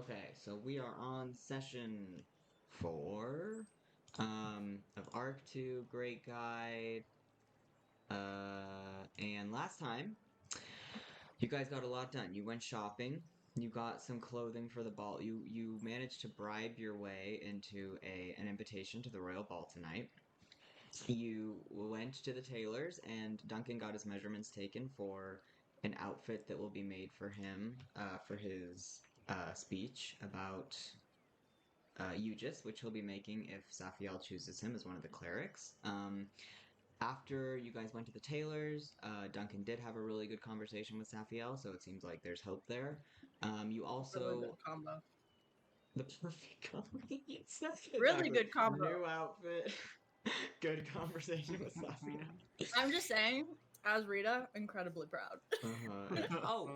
Okay, so we are on session 4 of Arc 2 Great Guide. And last time, you guys got a lot done. You went shopping, you got some clothing for the ball. You managed to bribe your way into an invitation to the Royal Ball tonight. You went to the tailor's and Duncan got his measurements taken for an outfit that will be made for him for his speech about Aegis, which he'll be making if Safiel chooses him as one of the clerics. After you guys went to the tailor's, Duncan did have a really good conversation with Safiel, so it seems like there's hope there. You Really good also combo. the perfect combination. Really Exactly. good combo. New outfit. Good conversation with Safiel. I'm just saying, as Rita, incredibly proud. Oh,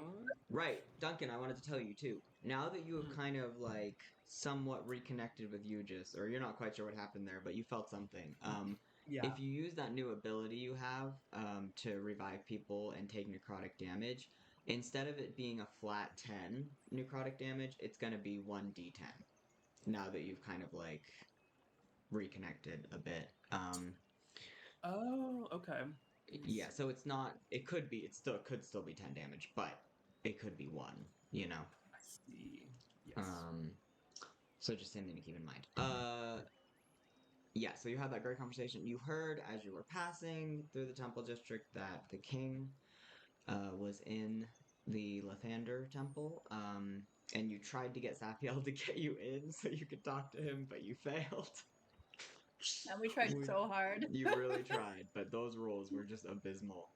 right, Duncan. I wanted to tell you too. Now that you have kind of like somewhat reconnected with Aegis, or you're not quite sure what happened there, but you felt something. Yeah. If you use that new ability you have to revive people and take necrotic damage, instead of it being a flat 10 necrotic damage, it's gonna be 1d10. Now that you've kind of like reconnected a bit. Oh, okay. Yeah, so it's not. It could be. It could still be 10 damage, but it could be one. You know. I see. Yes. Um. So just something to keep in mind. Yeah. So you had that great conversation. You heard as you were passing through the temple district that the king, was in the Lathander temple. And you tried to get Safiel to get you in so you could talk to him, but you failed. And we tried We- so hard. You really tried, but those rolls were just abysmal.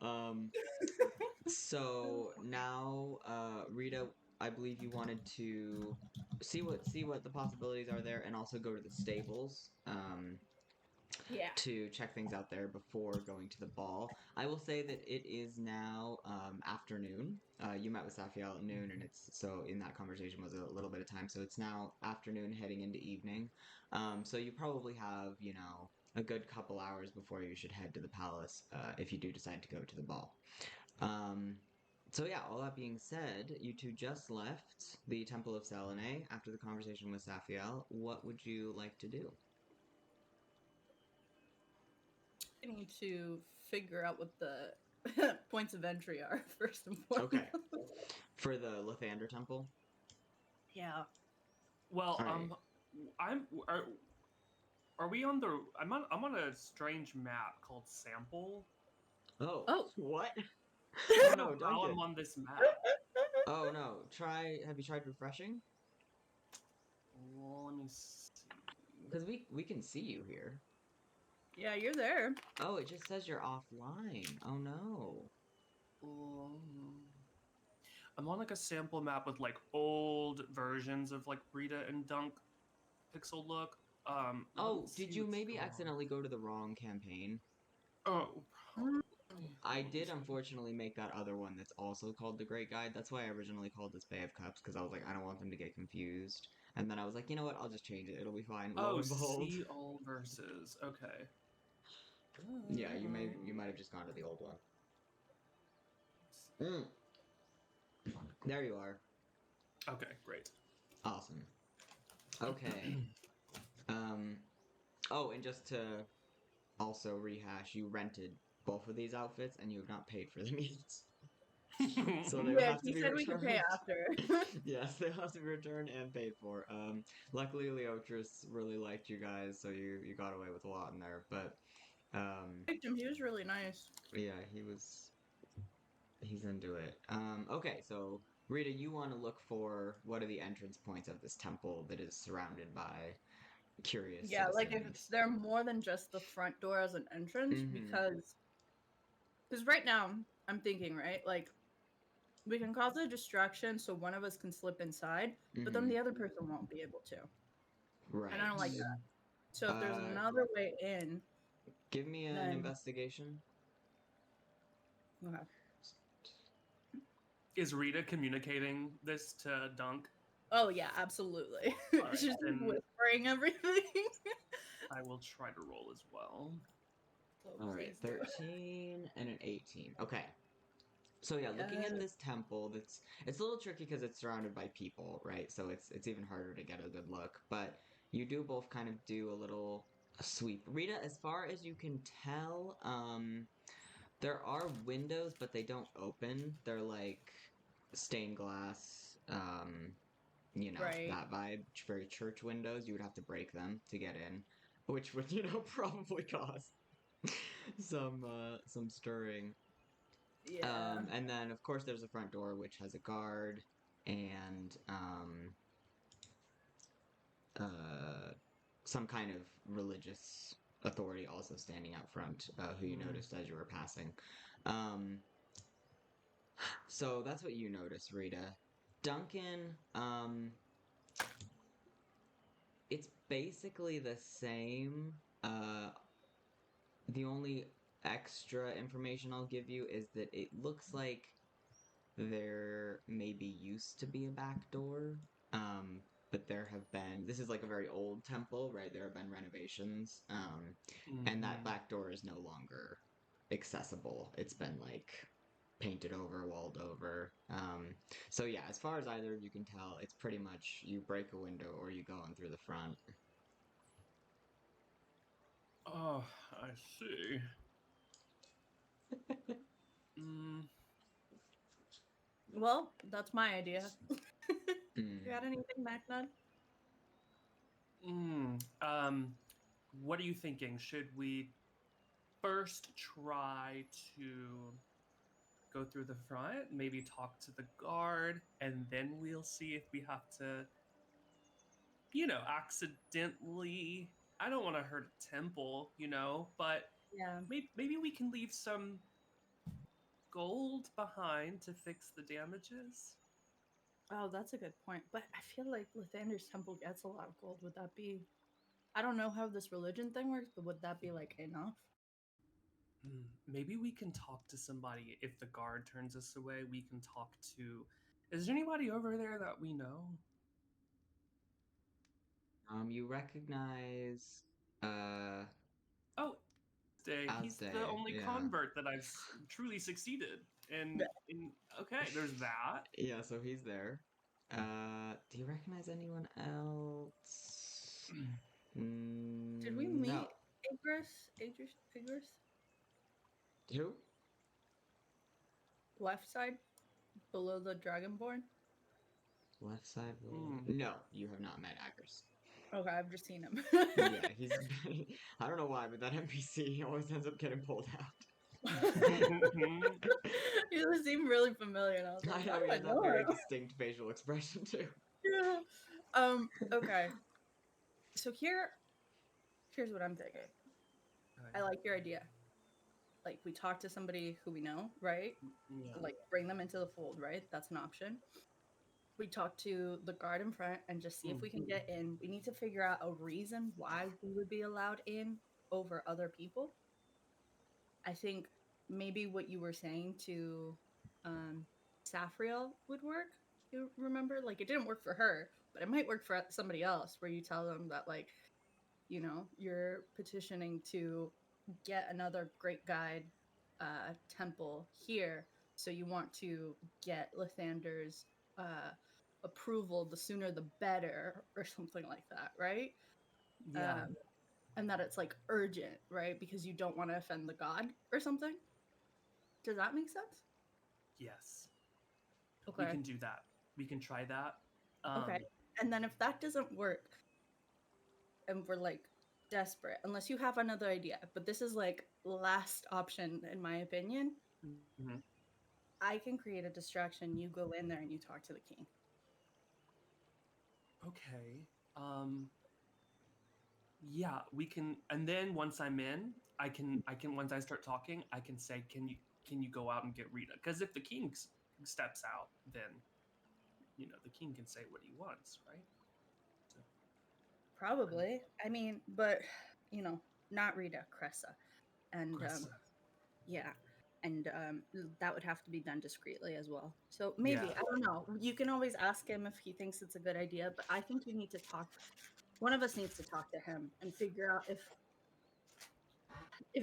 So now, Rita, I believe you wanted to see what the possibilities are there, and also go to the stables, Yeah. to check things out there before going to the ball. I will say that it is now afternoon. You met with Safiel at noon, and it's so in that conversation was a little bit of time. So it's now afternoon, heading into evening. So you probably have a good couple hours before you should head to the palace if you do decide to go to the ball. Um, so yeah, all that being said, you two just left the Temple of Selene after the conversation with Safiel. What would you like to do? We need to figure out what the points of entry are first and foremost. Okay. For the Lathander Temple? Yeah. Well, All right. I'm. Are we on the? I'm on a strange map called Sample. Oh, Oh. what? I Oh don't no, know how I'm Duncan. on this map. Oh no. Have you tried refreshing? Well, let me see. Because we can see you here. Yeah, you're there. Oh, it just says you're offline. Oh no. I'm on like a sample map with like old versions of like Rita and Dunk pixel look. Let me Oh, did see you what's maybe going on. accidentally go to the wrong campaign? Oh, Mm. probably. I Let me did see. unfortunately make that other one that's also called the Great Guide. That's why I originally called this Bay of Cups, because I was like, I don't want them to get confused. And then I was like, you know what? I'll just change it. It'll be fine. Lo Oh, and behold. see all verses. Okay. Yeah, you might have just gone to the old one. Mm, there you are. Okay, great. Awesome. Okay. Um. Oh, and just to also rehash, you rented both of these outfits, and you have not paid for them yet. So they will Yeah, have to he be said we could pay returned. after. Yes, they'll have to be returned and paid for. Luckily Leotris really liked you guys, so you got away with a lot in there. But Liked him. He was really nice. yeah, he's into it. Okay, so Rita, you want to look for what are the entrance points of this temple that is surrounded by curious Yeah, like if citizens. they're more than just the front door as an entrance, Mm-hmm. because right now I'm thinking, right, like we can cause a distraction so one of us can slip inside, but then Mm-hmm. the other person won't be able to, and I Right. don't like that. So if there's Uh, another way in, give me an then investigation. okay. Is Rita communicating this to Dunk? Oh yeah, absolutely. All right, She's just like then whispering everything. I will try to roll as well. So All right, please do. 13 and an 18. Okay. So yeah, looking at Yeah. this temple, it's a little tricky because it's surrounded by people, right? So it's even harder to get a good look. But you do both kind of do a little sweep. Rita, as far as you can tell, there are windows, but they don't open. They're like stained glass, Right. that vibe. Very church windows. You would have to break them to get in, which would, probably cause some stirring. Yeah. And then of course there's a front door which has a guard and uh, some kind of religious authority also standing out front, who you Mm. noticed as you were passing. Um, so that's what you notice, Rita. Duncan, it's basically the same. The only extra information I'll give you is that it looks like there maybe used to be a back door, but there have been. This is like a very old temple, right? There have been renovations, and that Mhm. back door is no longer accessible. It's been like painted over, walled over. So yeah, as far as either of you can tell, it's pretty much you break a window or you go in through the front. Oh, I see. Mm, Well, that's my idea. You got Mm. anything, Macnut? mm. What are you thinking? Should we first try to go through the front, maybe talk to the guard, and then we'll see if we have to, accidentally. I don't want to hurt a temple, but Yeah. maybe we can leave some gold behind to fix the damages. Oh, that's a good point. But I feel like Lathander's temple gets a lot of gold. Would that be? I don't know how this religion thing works, but would that be like enough? Maybe we can talk to somebody if the guard turns us away. We can talk to. Is there anybody over there that we know? You recognize uh Oh, Day. He's the Azde, only yeah. convert that I've truly succeeded. And okay, there's that. Yeah, so he's there. Do you recognize anyone else? Did we No. meet Igris? Igris? Who? Left side? Below the Dragonborn? Left side. Mm. No, you have not met Agris. Okay, I've just seen him. Yeah, he's. I don't know why, but that NPC always ends up getting pulled out. He just seemed really familiar, and I was like, I how know do he I has that know very him? distinct facial expression too. Yeah. Okay. So here's what I'm thinking. I like your idea. Like we talk to somebody who we know, right? Yeah. Like bring them into the fold, right? That's an option. We talk to the guard in front and just see if we can get in. We need to figure out a reason why we would be allowed in over other people. I think maybe what you were saying to Safriel would work. You remember? Like it didn't work for her, but it might work for somebody else where you tell them that like, you're petitioning to get another great guide temple here. So you want to get Lathander's approval the sooner the better or something like that, right? Yeah. Um, and that it's like urgent, right? Because you don't want to offend the god or something. Does that make sense? Yes. We Okay. can do that. We can try that. Okay. And then if that doesn't work and we're like desperate, unless you have another idea, but this is like last option in my opinion, Mhm. I can create a distraction. You go in there and you talk to the king. Okay. Yeah, we can. And then once I'm in, I can once I start talking, I can say, can you go out and get Rita? Because if the king steps out, then the king can say what he wants, right? So, Probably. I mean, but not Rita, Cressa. And Cressa. yeah. And that would have to be done discreetly as well. So Yeah. maybe, I don't know. You can always ask him if he thinks it's a good idea, but I think you need to talk. One of us needs to talk to him and figure out if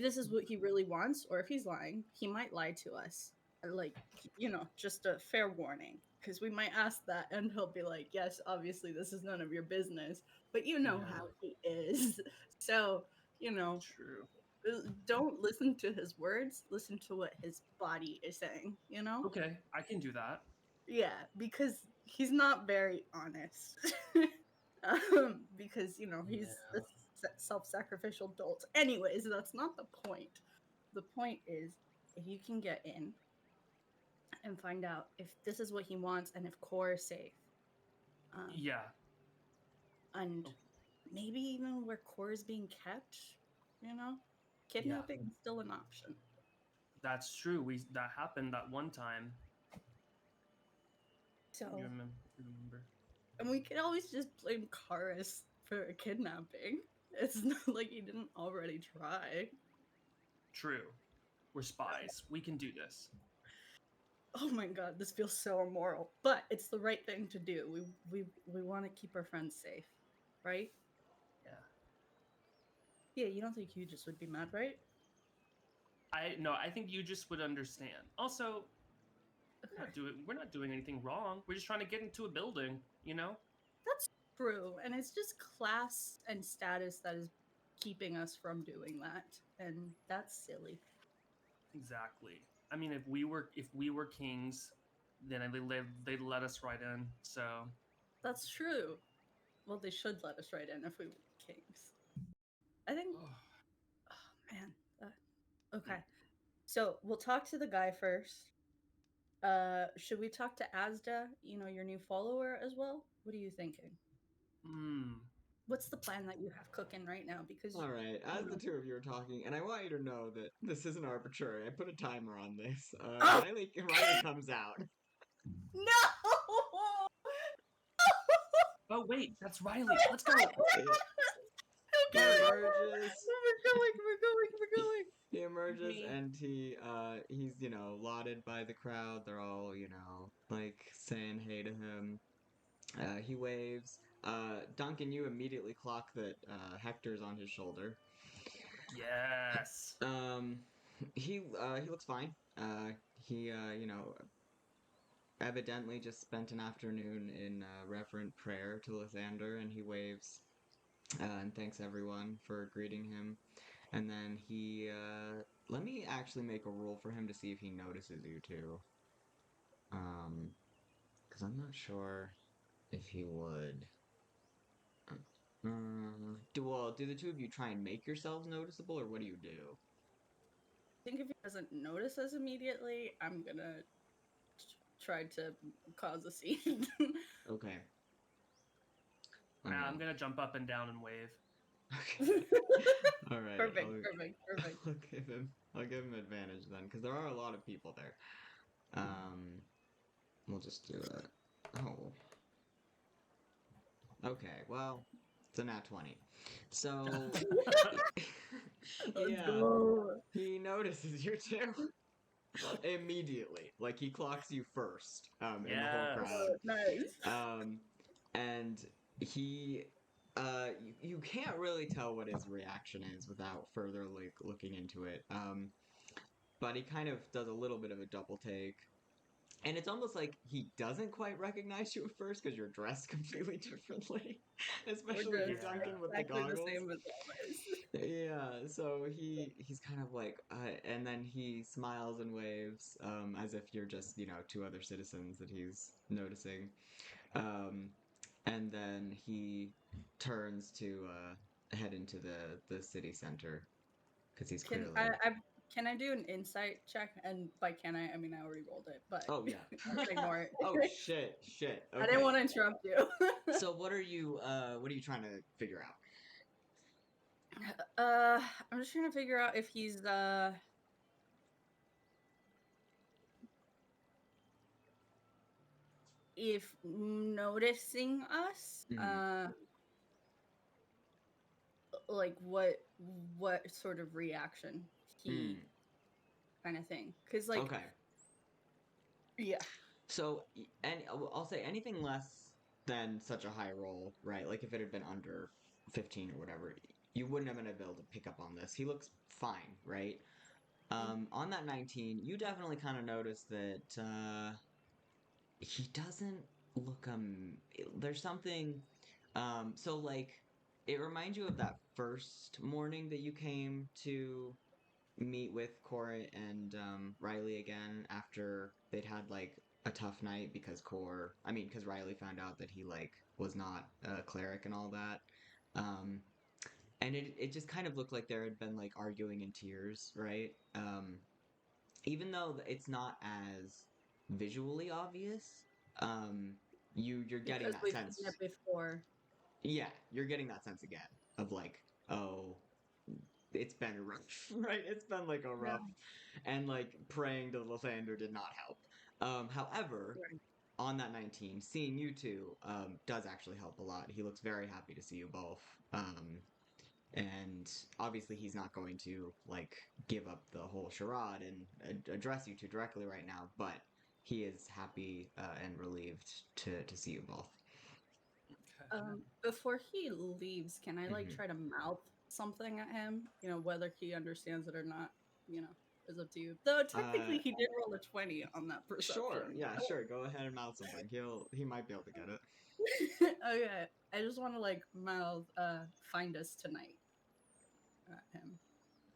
this is what he really wants or if he's lying. He might lie to us. like, just a fair warning, because we might ask that and he'll be like, yes, obviously this is none of your business, but you know Yeah. how he is. So, True. don't listen to his words, listen to what his body is saying. Okay, I can do that. Yeah, because he's not very honest. Because he's a Yeah. self-sacrificial dolt. Anyways, that's not the point. The point is, if you can get in and find out if this is what he wants and if Core is safe, Yeah. and Oh, maybe even where Core is being kept, yeah. kidnapping is still an option. That's true. That happened that one time. So, You remember? and we could always just blame Karis for kidnapping. It's not like he didn't already try. True. We're spies. We can do this. Oh my god, this feels so immoral, but it's the right thing to do. We want to keep our friends safe, right? Yeah. Yeah, you don't think you just would be mad, right? I think you just would understand. Also, we're not doing anything wrong. We're just trying to get into a building, you know? That's true, and it's just class and status that is keeping us from doing that, and that's silly. Exactly. I mean, if we were kings, then they'd let us right in. So, That's true. Well, they should let us right in if we were kings. I think. Oh man. Okay. So we'll talk to the guy first. Should we talk to Asda? Your new follower as well. What are you thinking? hmm. What's the plan that you have cooking right now? Because All right, as the two of you are talking, and I want you to know that this isn't arbitrary. I put a timer on this. oh Riley comes out. no! Oh wait, that's Riley. Let's go. He Okay, emerges. we're going. He emerges Me. and he's lauded by the crowd. They're all like saying hey to him. He waves. Duncan, you immediately clock that Hector's on his shoulder. Yes. He looks fine. He evidently just spent an afternoon in reverent prayer to Lysander, and he waves and thanks everyone for greeting him. And then let me actually make a roll for him to see if he notices you two. Because I'm not sure if he would. Do the two of you try and make yourselves noticeable, or what do you do? I think if he doesn't notice us immediately, I'm gonna try to cause a scene. Okay. I'm gonna jump up and down and wave. Okay. All right. Perfect. I'll give him advantage then, because there are a lot of people there. We'll just do it. Oh. Okay. Well, it's a nat 20. So Let's yeah, go. he notices you two immediately. Like he clocks you first. In the whole Yes. crowd. Nice. And he you can't really tell what his reaction is without further like looking into it. But he kind of does a little bit of a double take. And it's almost like he doesn't quite recognize you at first because you're dressed completely differently, especially you, Duncan, with the exactly goggles. the same as always. Yeah, so he's kind of like, and then he smiles and waves, as if you're just two other citizens that he's noticing, and then he turns to head into the city center because he's Can clearly. can I do an insight check? And by can I mean I already rolled it, but Oh yeah. ignore it. Oh shit. Okay. I didn't want to interrupt you. So what are you trying to figure out? I'm just trying to figure out if he's if noticing us, like what sort of reaction he kind of thing, because like Okay. yeah. So and I'll say anything less than such a high roll, right? Like if it had been under 15 or whatever, you wouldn't have been able to pick up on this. He looks fine, right? On that 19, you definitely kind of notice that he doesn't look there's something so like it reminds you of that first morning that you came to meet with Cora and Riley again after they'd had like a tough night because because Riley found out that he like was not a cleric and all that. Um, and it just kind of looked like there had been like arguing in tears, right? Even though it's not as visually obvious, um, you're getting Because that we've sense. seen it before. Yeah, you're getting that sense again of like, oh, it's been rough, right? It's been like a rough, and like praying to Lathander did not help. However, Right. on that 19, seeing you two does actually help a lot. He looks very happy to see you both. And obviously he's not going to like give up the whole charade and address you two directly right now, but he is happy and relieved to see you both. Before he leaves, can I like Mhm. try to mouth something at him? You know, whether he understands it or not. You know, is up to you. Though technically, he did roll a 20 on that Sure, perception. yeah, sure. Go ahead and mouth something. He might be able to get it. Okay, I just want to like mouth "find us tonight" at him.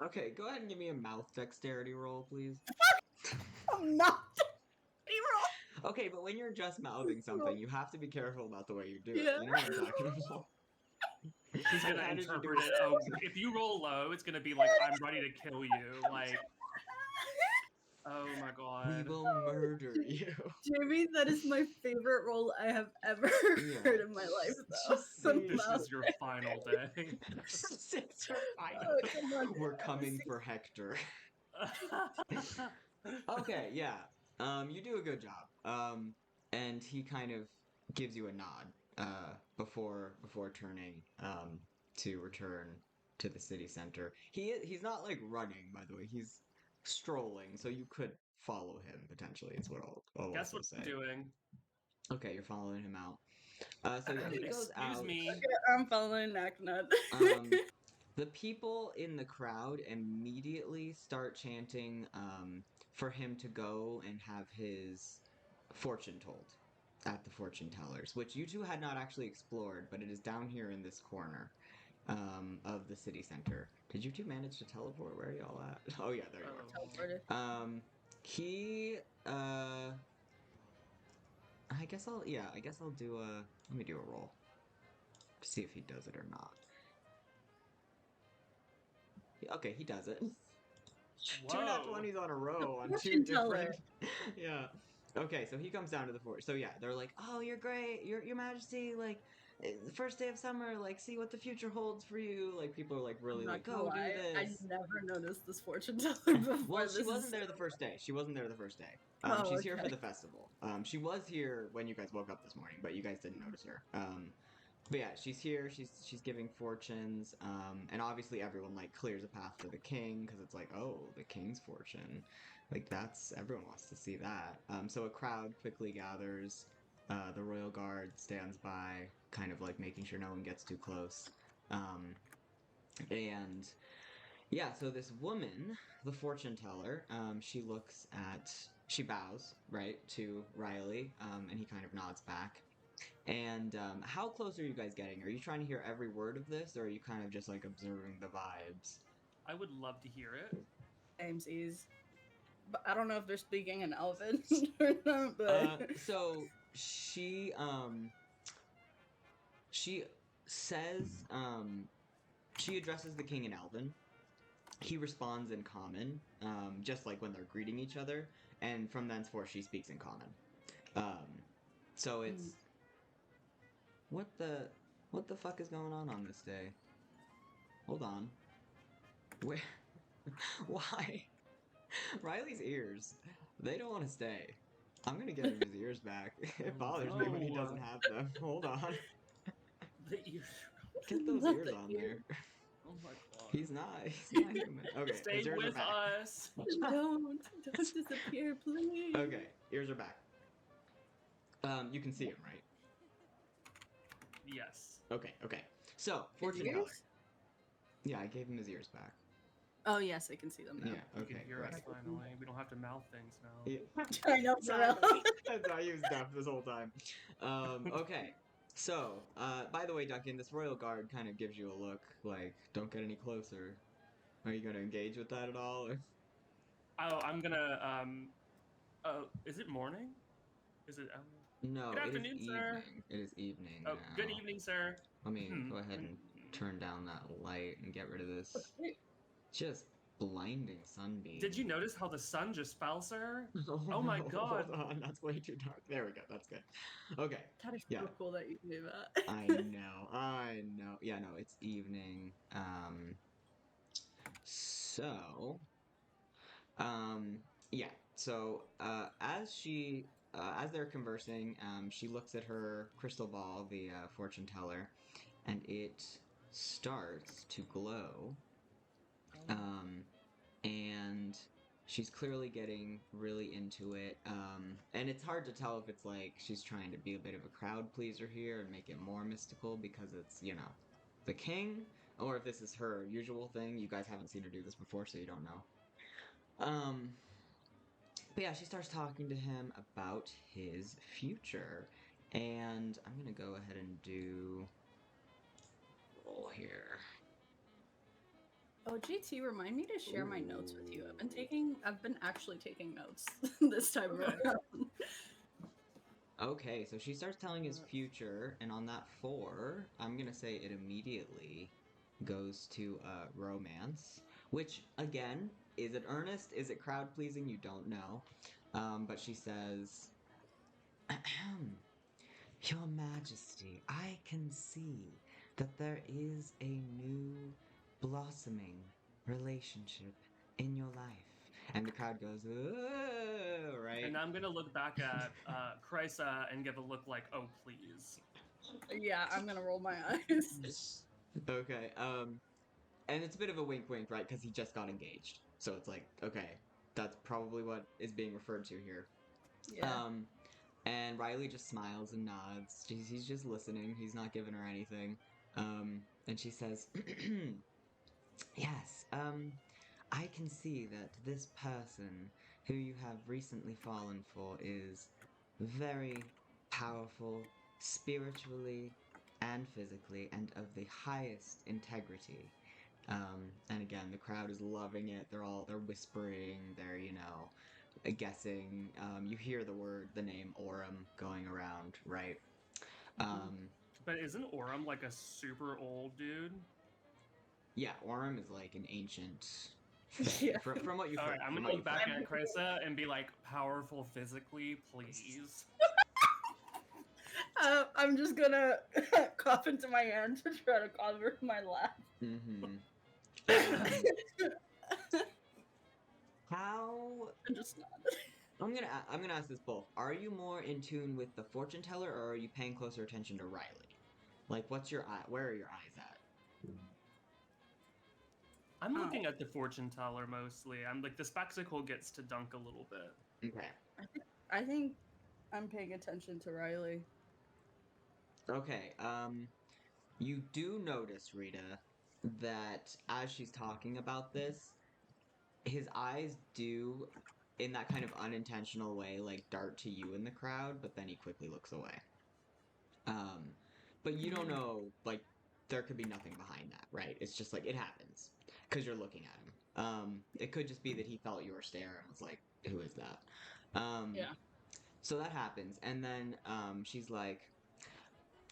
Okay, go ahead and give me a mouth dexterity roll, please. I'm not. He Okay, but when you're just mouthing something, you have to be careful about the way you do it. Yeah. You know what I'm talking about? He's gonna How did you do interpret it. Oh, if you roll low, it's gonna be like I'm ready to kill you. Like, oh my We god. will murder you. Jamie, that is my favorite role I have ever Yeah. heard in my life, though. Just The say This mouth. is your final day. it's your final. Oh, come on, We're dude. coming for Hector. Okay, yeah. You do a good job. And he kind of gives you a nod before turning to return to the city center. He's not like running, by the way. He's strolling, so you could follow him potentially. Is what I'll Guess also what say. I'm doing? Okay, you're following him out. So yeah, he goes Excuse out. me. I'm following Naknut. Um, the people in the crowd immediately start chanting for him to go and have his fortune told at the fortune tellers, which you two had not actually explored, but it is down here in this corner of the city center. Did you two manage to teleport? Where are y'all at? Oh yeah, there you Teleported. are. He I guess I'll do a let me do a roll to see if he does it or not. Okay, he does it. Two nat Whoa. 20s on a row on two Fortune teller. different. Yeah. Okay, so he comes down to the fort. So yeah, they're like, "Oh, you're great, your Majesty. Like, the first day of summer. Like, see what the future holds for you." Like, people are like I'm really not like, gonna "Go do lie, I this." never noticed this fortune teller before. Well, she This wasn't is there the first day. She wasn't there the first day. Oh, She's here for okay. the festival. She was here when you guys woke up this morning, but you guys didn't notice her. But yeah, she's here. She's giving fortunes. And obviously everyone like clears a path for the king because it's like, oh, the king's fortune. Like that's everyone wants to see that. So a crowd quickly gathers. The royal guard stands by, kind of like making sure no one gets too close. And yeah, so this woman, the fortune teller, she bows, right, to Riley, and he kind of nods back. And how close are you guys getting? Are you trying to hear every word of this, or are you kind of just like observing the vibes? I would love to hear it. AMC's. But I don't know if they're speaking in Elven or not, So she says, she addresses the king in Elven. He responds in common, just like when they're greeting each other, and from thenceforth she speaks in common. So it's what the fuck is going on this day? Hold on, where? Why? Riley's ears, they don't want to stay. I'm gonna give him his ears back. It bothers me when he No. doesn't have them. Hold on, The ear. get those Not ears the on ears. there. Oh my god. He's not human. Okay, Stay his ears are with back. us. Don't disappear, please. Okay, ears are back. You can see him, right? Yes. Okay. So, His fortune ears? teller. Yeah, I gave him his ears back. Oh yes, I can see them now. Yeah, You okay, can hear us great. finally. We don't have to mouth things now. Yeah. I know, Sorrel. That's why he was deaf this whole time. Okay. So, by the way, Duncan, this royal guard kind of gives you a look like, don't get any closer. Are you going to engage with that at all? Or... Oh, I'm gonna. Is it morning? Is it? No, Good it is afternoon, sir. evening. It is evening Oh, good now. evening, sir. Let me Hmm. go ahead and turn down that light and get rid of this just blinding sunbeam. Did you notice how the sun just fell, sir? Oh, Oh my no, God. hold on, that's way too dark. There we go, that's good. Okay, That is yeah. so cool that you do that. I know. Yeah, no, it's evening. So, um, yeah. So, as they're conversing, she looks at her crystal ball, the fortune teller, and it starts to glow. Um, and she's clearly getting really into it. And it's hard to tell if it's like she's trying to be a bit of a crowd pleaser here and make it more mystical because it's, the king, or if this is her usual thing. You guys haven't seen her do this before, so you don't know. But yeah, she starts talking to him about his future. And I'm gonna go ahead and do roll here. Oh, GT, remind me to share my notes with you. I've been actually taking notes this time Okay. around. Okay, so she starts telling his future, and on that 4, I'm gonna say it immediately goes to romance, which again, is it earnest? Is it crowd pleasing? You don't know. But she says, "Ahem. Your Majesty, I can see that there is a new blossoming relationship in your life." And the crowd goes, "Oh," right? And I'm gonna look back at Krysa and give a look like, oh please. Yeah, I'm gonna roll my eyes. Okay, and it's a bit of a wink wink, right? Because he just got engaged. So it's like, okay, that's probably what is being referred to here. Yeah. And Riley just smiles and nods. He's just listening. He's not giving her anything. And she says, "Yes, I can see that this person who you have recently fallen for is very powerful, spiritually and physically, and of the highest integrity." And again, the crowd is loving it. They're whispering. They're guessing. You hear the name Orem going around, right? But isn't Orem like a super old dude? Yeah, Orem is like an ancient. Yeah. From what you've All heard. right, I'm from gonna what look you've back heard. at Krysa and be like, powerful physically, please. I'm just gonna cough into my hand to try to cover my laugh. Mm-hmm. How I'm just not. I'm gonna ask this both. Are you more in tune with the fortune teller, or are you paying closer attention to Riley? Like, what's your eye? Where are your eyes at? I'm looking at the fortune teller mostly. I'm like the spectacle gets to dunk a little bit. Okay. I think I'm paying attention to Riley. Okay. You do notice, Rita, that as she's talking about this, his eyes do, in that kind of unintentional way, like dart to you in the crowd, but then he quickly looks away. Um, but you don't know, like, there could be nothing behind that, right? It's just like it happens because you're looking at him. It could just be that he felt your stare and was like, "Who is that?" Yeah. So that happens, and then she's like,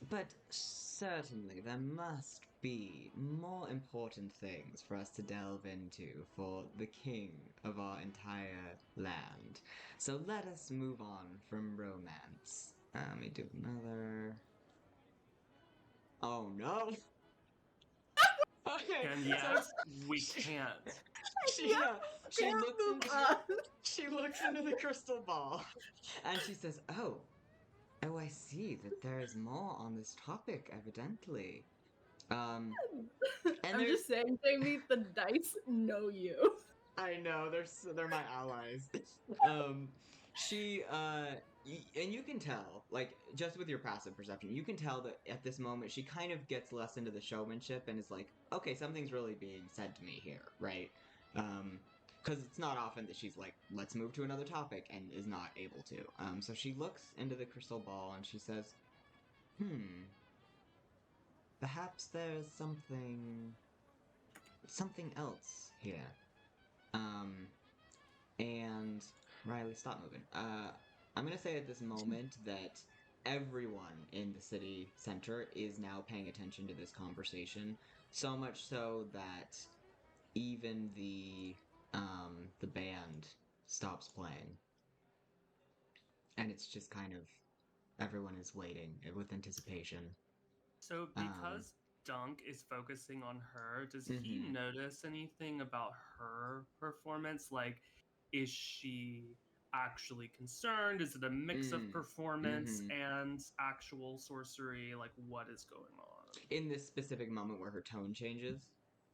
"But certainly there must be more important things for us to delve into for the king of our entire land. So let us move on from romance." Let me do another. Oh no! Okay, And so yes, we can't. she Yeah, she can't looks move into on. she looks into the crystal ball, and she says, "Oh, I see that there is more on this topic, evidently." Um, and I'm there's just saying, Jamie, the dice know you. I know they're my allies. um, and you can tell, like, just with your passive perception, you can tell that at this moment she kind of gets less into the showmanship and is like, okay, something's really being said to me here, right? Because it's not often that she's like, let's move to another topic, and is not able to. So she looks into the crystal ball and she says, perhaps there's something else here. And Riley, stop moving. I'm gonna say at this moment that everyone in the city center is now paying attention to this conversation, so much so that even the band stops playing, and it's just kind of everyone is waiting with anticipation. So because Dunk is focusing on her, does he notice anything about her performance? Like, is she actually concerned? Is it a mix of performance and actual sorcery? Like, what is going on? In this specific moment where her tone changes?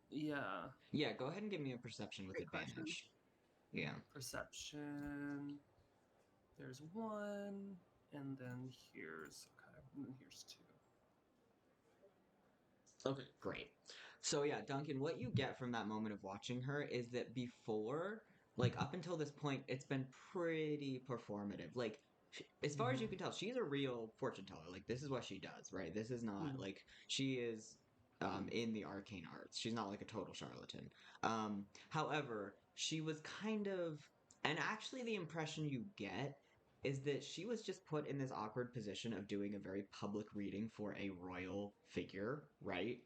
Yeah. Yeah, go ahead and give me a perception with Great advantage. question. Yeah. Perception. There's 1, and then here's and then here's 2. Okay, great. So yeah, Duncan, what you get from that moment of watching her is that before, like up until this point, it's been pretty performative. Like, as far as you can tell, she's a real fortune teller. Like, this is what she does, right? This is not like she is in the arcane arts. She's not like a total charlatan. However, she was kind of, and actually, the impression you get is that she was just put in this awkward position of doing a very public reading for a royal figure, right?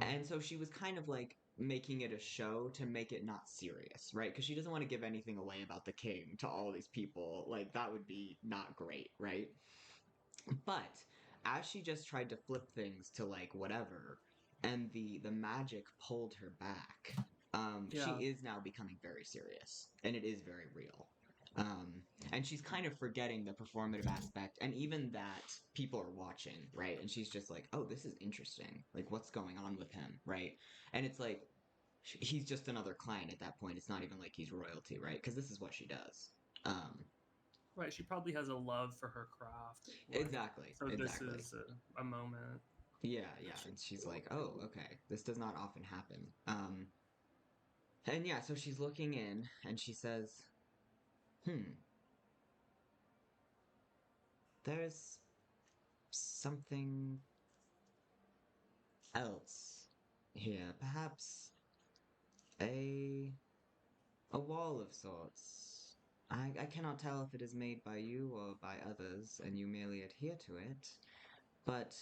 And so she was kind of like making it a show to make it not serious, right? Because she doesn't want to give anything away about the king to all these people. Like, that would be not great, right? But as she just tried to flip things to like whatever, and the magic pulled her back, she is now becoming very serious, and it is very real. And she's kind of forgetting the performative aspect, and even that people are watching, right? And she's just like, "Oh, this is interesting. Like, what's going on with him, right?" And it's like he's just another client at that point. It's not even like he's royalty, right? Because this is what she does. Right, she probably has a love for her craft. Like, Exactly. So exactly. this is a moment. Yeah, and she's like, "Oh, okay. This does not often happen." And yeah, so she's looking in, and she says, there's something else here. Perhaps a a wall of sorts. I cannot tell if it is made by you or by others, and you merely adhere to it, but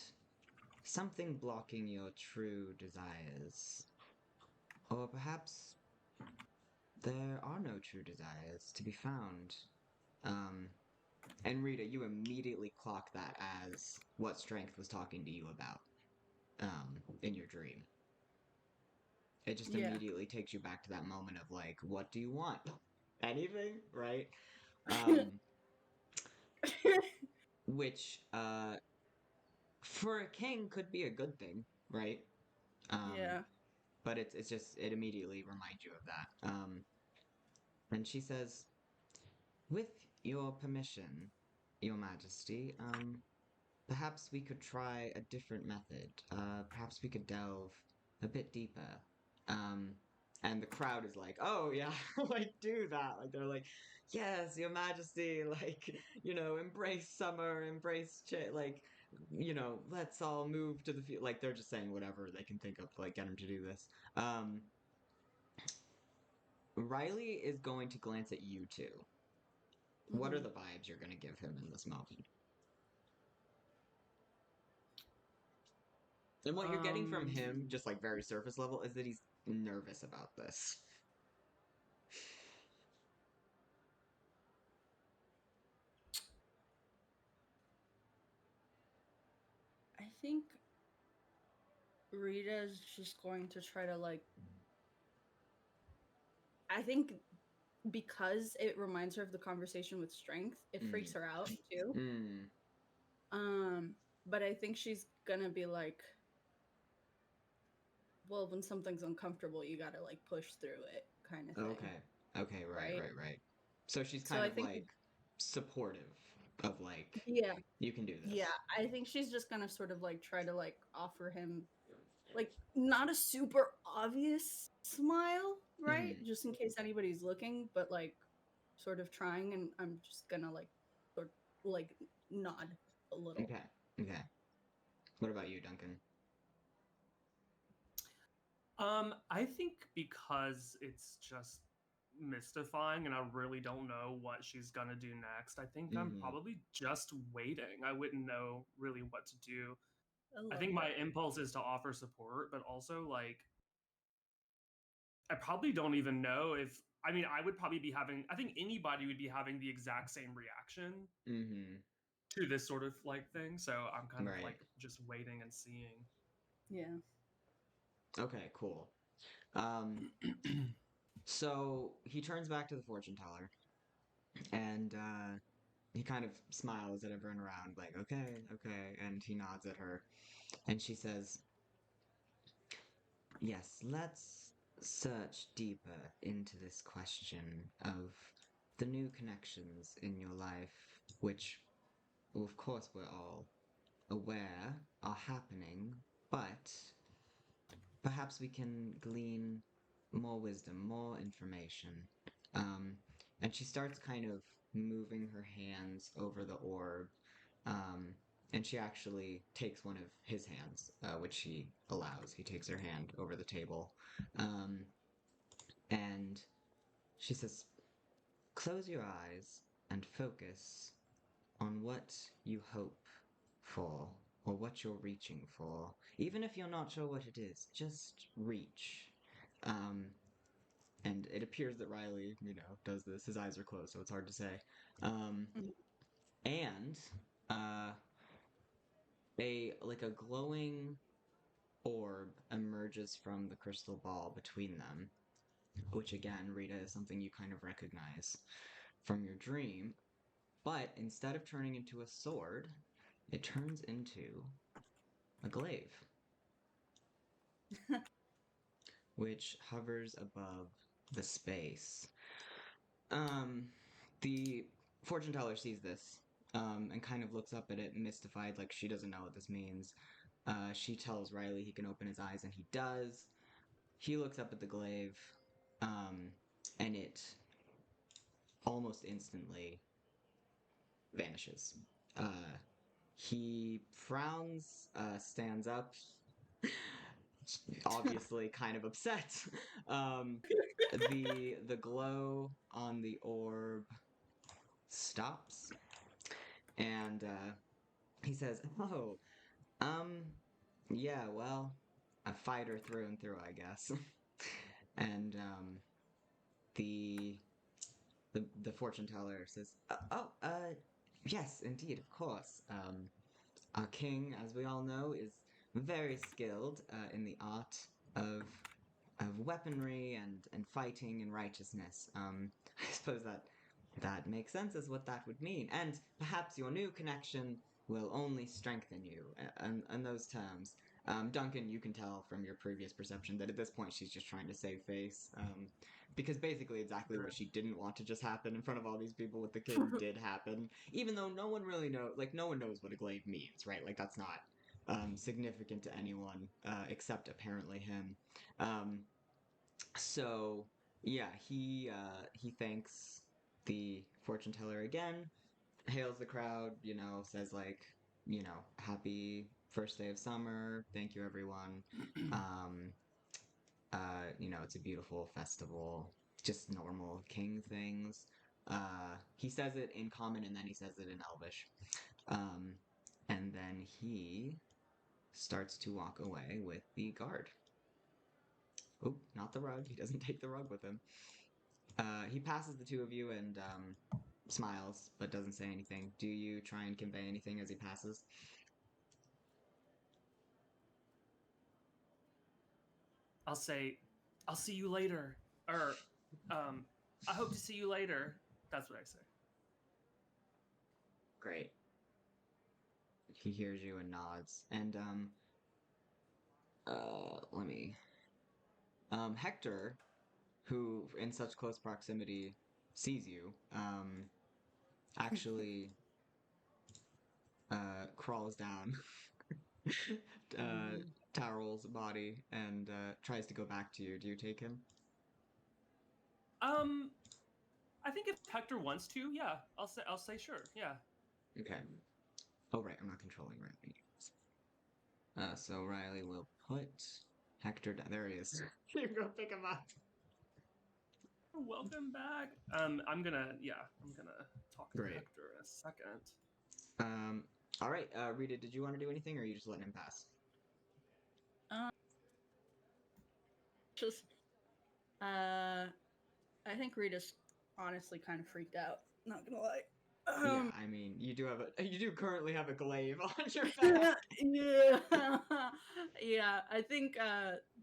something blocking your true desires. Or perhaps there are no true desires to be found. And Rita, you immediately clock that as what Strength was talking to you about in your dream. It just immediately takes you back to that moment of like, what do you want? Anything, right? Which for a king could be a good thing, right? But it's just it immediately reminds you of that. And she says, "With your permission, Your Majesty, perhaps we could try a different method. Perhaps we could delve a bit deeper." And the crowd is like, "Oh yeah, like do that." Like they're like, "Yes, Your Majesty, like embrace summer, embrace like let's all move to the future." Like they're just saying whatever they can think of to like get him to do this. Riley is going to glance at you two. What are the vibes you're going to give him in this moment? And what you're getting from him, just like very surface level, is that he's nervous about this. I think Rita's just going to try to like. I think because it reminds her of the conversation with Strength, it freaks her out too. But I think she's gonna be like, well, when something's uncomfortable, you gotta like push through it, kind of thing. Okay, right. So she's kind of like supportive of like, yeah, you can do this. Yeah, I think she's just gonna sort of like try to like offer him like not a super obvious smile, right? Just in case anybody's looking, but like sort of trying, and I'm just gonna like sort like nod a little. Okay. Okay. What about you, Duncan? I think because it's just mystifying and I really don't know what she's gonna do next, I think I'm Mm-hmm. probably just waiting. I wouldn't know really what to do. I love think my that. impulse is to offer support, but also like I probably don't even know if I mean I would probably be having I think anybody would be having the exact same reaction Mm-hmm. to this sort of like thing. So I'm kind of Right. like just waiting and seeing. Yeah. Okay, cool. Um, so he turns back to the fortune teller and he kind of smiles at everyone around, like, okay, okay, and he nods at her. And she says, yes, let's search deeper into this question of the new connections in your life, which, well, of course, we're all aware are happening, but perhaps we can glean more wisdom, more information. Um, and she starts kind of moving her hands over the orb. Um, and she actually takes one of his hands, which he allows. He takes her hand over the table. Um, and she says, close your eyes and focus on what you hope for or what you're reaching for. Even if you're not sure what it is, just reach. Um, and it appears that Riley, does this. His eyes are closed, so it's hard to say. Um, Mhm. and uh, a glowing orb emerges from the crystal ball between them, which again, Rita, is something you kind of recognize from your dream. But instead of turning into a sword, it turns into a glaive, which hovers above the space. Um, the fortune teller sees this, and kind of looks up at it, mystified, like she doesn't know what this means. She tells Riley he can open his eyes, and he does. He looks up at the glaive, um, and it almost instantly vanishes. He frowns, stands up, obviously kind of upset. Um, the glow on the orb stops, and he says, "Oh, um, yeah, well, a fighter through and through, I guess." And the the fortune teller says, yes, indeed, of course. Our king, as we all know, is very skilled in the art of weaponry and fighting and righteousness. I suppose that makes sense as what that would mean, and perhaps your new connection will only strengthen you in those terms. Duncan, you can tell from your previous perception that at this point she's just trying to save face. Because basically exactly what Sure. she didn't want to just happen in front of all these people with the king did happen, even though no one really no one knows what a glaive means, right? Like that's not significant to anyone except apparently him. Um, so yeah, he thanks the fortune teller again, hails the crowd, says like, happy first day of summer, thank you everyone. Um, it's a beautiful festival, just normal king things. He says it in common and then he says it in Elvish. Um, and then he starts to walk away with the guard. Oh, not the rug. He doesn't take the rug with him. He passes the two of you and smiles, but doesn't say anything. Do you try and convey anything as he passes? I'll say, I'll see you later. Or, I hope to see you later. That's what I say. Great. He hears you and nods. And let me. Hector, who in such close proximity sees you, actually crawls down Mhm. Tarrel's body and tries to go back to you. Do you take him? I think if Hector wants to, yeah, I'll say sure. Yeah. Okay. Oh, right, I'm not controlling Riley. So Riley will put Hector down. There he is. You go pick him up. Welcome back. I'm gonna talk to Great. Hector in a second. All right, Rita, did you want to do anything, or are you just letting him pass? Just, I think Rita's honestly kind of freaked out. Not gonna lie. Yeah, I mean, you do currently have a glaive on your back. Yeah, yeah. I think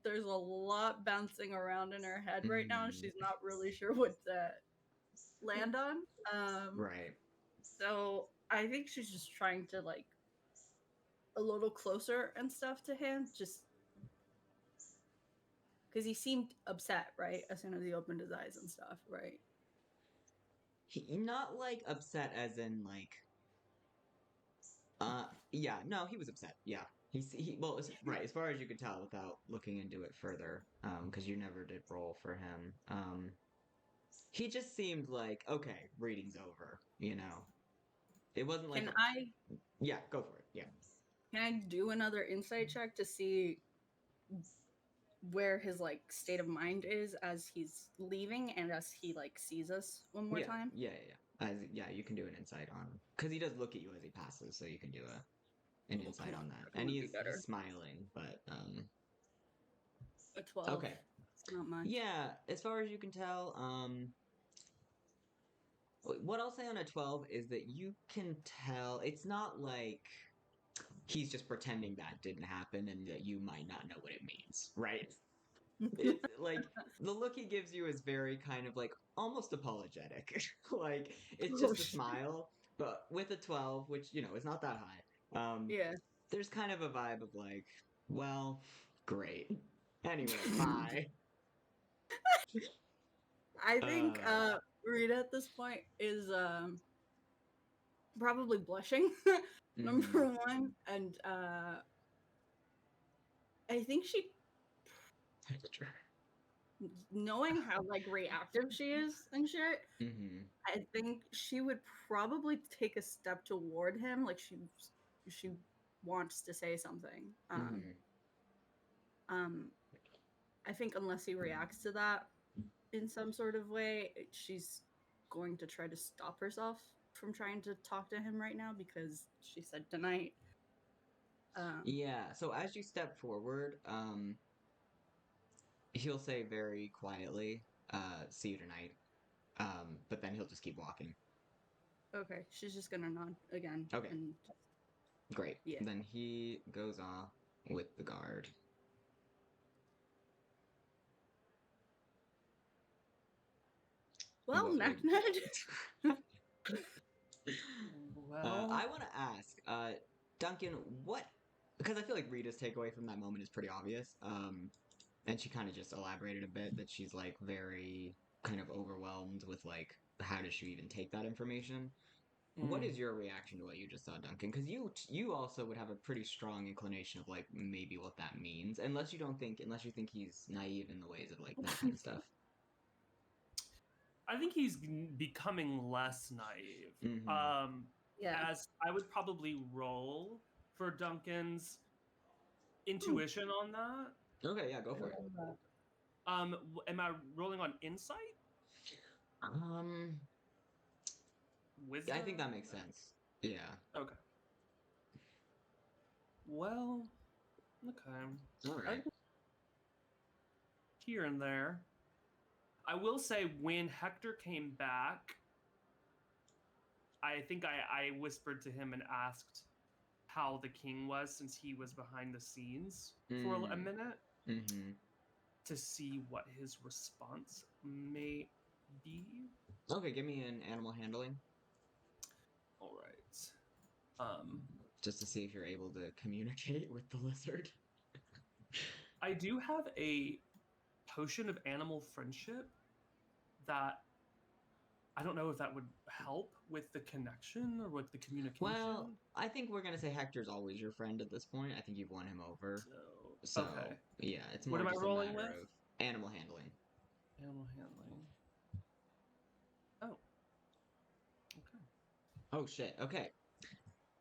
there's a lot bouncing around in her head right now. Mhm. She's not really sure what to land on. Right. So I think she's just trying to like a little closer and stuff to him, just because he seemed upset, right? As soon as he opened his eyes and stuff, right? Not like upset as in like yeah, no, he was upset. Yeah. Well, right, as far as you could tell without looking into it further, because you never did roll for him. He just seemed like, okay, reading's over, you know. It wasn't like Can I yeah, go for it. Yeah. can I do another insight check to see where his like state of mind is as he's leaving and as he like sees us one more Yeah, time? yeah, you can do an insight on because he does look at you as he passes, so you can do an insight on that. That And would be he's better. smiling, but A 12. okay. It's not much. Yeah, as far as you can tell, what I'll say on a 12 is that you can tell it's not like he's just pretending that didn't happen and that you might not know what it means, right? It's like the look he gives you is very kind of like almost apologetic. Like it's Oh, just a smile, but with a 12, which you know is not that high. yeah. There's kind of a vibe of like, well, great. Anyway, bye. I think Uh, Rita at this point is probably blushing. mhm. Number one. And I think she knowing how like reactive she is and shit, Mhm. I think she would probably take a step toward him, like she wants to say something. Mhm. Um, I think unless he reacts to that in some sort of way, she's going to try to stop herself from trying to talk to him right now because she said tonight. Yeah. So as you step forward, he'll say very quietly, "See you tonight." But then he'll just keep walking. Okay, she's just gonna nod again Okay. and Great. yeah. Then he goes off with the guard. Well, What Ned. would Well, I want to ask, Duncan, what? Because I feel like Rita's takeaway from that moment is pretty obvious. And she kind of just elaborated a bit that she's like very kind of overwhelmed with like how does she even take that information? What is your reaction to what you just saw, Duncan? Because you also would have a pretty strong inclination of like maybe what that means, unless you think he's naive in the ways of like that kind of stuff. I think he's becoming less naive. Mm-hmm. Yeah. As I would probably roll for Duncan's intuition on that. Okay, yeah, go for it. Am I rolling on insight? Um, Wisdom? I think that makes sense. Yeah. Okay. Well, okay. All right. Here and there. I will say when Hector came back, I think I whispered to him and asked how the king was since he was behind the scenes for a minute Mm-hmm. to see what his response may be. Okay, give me an animal handling. All right. Just to see if you're able to communicate with the lizard. I do have a potion of animal friendship that I don't know if that would help with the connection or with the communication. Well, I think we're gonna say Hector's always your friend at this point. I think you've won him over. So okay. yeah, it's What more am I just rolling a matter with? of animal handling. Animal handling. Oh shit. Okay.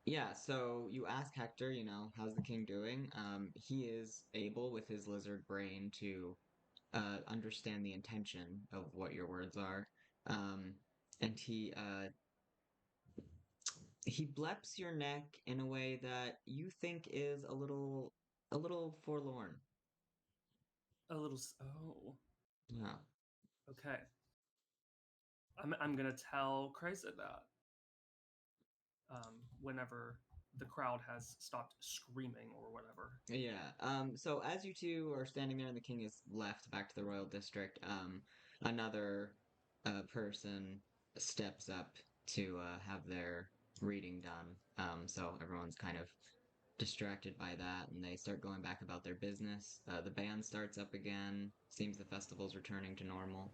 Yeah, so you ask Hector, how's the king doing? He is able with his lizard brain to understand the intention of what your words are. Um, and he bleps your neck in a way that you think is a little forlorn. Oh, Yeah. okay. I'm gonna tell Kreza that whenever the crowd has stopped screaming or whatever. Yeah. So as you two are standing there and the king is left back to the royal district, another person steps up to have their reading done. So everyone's kind of distracted by that and they start going back about their business. The band starts up again. Seems the festival's returning to normal.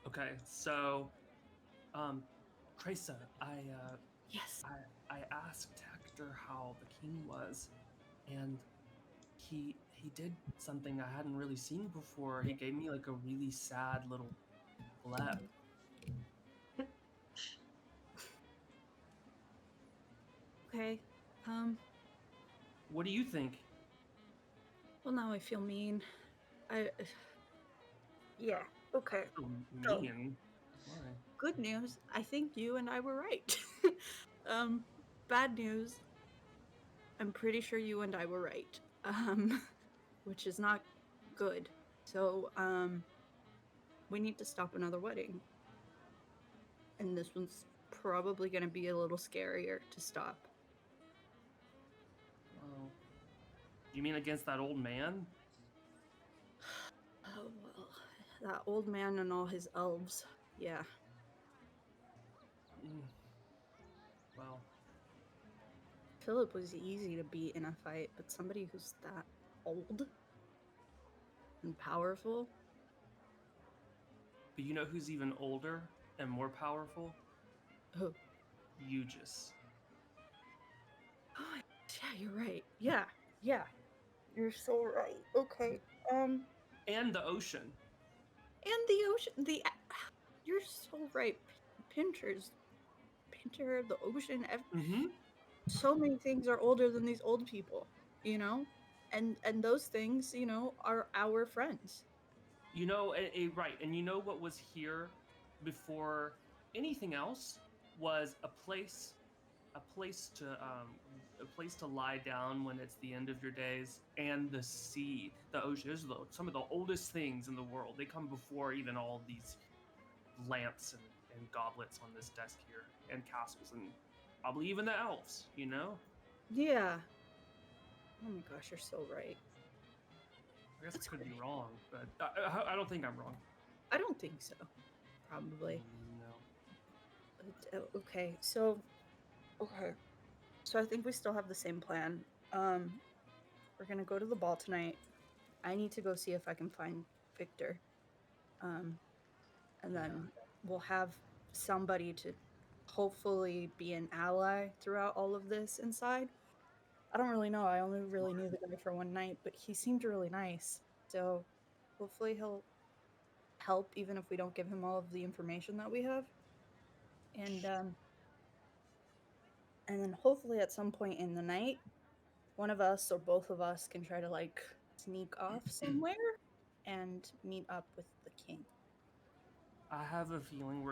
Okay, so Kreza, Yes. I asked Hector how the king was, and he did something I hadn't really seen before. He gave me like a really sad little blep. Okay. What do you think? Well, now I feel mean. I. Yeah. Okay. Oh, So, mean. Why? good news. I think you and I were right. um, bad news. I'm pretty sure you and I were right. Which is not good. So, we need to stop another wedding. And this one's probably going to be a little scarier to stop. Well, you mean against that old man? Oh, well. That old man and all his elves. Yeah. Mm, well, Philip was easy to beat in a fight, but somebody who's that old and powerful. but you know who's even older and more powerful? Oh, Aegis. oh yeah, you're right. Yeah, yeah, you're so right. Okay. And the ocean. And the ocean. You're so right. Pinter, the ocean. Mm-hmm. So many things are older than these old people. You know, and those things, are our friends. You know, right, and you know what was here before anything else was a place to lie down when it's the end of your days, and the sea, the ocean. Those are some of the oldest things in the world. They come before even all these lamps and goblets on this desk here, and castles, and probably even the elves. You know, Yeah. Oh my gosh, you're so right. I guess That's I could be great. wrong, but I don't think I'm wrong. I don't think so. Probably. No. Okay, so okay. So I think we still have the same plan. Um, we're gonna go to the ball tonight. I need to go see if I can find Victor. Um, and Yeah. then we'll have somebody to hopefully be an ally throughout all of this inside. I don't really know. I only really knew the guy for one night, but he seemed really nice. So hopefully he'll help even if we don't give him all of the information that we have. And then hopefully at some point in the night, one of us or both of us can try to like sneak off somewhere and meet up with the king. I have a feeling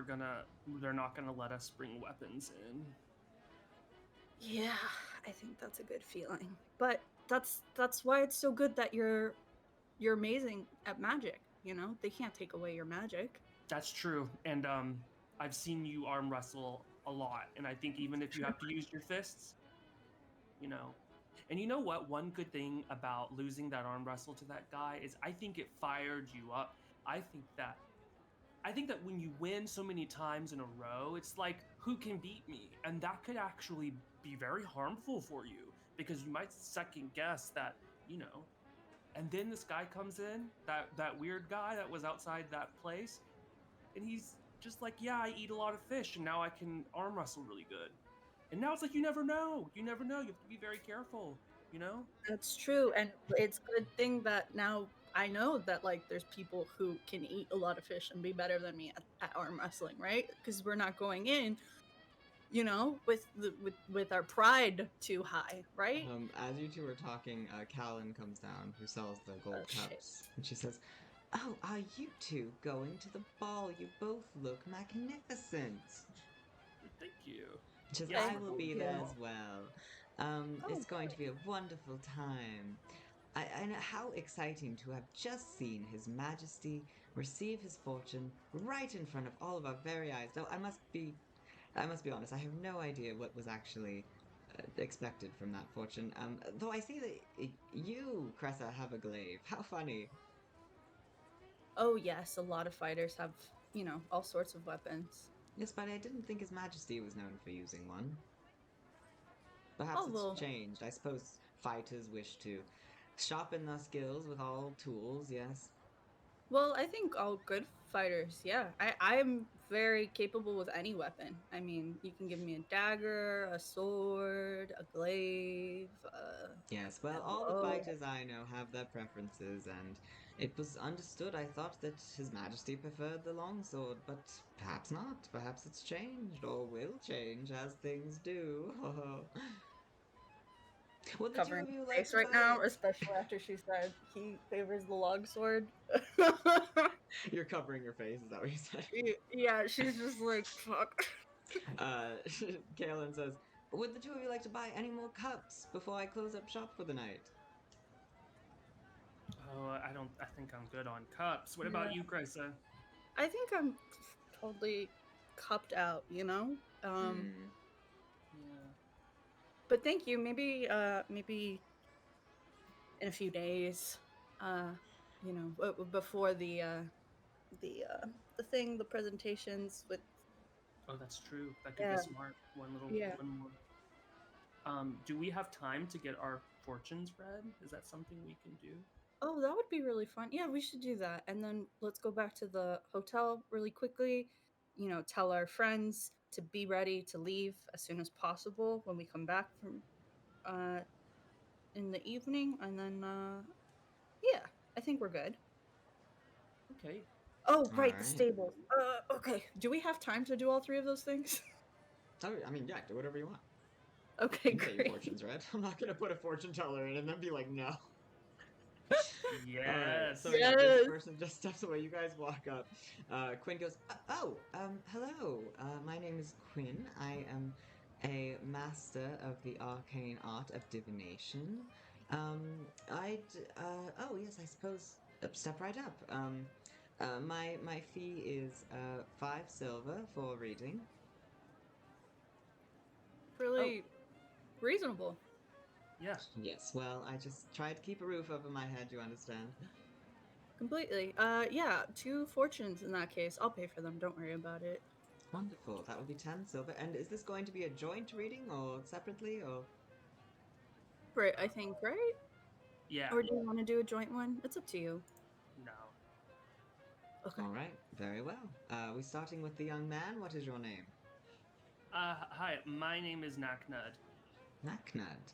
they're not gonna let us bring weapons in. Yeah, I think that's a good feeling. But that's why it's so good that you're amazing at magic, They can't take away your magic. That's true, and I've seen you arm wrestle a lot, and I think even if you have to use your fists, you know. And you know what? One good thing about losing that arm wrestle to that guy is I think it fired you up. I think that I think that when you win so many times in a row, it's like, who can beat me? And that could actually be very harmful for you because you might second guess that, you know. And then this guy comes in, that weird guy that was outside that place, and he's just like, yeah, I eat a lot of fish, and now I can arm wrestle really good. And now it's like, you never know. You never know. You have to be very careful, you know? That's true, and it's a good thing that now I know that like there's people who can eat a lot of fish and be better than me at arm wrestling, right? Because we're not going in, with our pride too high, right? As you two are talking, Callan comes down, who sells the Oh gold shit. cups, and she says, "Oh, are you two going to the ball? You both look magnificent." Thank you. She says, Yes, "I we're will going be to the there you. as ball. well. Oh, It's going to be a wonderful time. I know how exciting to have just seen His Majesty receive his fortune right in front of all of our very eyes. Though I must be honest, I have no idea what was actually expected from that fortune. Though I see that you, Cressa, have a glaive. How funny. oh yes, a lot of fighters have, all sorts of weapons. Yes, but I didn't think His Majesty was known for using one. Perhaps Oh it's well, changed. I suppose fighters wish to sharpen their skills with all tools, yes. well, I think all good fighters, yeah. I'm very capable with any weapon. I mean, you can give me a dagger, a sword, a glaive, Yes, well, a all the bow. fighters I know have their preferences, and it was understood. I thought that His Majesty preferred the longsword, but perhaps not. Perhaps it's changed, or will change, as things do. Would the two Covering of you her like face to right buy now, it? especially after she said he favors the longsword. You're covering your face, is that what you said? Yeah, she's just like fuck. Uh, Kaelin says, "Would the two of you like to buy any more cups before I close up shop for the night?" Oh, I don't. I think I'm good on cups. What Yeah, about you, Grayson? I think I'm totally cupped out, you know. Hmm. Yeah. But thank you. Maybe in a few days, uh, before the presentations with. Oh, that's true. That could be Yeah, smart. yeah. One more. Do we have time to get our fortunes read? Is that something we can do? Oh, that would be really fun. Yeah, we should do that. And then let's go back to the hotel really quickly. Tell our friends to be ready to leave as soon as possible when we come back from uh in the evening. And then yeah, I think we're good. Okay. Oh, All right, the right. stables. Okay. Do we have time to do all three of those things? Oh, I mean, yeah, do whatever you want. Okay, You can get your great. fortunes read. I'm not gonna put a fortune teller in and then be like, no. All right. So Yes. yeah, this Yes. person just steps away. You guys walk up. Quinn goes, "Oh, hello. My name is Quinn. I am a master of the arcane art of divination. Oh yes, I suppose. Step right up. My fee is 5 silver for reading. Oh, Really reasonable. yeah. Yes. Well, I just try to keep a roof over my head. You understand? Completely. Yeah, two fortunes in that case. I'll pay for them. Don't worry about it. Wonderful. That would be 10 silver. And is this going to be a joint reading or separately or? Right, I think, right? Yeah. Or do you want to do a joint one? It's up to you. No. Okay. All right. Very well. We starting with the young man. What is your name? Hi. My name is Naknud. Naknad.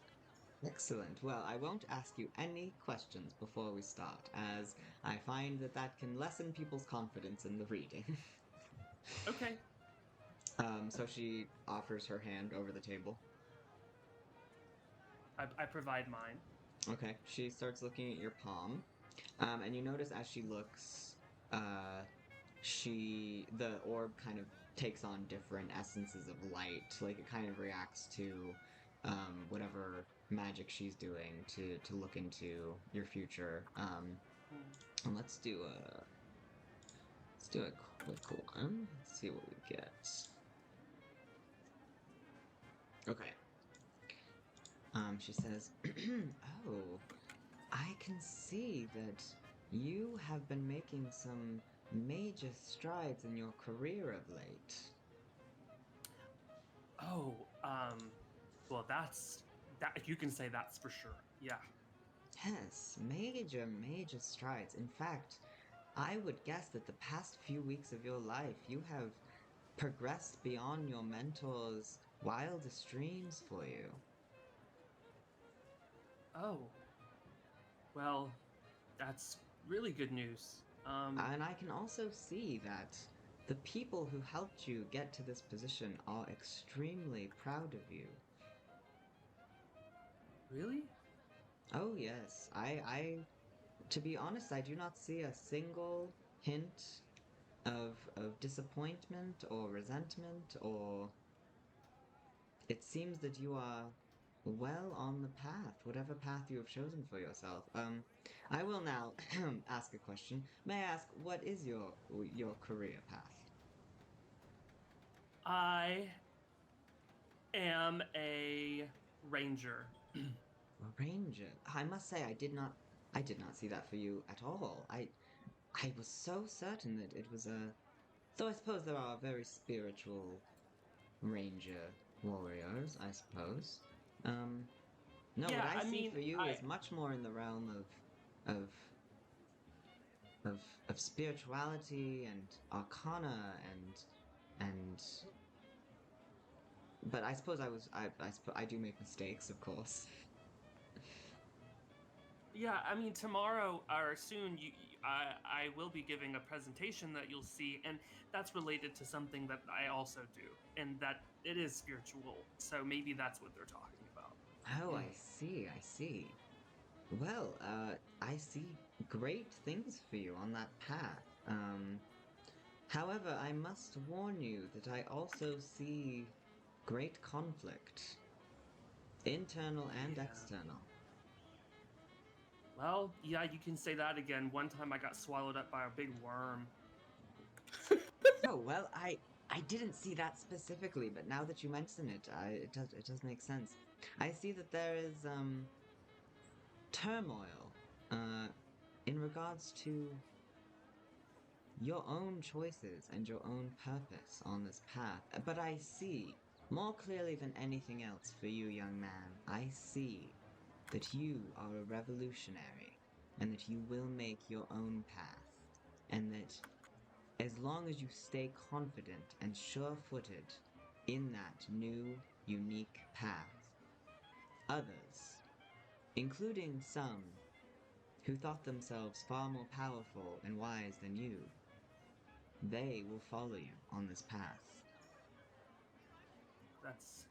Excellent. Well, I won't ask you any questions before we start, as I find that that can lessen people's confidence in the reading. Okay. So she offers her hand over the table. I provide mine. Okay. She starts looking at your palm. And you notice as she looks, uh, the orb kind of takes on different essences of light. Like it kind of reacts to whatever magic she's doing to look into your future. Hmm. And let's do a quick one. Let's see what we get. Okay. She says, "Oh, I can see that you have been making some major strides in your career of late." Oh. Well, that's that. You can say that's for sure. Yeah. Yes, major strides. In fact, I would guess that the past few weeks of your life, you have progressed beyond your mentor's wildest dreams for you. Oh. Well, that's really good news. And I can also see that the people who helped you get to this position are extremely proud of you. Really? Oh yes, to be honest, I do not see a single hint of disappointment or resentment, or it seems that you are well on the path, whatever path you have chosen for yourself. I will now ask a question. May I ask, what is your career path? I am a ranger. A ranger. I must say, I did not see that for you at all. I was so certain that it was a. Though I suppose there are very spiritual ranger warriors, I suppose. Um, no, what Yeah, I I see mean, for you is much more in the realm of of of spirituality and arcana and. But I suppose I do make mistakes, of course. yeah, I mean, tomorrow or soon, I will be giving a presentation that you'll see, and that's related to something that I also do, and that it is spiritual. So maybe that's what they're talking about. Oh, I see, I see. Well, I see great things for you on that path. However, I must warn you that I also see great conflict, internal and Yeah. external. Well, yeah, you can say that again. One time I got swallowed up by a big worm. Oh, well, I didn't see that specifically, but now that you mention it, it does make sense. I see that there is turmoil uh in regards to your own choices and your own purpose on this path. But I see, more clearly than anything else for you, young man, I see that you are a revolutionary and that you will make your own path. And that as long as you stay confident and sure footed in that new, unique path, others, including some who thought themselves far more powerful and wise than you, they will follow you on this path. That's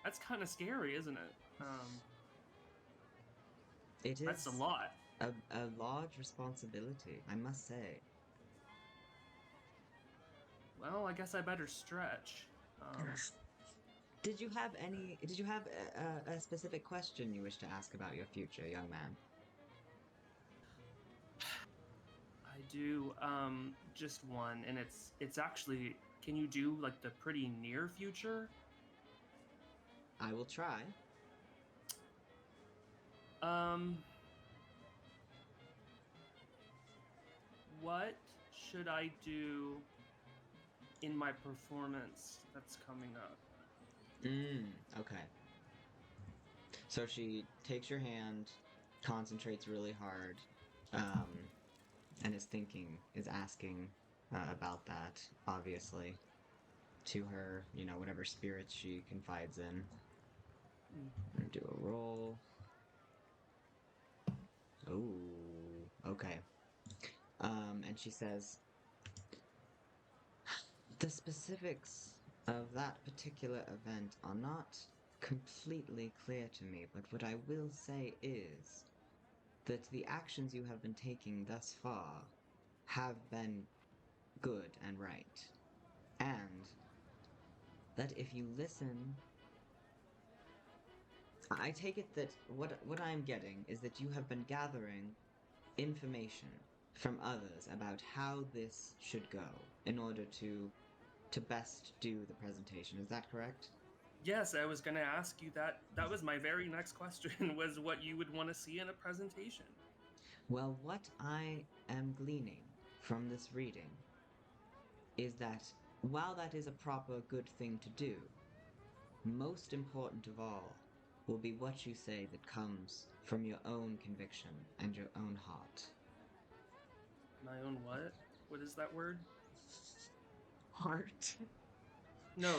that's kind of scary, isn't it? It That's a is lot. a large responsibility, I must say. Well, I guess I better stretch. Did you have a specific question you wish to ask about your future, young man? I do just one, and it's actually, can you do like the pretty near future? I will try. Um, what should I do in my performance that's coming up? Okay. So she takes your hand, concentrates really hard, um, and is asking about that, obviously, to her, whatever spirits she confides in. Mm. And do a roll. Oh, okay. And she says, the specifics of that particular event are not completely clear to me, but what I will say is that the actions you have been taking thus far have been good and right. And that if you listen, I take it that what I'm getting is that you have been gathering information from others about how this should go in order to best do the presentation. Is that correct? Yes, I was going to ask you that. That was my very next question was what you would want to see in a presentation. Well, what I am gleaning from this reading is that while that is a proper good thing to do, most important of all will be what you say that comes from your own conviction and your own heart. My own what? What is that word? Heart? No,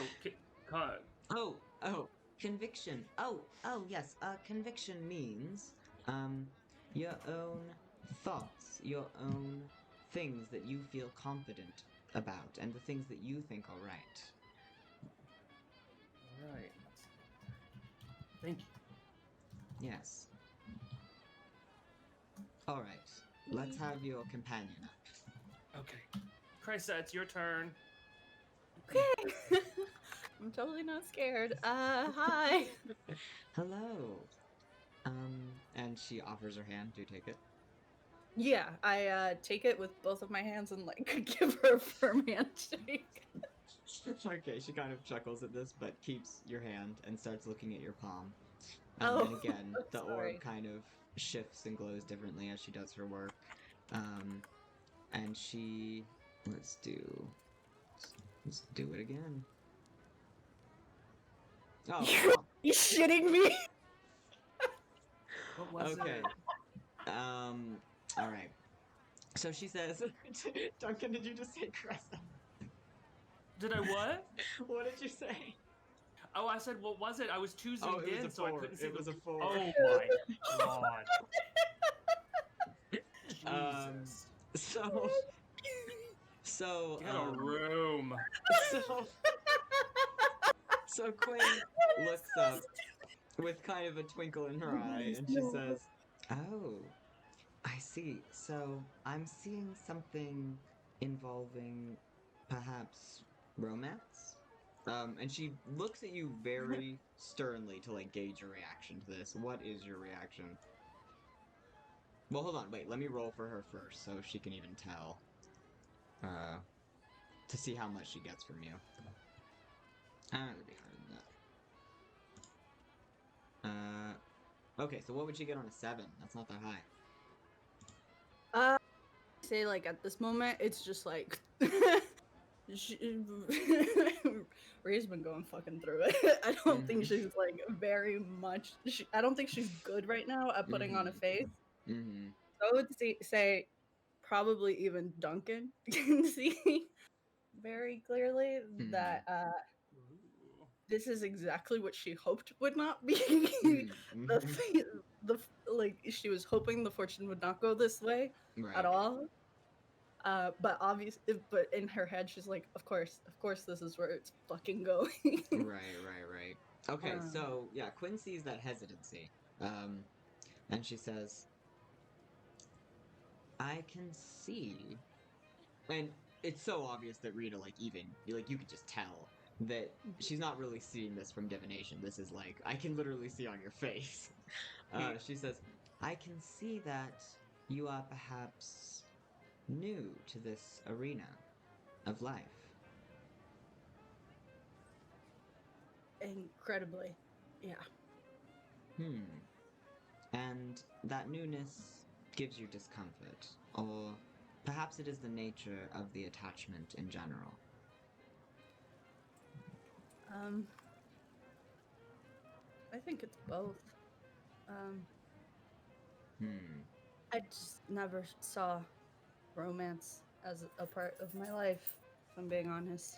Oh, conviction. Oh, yes. Conviction means, um, your own thoughts, your own things that you feel confident about, and the things that you think are right. All right. Thank you. Yes. All right. Let's have your companion up. Okay. Krysa, it's your turn. Okay. I'm totally not scared. Hi. Hello. And she offers her hand. Do you take it? Yeah, I take it with both of my hands and like give her a firm handshake. Okay, she kind of chuckles at this, but keeps your hand and starts looking at your palm. Oh, And again, the orb sorry. kind of shifts and glows differently as she does her work. And she, let's do it again. Oh, wow. You shitting me? What was Okay. it? All right. So she says, Duncan, did you just say Cressa? Did I what? What did you say? Oh, I said, what was it? I was too zoomed Oh, it was in, a so I 4. couldn't see It was the... a 4. Oh my god. Um, Jesus. so, Get a room. so Quinn looks up with kind of a twinkle in her eye, and she says, "Oh, I see. So I'm seeing something involving perhaps romance." And she looks at you very sternly to like gauge your reaction to this. What is your reaction? Well, hold on, wait. Let me roll for her first, so she can even tell. To see how much she gets from you. It'll be higher than that. Okay, so what would she get on a 7? That's not that high. Say like at this moment, it's just like Rhea's been going fucking through it. I don't think she's like very much. I don't think she's good right now at putting on a face. Mm-hmm. So I would say probably even Duncan can see very clearly that this is exactly what she hoped would not be. the like she was hoping the fortune would not go this way Right. at all. But but in her head, she's like, of course, this is where it's fucking going. Right. Okay, so yeah, Quinn sees that hesitancy, and she says, "I can see," and it's so obvious that Rita, like, even like you could just tell that she's not really seeing this from divination. This is like I can literally see on your face. She says, "I can see that you are perhaps new to this arena of life." Incredibly, yeah. And that newness gives you discomfort, or perhaps it is the nature of the attachment in general. I think it's both. I just never saw romance as a part of my life, if I'm being honest.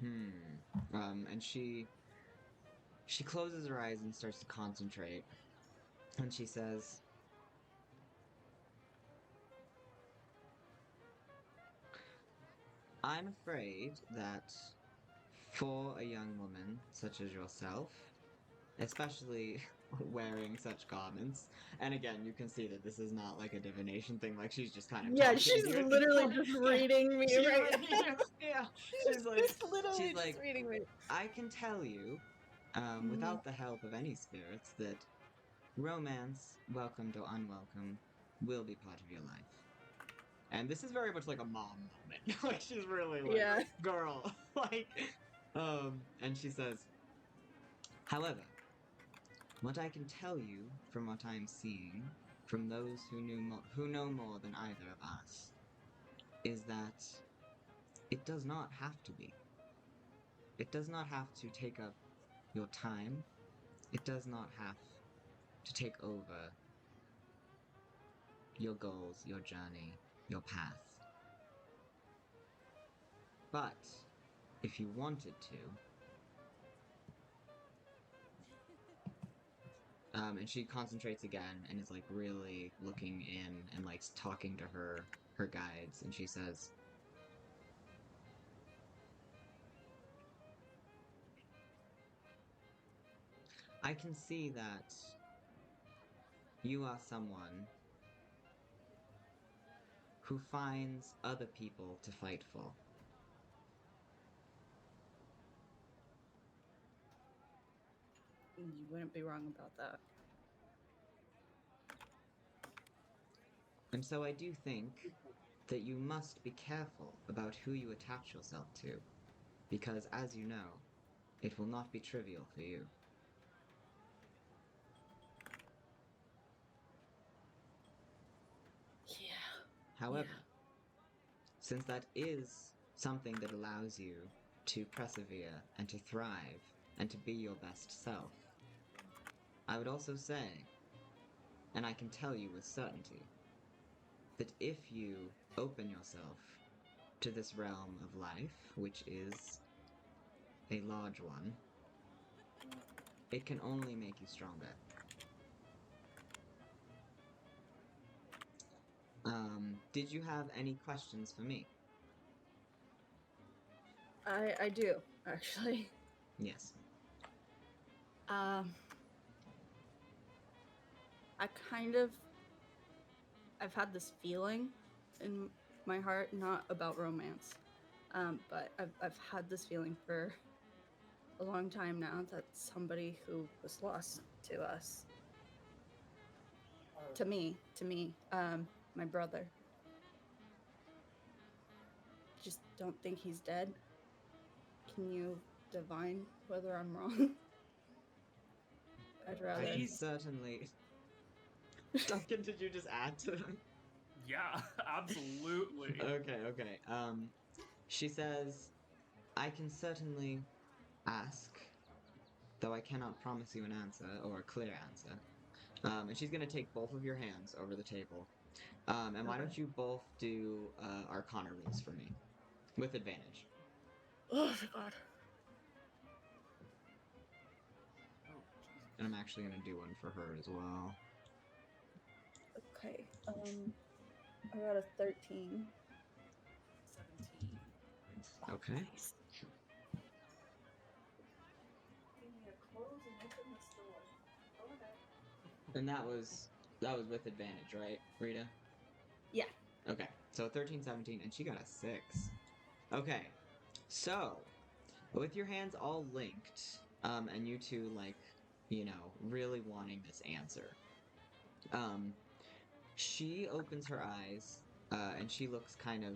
And she closes her eyes and starts to concentrate, and she says, "I'm afraid that for a young woman such as yourself, especially wearing such garments," and again, you can see that this is not like a divination thing, like she's just kind of Yeah, talking she's to you. literally just reading me right now. Yeah, she's literally like, just reading me. "I can tell you, without the help of any spirits, that romance, welcomed or unwelcome, will be part of your life." And this is very much like a mom moment. Like she's really like, Yeah. "Girl," like, and she says, "However, what I can tell you from what I'm seeing, from those who know more than either of us, is that it does not have to be. It does not have to take up your time. It does not have to take over your goals, your journey, your path. But if you wanted to, And she concentrates again and is like really looking in and like talking to her guides, and she says, I can see that you are someone who finds other people to fight for. You wouldn't be wrong about that. And so I do think that you must be careful about who you attach yourself to, because as you know, it will not be trivial for you. Yeah. However, since that is something that allows you to persevere and to thrive and to be your best self, I would also say, and I can tell you with certainty, that if you open yourself to this realm of life, which is a large one, it can only make you stronger. Did you have any questions for me? I do, actually. Yes. Um, I've had this feeling in my heart, not about romance, but I've had this feeling for a long time now that somebody who was lost to us, to me, my brother. Just don't think he's dead. Can you divine whether I'm wrong? I'd rather. I can Please. certainly. Duncan, did you just add to them? Yeah, absolutely. Okay. She says, I can certainly ask, though I cannot promise you an answer or a clear answer. And she's gonna take both of your hands over the table. And why Okay. don't you both do Arcana rolls for me with advantage? Oh God. Oh, Jesus. And I'm actually gonna do one for her as well. Okay. I got a 13. 17. Okay. Nice. And that was with advantage, right, Rita? Yeah. Okay. So 13, 17, and she got a 6. Okay. So, with your hands all linked, and you two like, really wanting this answer. She opens her eyes, and she looks kind of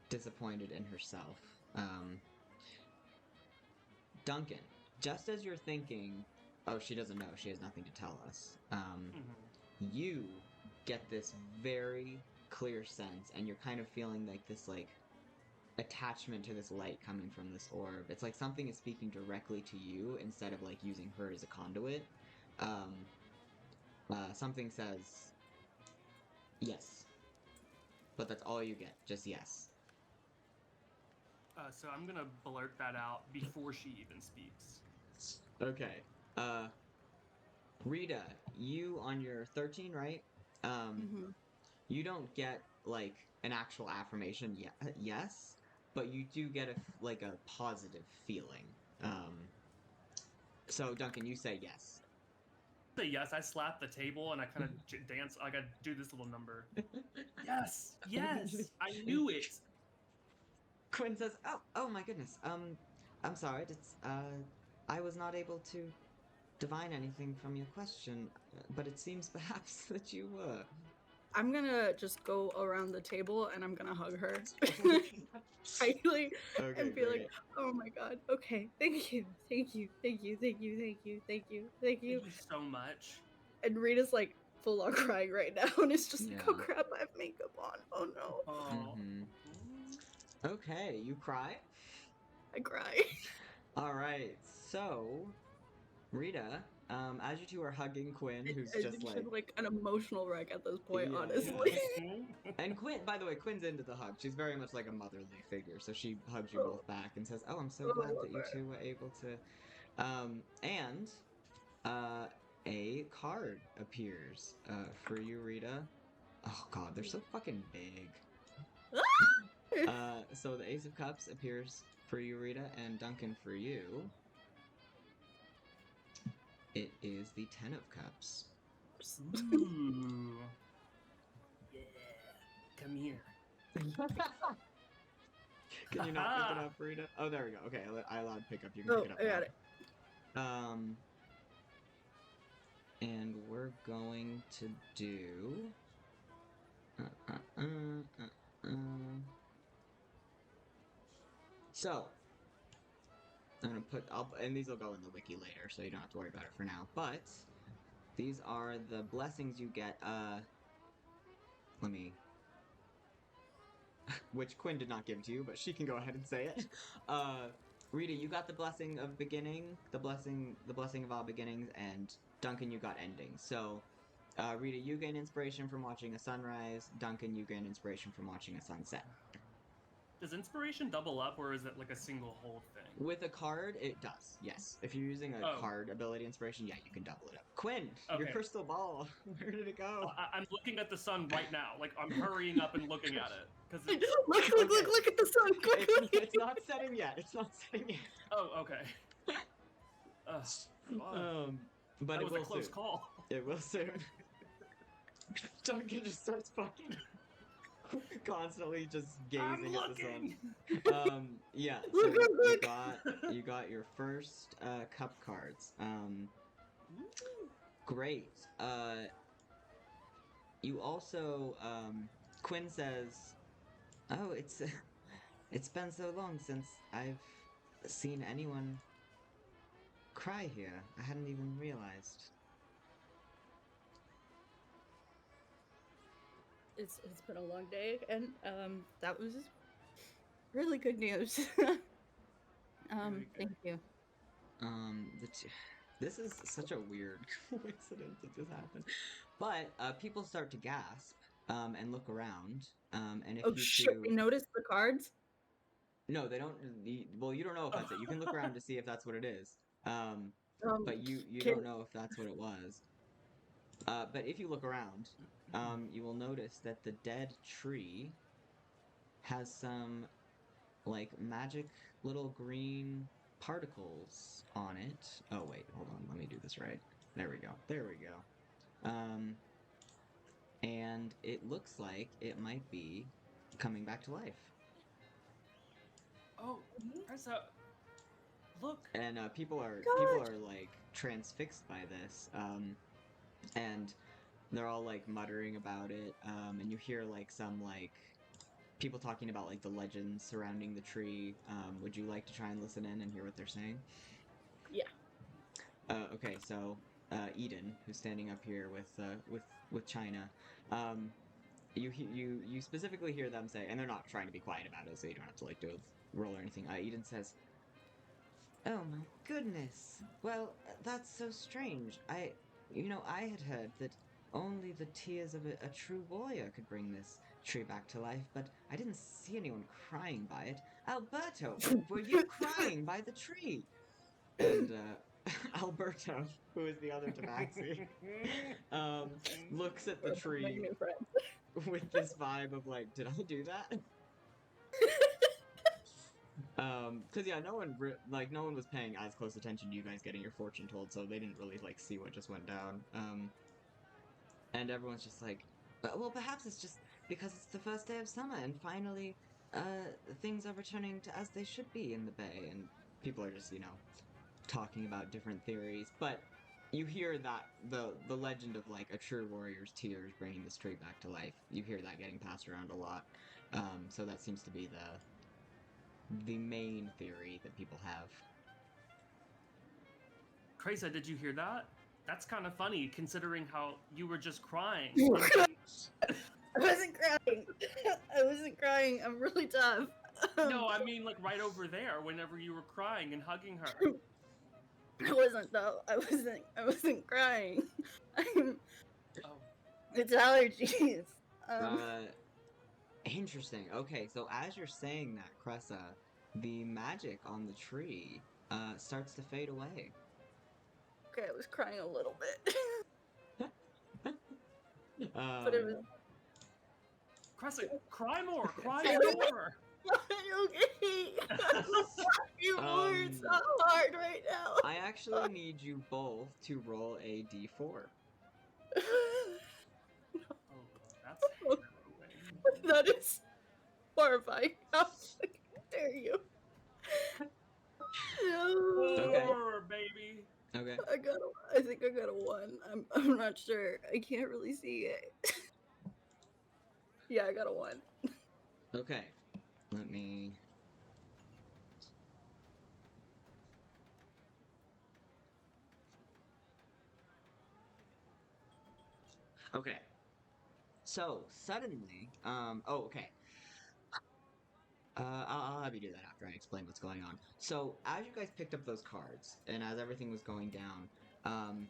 disappointed in herself. Duncan, just as you're thinking, oh, she doesn't know, she has nothing to tell us, you get this very clear sense, and you're kind of feeling like this, like, attachment to this light coming from this orb. It's like something is speaking directly to you instead of, like, using her as a conduit. Something says, yes. But that's all you get, just yes. So I'm gonna blurt that out before she even speaks. Okay. Rita, you on your 13, right? Mm-hmm. You don't get like an actual affirmation yes, but you do get a positive feeling. So Duncan, you say yes. Say yes, I slap the table and I kind of dance. Like I do this little number. Yes, yes, I knew it. Quinn says, "Oh my goodness. I'm sorry. I was not able to divine anything from your question, but it seems perhaps that you were." I'm gonna just go around the table and I'm gonna hug her. Tightly Okay, and be great. like, oh my God. Okay. Thank you. Thank you. Thank you. Thank you. Thank you. Thank you. Thank you. Thank you so much. And Rita's like full on crying right now. And it's just like, Yeah. oh crap, I have makeup on. Oh no. Oh. Okay, you cry. I cry. All right, so Rita, as you two are hugging Quinn, who's I just think like, she's like an emotional wreck at this point, Yeah, honestly. and Quinn, by the way, Quinn's into the hug. She's very much like a motherly figure, so she hugs you Oh. both back and says, "Oh, I'm so Oh, I glad love that you her. two were able to." And a card appears for you, Rita. Oh god, they're so fucking big. So the Ace of Cups appears for you, Rita, and Duncan for you. It is the Ten of Cups. Ooh. Yeah. Come here. Can you not pick it up, Rita? Oh, there we go. Okay, I allowed pick up. You can Oh, pick it up I got now. it. And we're going to do. So, I'm gonna put. And these will go in the wiki later, so you don't have to worry about it for now. But these are the blessings you get. Let me. Which Quinn did not give to you, but she can go ahead and say it. Rita, you got the blessing of beginning, the blessing of all beginnings, and Duncan, you got ending. So, Rita, you gain inspiration from watching a sunrise. Duncan, you gain inspiration from watching a sunset. Does inspiration double up, or is it like a single whole thing? With a card, it does. Yes, if you're using a card ability inspiration, yeah, you can double it up. Quinn, your crystal ball. Where did it go? Well, I'm looking at the sun right now. Like I'm hurrying up and looking at it because Look at the sun quickly. It's not setting yet. It's not setting yet. Oh, okay. But that it was will a close soon. call. It will soon. Duncan just starts fucking constantly just gazing at the sun. Yeah. So you got your first cup cards. Great. You also Quinn says, "Oh, it's been so long since I've seen anyone cry here. I hadn't even realized." It's been a long day, and that was really good news. Thank you. This is such a weird coincidence that this happened, but people start to gasp and look around. And if you notice the cards? No, they don't. Well, you don't know if that's it. You can look around to see if that's what it is. But you don't know if that's what it was. But if you look around, you will notice that the dead tree has some, like, magic little green particles on it. Oh, wait, hold on. Let me do this right. There we go. There we go. And it looks like it might be coming back to life. Oh, there's a look. And people are like transfixed by this. And they're all like muttering about it, and you hear like some like people talking about like the legends surrounding the tree. Would you like to try and listen in and hear what they're saying? Yeah. Okay, so Eden, who's standing up here with China, you specifically hear them say, and they're not trying to be quiet about it, so you don't have to like do a roll or anything. Eden says, "Oh my goodness! Well, that's so strange. I had heard that only the tears of a true warrior could bring this tree back to life, but I didn't see anyone crying by it. Alberto, were you crying by the tree?" And Alberto, who is the other Tabaxi, looks at the tree with this vibe of like, did I do that? Cause yeah, no one was paying as close attention to you guys getting your fortune told, so they didn't really like see what just went down. And everyone's just like, well, perhaps it's just because it's the first day of summer and finally, things are returning to as they should be in the bay, and people are just, talking about different theories. But you hear that the legend of like a true warrior's tears bringing this tree back to life. You hear that getting passed around a lot. So that seems to be the main theory that people have. Kresa, did you hear that? That's kind of funny, considering how you were just crying. I wasn't crying. I wasn't crying. I'm really tough. No, I mean like right over there, whenever you were crying and hugging her. I wasn't though. I wasn't crying. It's allergies. Interesting. Okay, so as you're saying that, Kresa, the magic on the tree starts to fade away. Okay, I was crying a little bit. But it was Crescent, cry more, cry I more. okay. You words so hard right now. I actually need you both to roll a d4. Oh, that's harrowing. That is horrifying. How dare you? No. Okay. Horror, baby. Okay. I think I got a 1. I'm not sure. I can't really see it. Yeah, I got a 1. Okay. Let me. Okay. So suddenly, okay. I'll have you do that after I explain what's going on. So as you guys picked up those cards, and as everything was going down,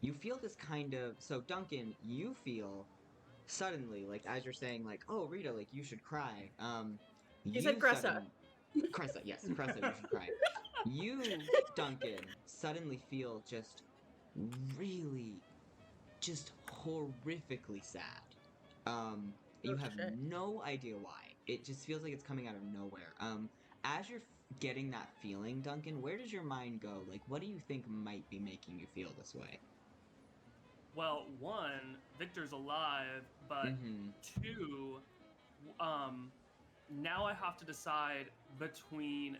you feel this kind of. So Duncan, you feel suddenly, like as you're saying, like, "Oh, Rita, like you should cry." You said Cressa. Cressa, yes, Cressa, you should cry. You, Duncan, suddenly feel just really, just horrifically sad. You have shit. no idea why. It just feels like it's coming out of nowhere. As you're getting that feeling, Duncan, where does your mind go? Like, what do you think might be making you feel this way? Well, one, Victor's alive, but Mm-hmm. two, now I have to decide between,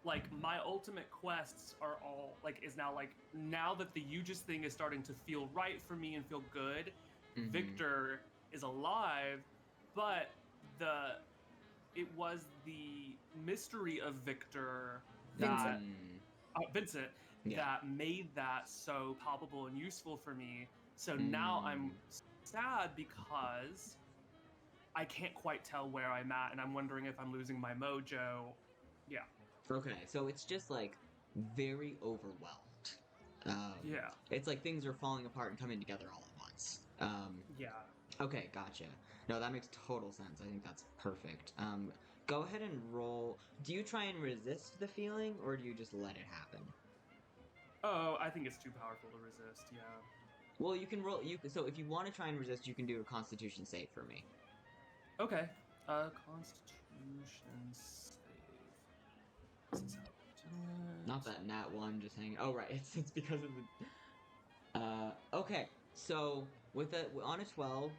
like, my ultimate quests are all, like, is now, like, now that the Aegis thing is starting to feel right for me and feel good, Mm-hmm. Victor is alive, but it was the mystery of Victor that Vincent Yeah. that made that so palpable and useful for me. So now I'm sad because I can't quite tell where I'm at, and I'm wondering if I'm losing my mojo. Yeah. Okay, so it's just like very overwhelmed. Yeah. It's like things are falling apart and coming together all at once. Yeah. Okay, gotcha. No, that makes total sense. I think that's perfect. Go ahead and roll. Do you try and resist the feeling, or do you just let it happen? Oh, I think it's too powerful to resist. Yeah. Well, you can roll. So if you want to try and resist, you can do a Constitution save for me. Okay. Constitution save. This is how we do it. Not that nat one just hanging. Oh right, it's because of the. Okay, so on a 12,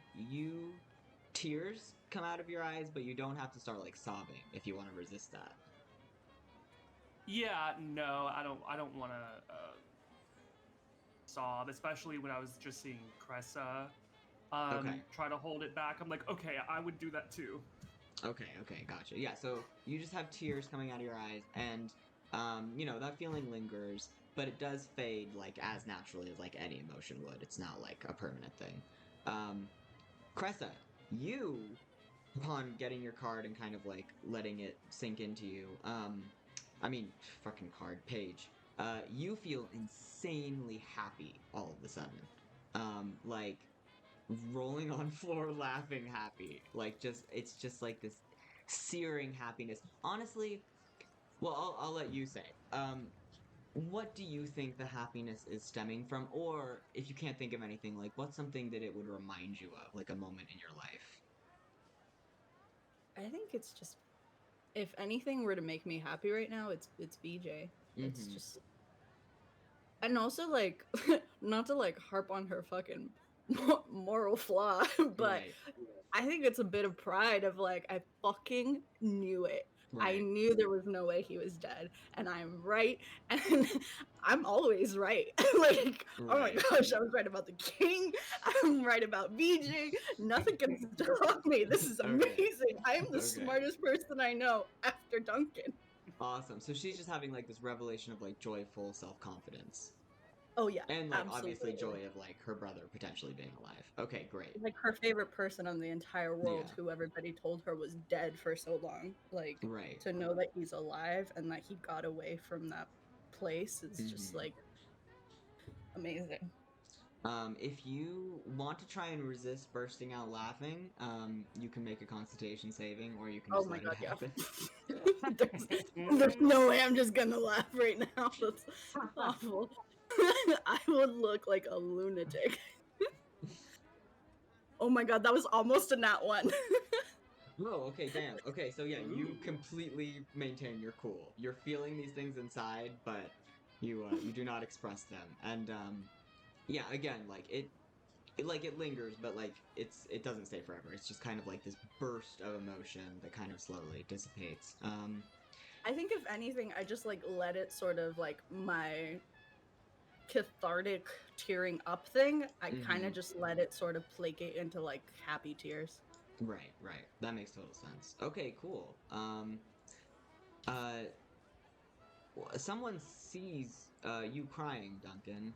tears come out of your eyes, but you don't have to start like sobbing if you want to resist that. Yeah, no, I don't want to sob, especially when I was just seeing Cressa Okay. try to hold it back. I'm like, okay, I would do that too. Okay, gotcha. Yeah, so you just have tears coming out of your eyes, and that feeling lingers, but it does fade like as naturally as like any emotion would. It's not like a permanent thing. Cressa, you, upon getting your card and kind of like letting it sink into you, page. You feel insanely happy all of a sudden. Like rolling on floor laughing happy. Like it's just like this searing happiness. Honestly, well, I'll let you say. What do you think the happiness is stemming from? Or if you can't think of anything, like what's something that it would remind you of, like a moment in your life? I think it's just, if anything were to make me happy right now, it's BJ. It's Mhm. just, and also like, not to like harp on her fucking moral flaw, but Right. I think it's a bit of pride of like, I fucking knew it. I Right. knew there was no way he was dead, and I'm right, and I'm always right. Like, oh my Right. gosh, I was right about the king. I'm right about BJ. Nothing can stop me. This is Okay. amazing. I am the Okay. smartest person I know after Duncan. Awesome. So she's just having like this revelation of like joyful self-confidence. Oh yeah, And like obviously absolutely. joy of like her brother potentially being alive. Okay, great. Like her favorite person on the entire world, Yeah. who everybody told her was dead for so long. Like, Right. to know that he's alive and that he got away from that place is just Mhm. like amazing. If you want to try and resist bursting out laughing, you can make a Constitution saving, or you can Oh just my let god, it yeah. happen. There's no way I'm just gonna laugh right now. That's awful. I would look like a lunatic. Oh my god, that was almost a nat one. Oh, okay, damn. Okay, so yeah, you Ooh. completely maintain your cool. You're feeling these things inside, but you do not express them. And yeah, again, like it lingers, but like it doesn't stay forever. It's just kind of like this burst of emotion that kind of slowly dissipates. I think if anything, I just like let it sort of like my cathartic tearing up thing. I kind of Mhm. just let it sort of placate into like happy tears. Right, right. That makes total sense. Okay, cool. Uh, someone sees you crying, Duncan.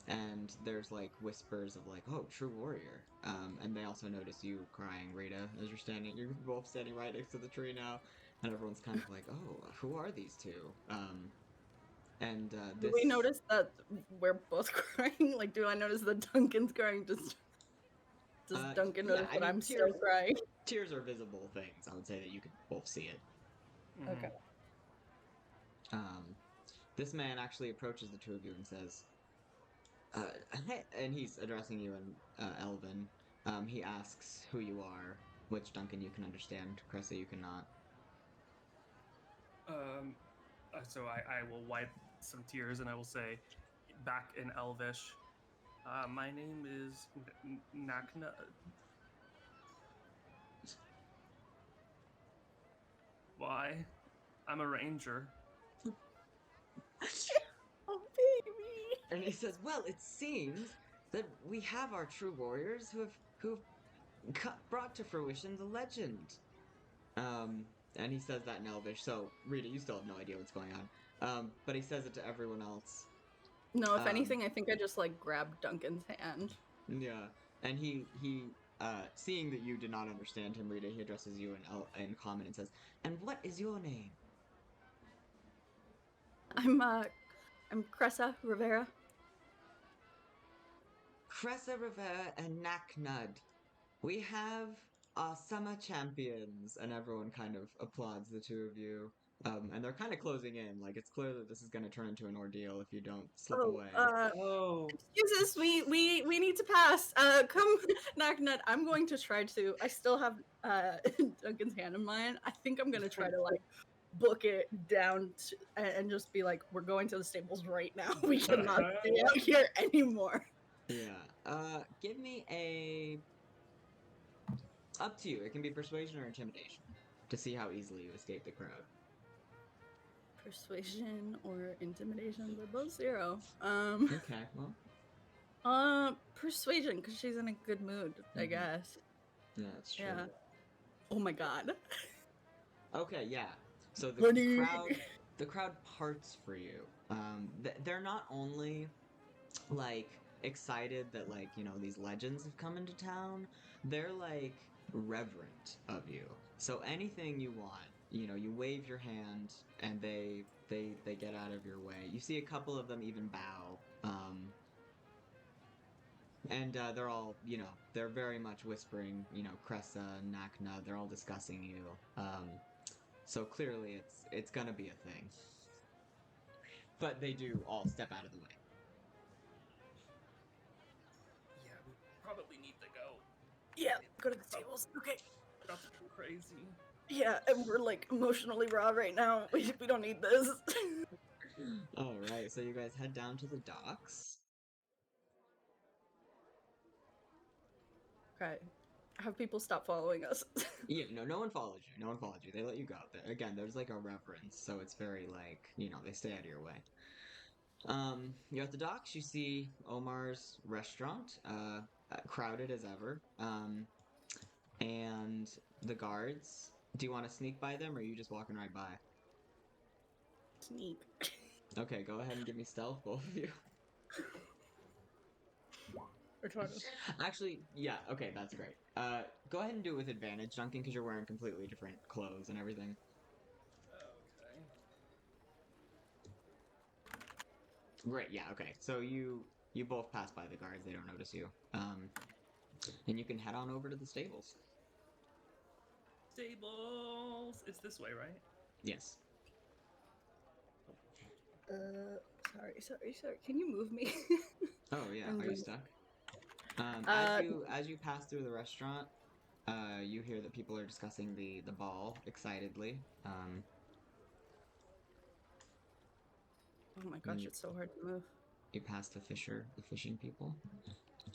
And there's like whispers of like, "Oh, true warrior." And they also notice you crying, Rita, as you're both standing right next to the tree now, and everyone's kind of like, "Oh, who are these two?" And Do we this notice that we're both crying? Like, do I notice that Duncan's crying? Does Duncan yeah, notice I that mean, I'm still crying? tears are visible things. I would say that you could both see it. Okay. Um, this man actually approaches the two of you and says, and he's addressing you in Elven. He asks who you are, which Duncan you can understand, Cressa you cannot. So I will wipe some tears and I will say, back in Elvish, my name is Nakna. Why? I'm a ranger. Oh, baby. And he says, "Well, it seems that we have our true warriors who have brought to fruition the legend." And he says that in Elvish. So, Rita, you still have no idea what's going on. But he says it to everyone else. No, if Um, anything, I think I just like grabbed Duncan's hand. yeah, and seeing that you did not understand him, Rita, he addresses you in common and says, "And what is your name?" I'm Cressa Rivera. Cressa Rivera and Naknud. We have our summer champions, and everyone kind of applauds the two of you. And they're kind of closing in. Like it's clear that this is going to turn into an ordeal if you don't slip Oh, away. Oh, excuse us, we need to pass. Come, knock nut. I'm going to try to. I still have Duncan's hand in mine. I think I'm gonna try to like book it down and just be like, we're going to the stables right now. We cannot stay out here anymore. Yeah. Give me a. Up to you. It can be persuasion or intimidation to see how easily you escape the crowd. Persuasion or intimidation? They're both 0. Okay. Well. Persuasion because she's in a good mood. I Mhm. guess. Yeah, that's true. Yeah. Oh my god. Okay. Yeah. So the Honey. crowd parts for you. They're not only like excited that like these legends have come into town, they're like reverent of you. So anything you want, you wave your hand and they get out of your way. You see a couple of them even bow. And they're all, they're very much whispering, Cressa, Nakna, they're all discussing you. So clearly it's gonna be a thing. But they do all step out of the way. yeah, we probably need to go. Yeah, go to the tables. Okay. About to go crazy. Yeah, and we're like emotionally raw right now. We don't need this. All right, so you guys head down to the docks. Okay. Have people stop following us. Yeah, no one followed you. No one followed you. They let you go. Again, there's like a reverence, so it's very like, they stay out of your way. You're at the docks. You see Omar's restaurant, crowded as ever. And the guards. Do you want to sneak by them, or are you just walking right by? Sneak. Okay, go ahead and give me stealth, both of you. We're trying to. Actually, yeah, okay, that's great. Go ahead and do it with advantage, Duncan, because you're wearing completely different clothes and everything. Okay. Great, yeah, okay. So you both pass by the guards; they don't notice you. And you can head on over to the stables. Stables. It's this way, right? Yes. Sorry. Can you move me? Oh yeah, I'm are you just- stuck? Uh, As you pass through the restaurant, you hear that people are discussing the ball excitedly. oh my And gosh, it's so hard to move. you pass the fishing people,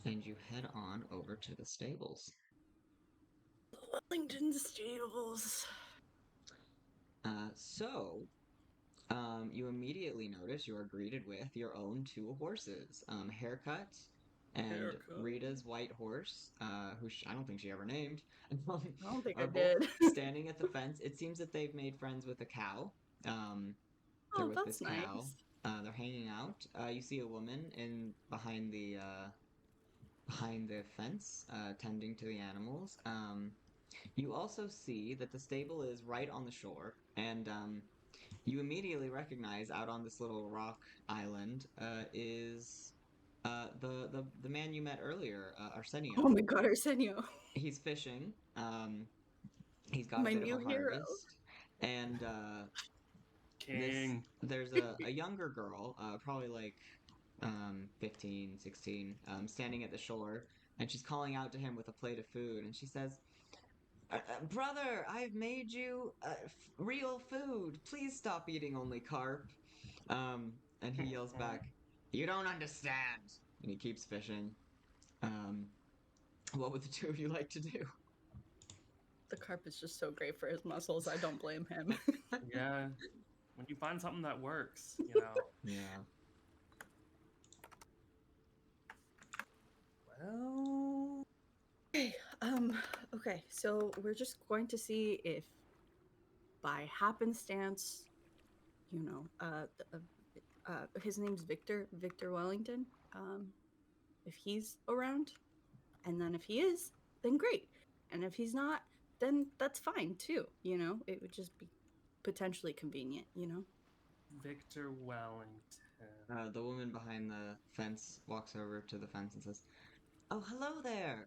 and you head on over to the stables. Wellington Stables. So, you immediately notice you are greeted with your own two horses, Haircut and Haircut. Rita's white horse, I don't think she ever named, I don't think I are both did. standing at the fence. It seems that they've made friends with a cow. They're Oh, with that's this cow. nice. They're hanging out. You see a woman behind the fence, tending to the animals. You also see that the stable is right on the shore, and you immediately recognize out on this little rock island is the man you met earlier, Oh Arsenio. my god, Arsenio. He's fishing. He's got a My bit of new a hero. harvest, and this King. there's a younger girl, probably like 15, 16, standing at the shore, and she's calling out to him with a plate of food, and she says, Brother, I've made you real food. Please stop eating only carp. And he yells back, You don't understand. And he keeps fishing. Um, what would the two of you like to do? The carp is just so great for his muscles. I don't blame him. Yeah. When you find something that works, you know. Yeah. Well, Okay, okay, so we're just going to see if by happenstance, you know, his name's Victor Wellington. If he's around, and then if he is, then great. And if he's not, then that's fine too. You know, it would just be potentially convenient. You know. Victor Wellington. The woman behind the fence walks over to the fence and says, Oh, hello there.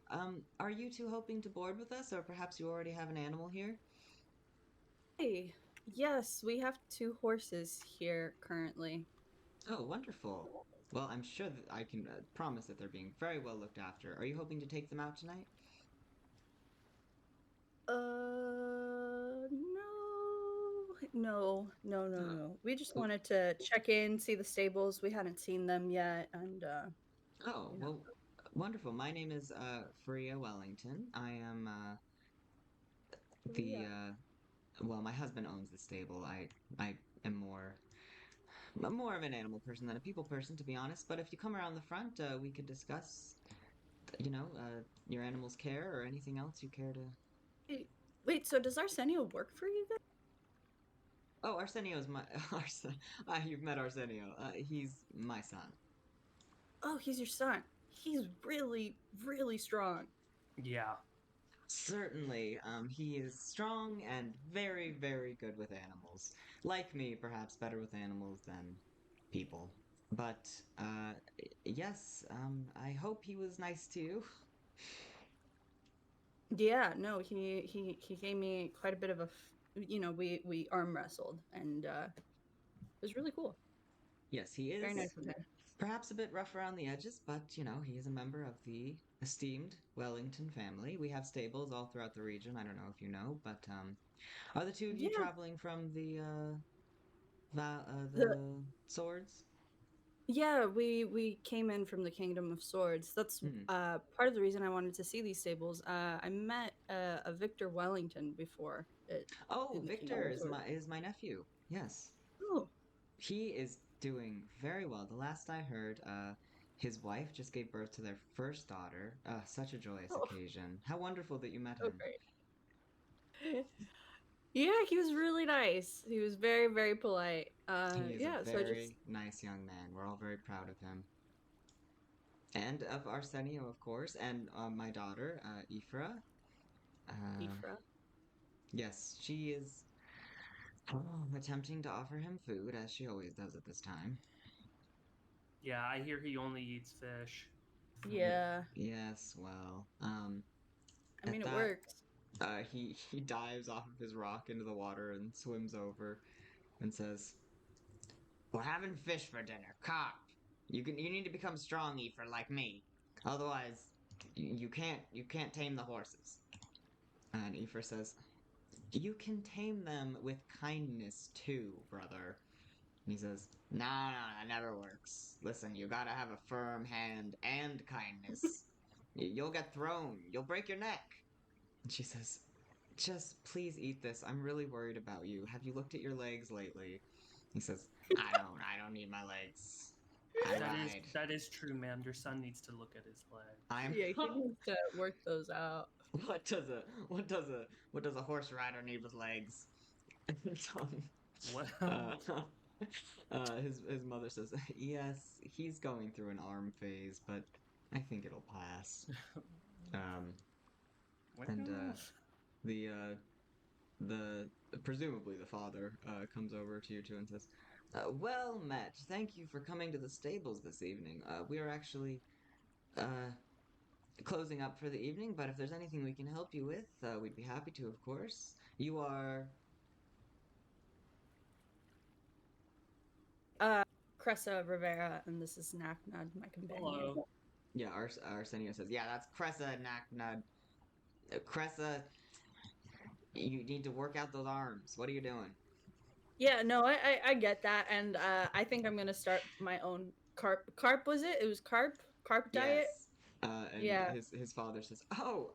Are you two hoping to board with us, or perhaps you already have an animal here? Hey, yes, we have two horses here currently. Oh, wonderful. Well, I'm sure that I can promise that they're being very well looked after. Are you hoping to take them out tonight? No. We just Oh, wanted to check in, see the stables. We hadn't seen them yet, and oh, you know. well, wonderful. My name is Freya Wellington. I am the Yeah. well, my husband owns the stable. I am more of an animal person than a people person, to be honest. But if you come around the front, we could discuss, your animal's care or anything else you care to. Hey, wait, so does Arsenio work for you guys? Oh, Arsenio's my you've met Arsenio. He's my son. Oh, he's your son. He's really, really strong. Yeah. Certainly, he is strong and very, very good with animals. Like me, perhaps better with animals than people. But, yes, I hope he was nice to you. Yeah, no, he gave me quite a bit of you know, we arm wrestled, and it was really cool. Yes, he Very is nice of him. perhaps a bit rough around the edges, but, he is a member of the esteemed Wellington family. We have stables all throughout the region. I don't know if you know, but, are the two of you Yeah, traveling from the the swords? yeah, we came in from the Kingdom of Swords. That's Hmm. part of the reason I wanted to see these stables. I met a Victor Wellington before Oh, in the Kingdom Victor of Swords. is my nephew. Yes. Oh, He is doing very well. The last I heard, his wife just gave birth to their first daughter. Such a joyous oh, occasion. How wonderful that you met so him. great. Yeah, he was really nice. He was very, very polite. He is a Yeah, so I just very nice young man. We're all very proud of him. And of Arsenio, of course, and my daughter, Ifra. Uh, Ifra. yes, she is attempting to offer him food, as she always does at this time. Yeah, I hear he only eats fish. Yeah, Yes, well, I at mean it that, works. he dives off of his rock into the water and swims over and says, "We're having fish for dinner, carp. You need to become strong, Efer, like me. Otherwise, you can't tame the horses. And Ephor says, you can tame them with kindness too, brother. And he says, no, that never works. Listen, you gotta have a firm hand and kindness. You'll get thrown. You'll break your neck. And she says, just please eat this. I'm really worried about you. Have you looked at your legs lately? He says, I don't need my legs. I ride. That is true, ma'am. Your son needs to look at his leg. I'm Yeah, he needs to work those out. what does a horse rider need with legs? Well, His mother says, yes, he's going through an arm phase, but I think it'll pass. And the presumably the father comes over to you two and says, well met, thank you for coming to the stables this evening. We are actually closing up for the evening, but if there's anything we can help you with, we'd be happy to, of course. You are... Cressa Rivera, and this is Naknud, my companion. hello. Yeah, Arsenio says, yeah, that's Cressa Naknud. Cressa, you need to work out those arms. What are you doing? Yeah, no, I get that, and I think I'm gonna start my own carp was it? It was carp diet. Yes. And Yeah. his father says, oh,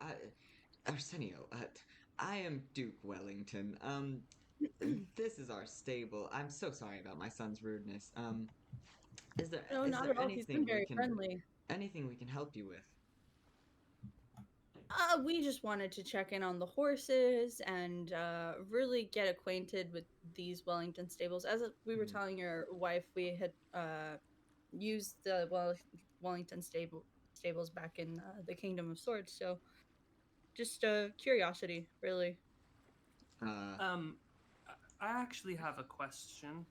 Arsenio, I am Duke Wellington. This is our stable. I'm so sorry about my son's rudeness. Is there No, is not there at all. He's been very friendly. anything we can help you with? We just wanted to check in on the horses and really get acquainted with these Wellington stables. As we were telling your wife, we had used the Wellington stables back in the Kingdom of Swords. So, just curiosity, really. I actually have a question.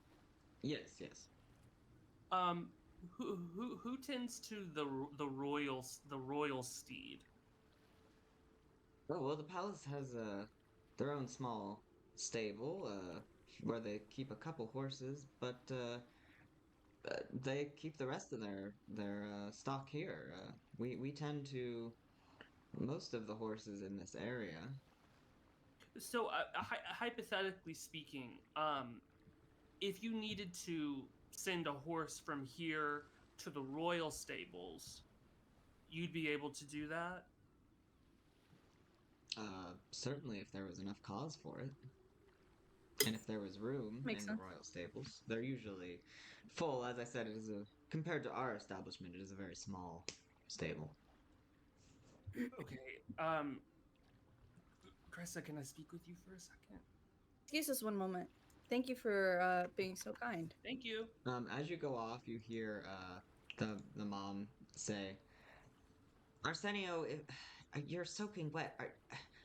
Yes. Who tends to the royal steed? Oh, well, the palace has their own small stable where they keep a couple horses, but they keep the rest of their stock here. We tend to most of the horses in this area. So, hypothetically speaking, if you needed to send a horse from here to the royal stables, you'd be able to do that? Certainly if there was enough cause for it. And if there was room Makes in sense. the royal stables. They're usually full. As I said, compared to our establishment, it is a very small stable. Okay. Cressa, can I speak with you for a second? Excuse us one moment. Thank you for being so kind. Thank you. As you go off, you hear the mom say, Arsenio, you're soaking wet.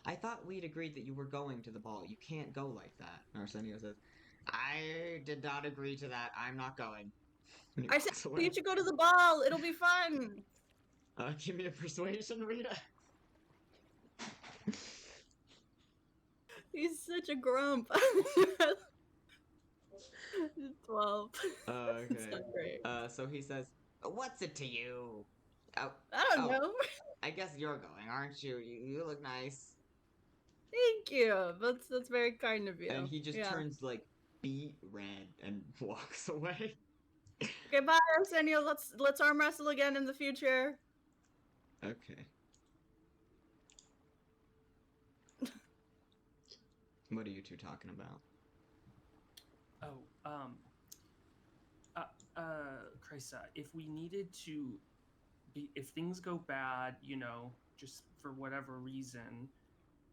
I thought we'd agreed that you were going to the ball. You can't go like that. Arsenio says, I did not agree to that. I'm not going. And he I walks said away. you should go to the ball. It'll be fun. Give me a persuasion, Rita. He's such a grump. 12. Okay. It's not great. So he says, what's it to you? I don't know. I guess you're going, aren't you? You look nice. Thank you. That's very kind of you. And he just Yeah. turns like beet red and walks away. Okay, bye, Arsenio. Let's arm wrestle again in the future. Okay. What are you two talking about? Cressa, if we needed to if things go bad, just for whatever reason,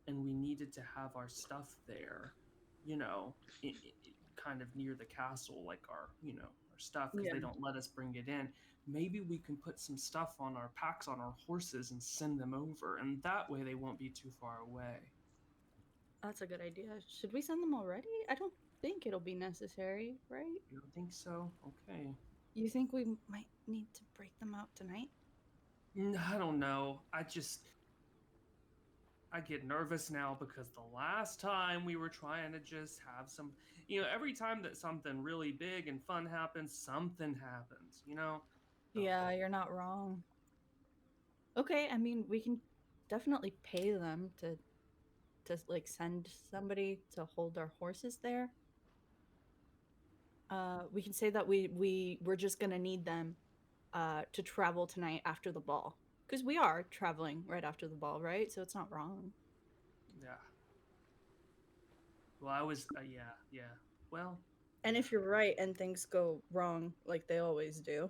and we needed to have our stuff there, kind of near the castle, like our stuff, because they don't let us bring it in, maybe we can put some stuff on our packs on our horses and send them over, and that way they won't be too far away. That's a good idea. Should we send them already? I don't think it'll be necessary, right? You don't think so? Okay. You think we might need to break them out tonight? I don't know. I get nervous now because the last time we were trying to just have some, every time that something really big and fun happens, something happens, Yeah, you're not wrong. Okay, I mean, we can definitely pay them to like send somebody to hold our horses there. We can say that we're just gonna need them to travel tonight after the ball because we are traveling right after the ball, right? So it's not wrong. Yeah. Well, I was. Yeah. Well. And yeah. if you're right and things go wrong like they always do,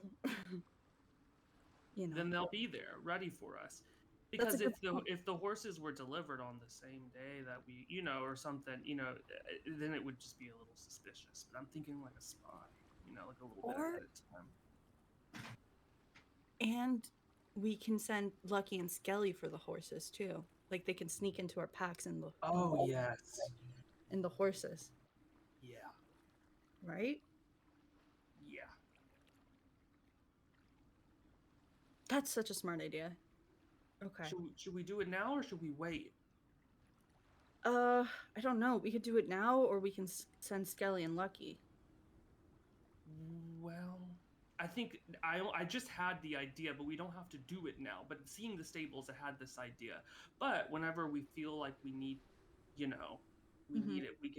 you know, Then they'll be there, ready for us. that's a Because good if the point. if the horses were delivered on the same day that we, or something, then it would just be a little suspicious. But I'm thinking like a spy, like a little bit Or ahead of time. and we can send Lucky and Skelly for the horses too. Like they can sneak into our packs in Oh yes. the horses, Yeah. right? Yeah. That's such a smart idea. Okay. Should we do it now or should we wait? I don't know. We could do it now, or we can send Skelly and Lucky. Well, I think I just had the idea, but we don't have to do it now. But seeing the stables, I had this idea. But whenever we feel like we need, we Mhm. need it. We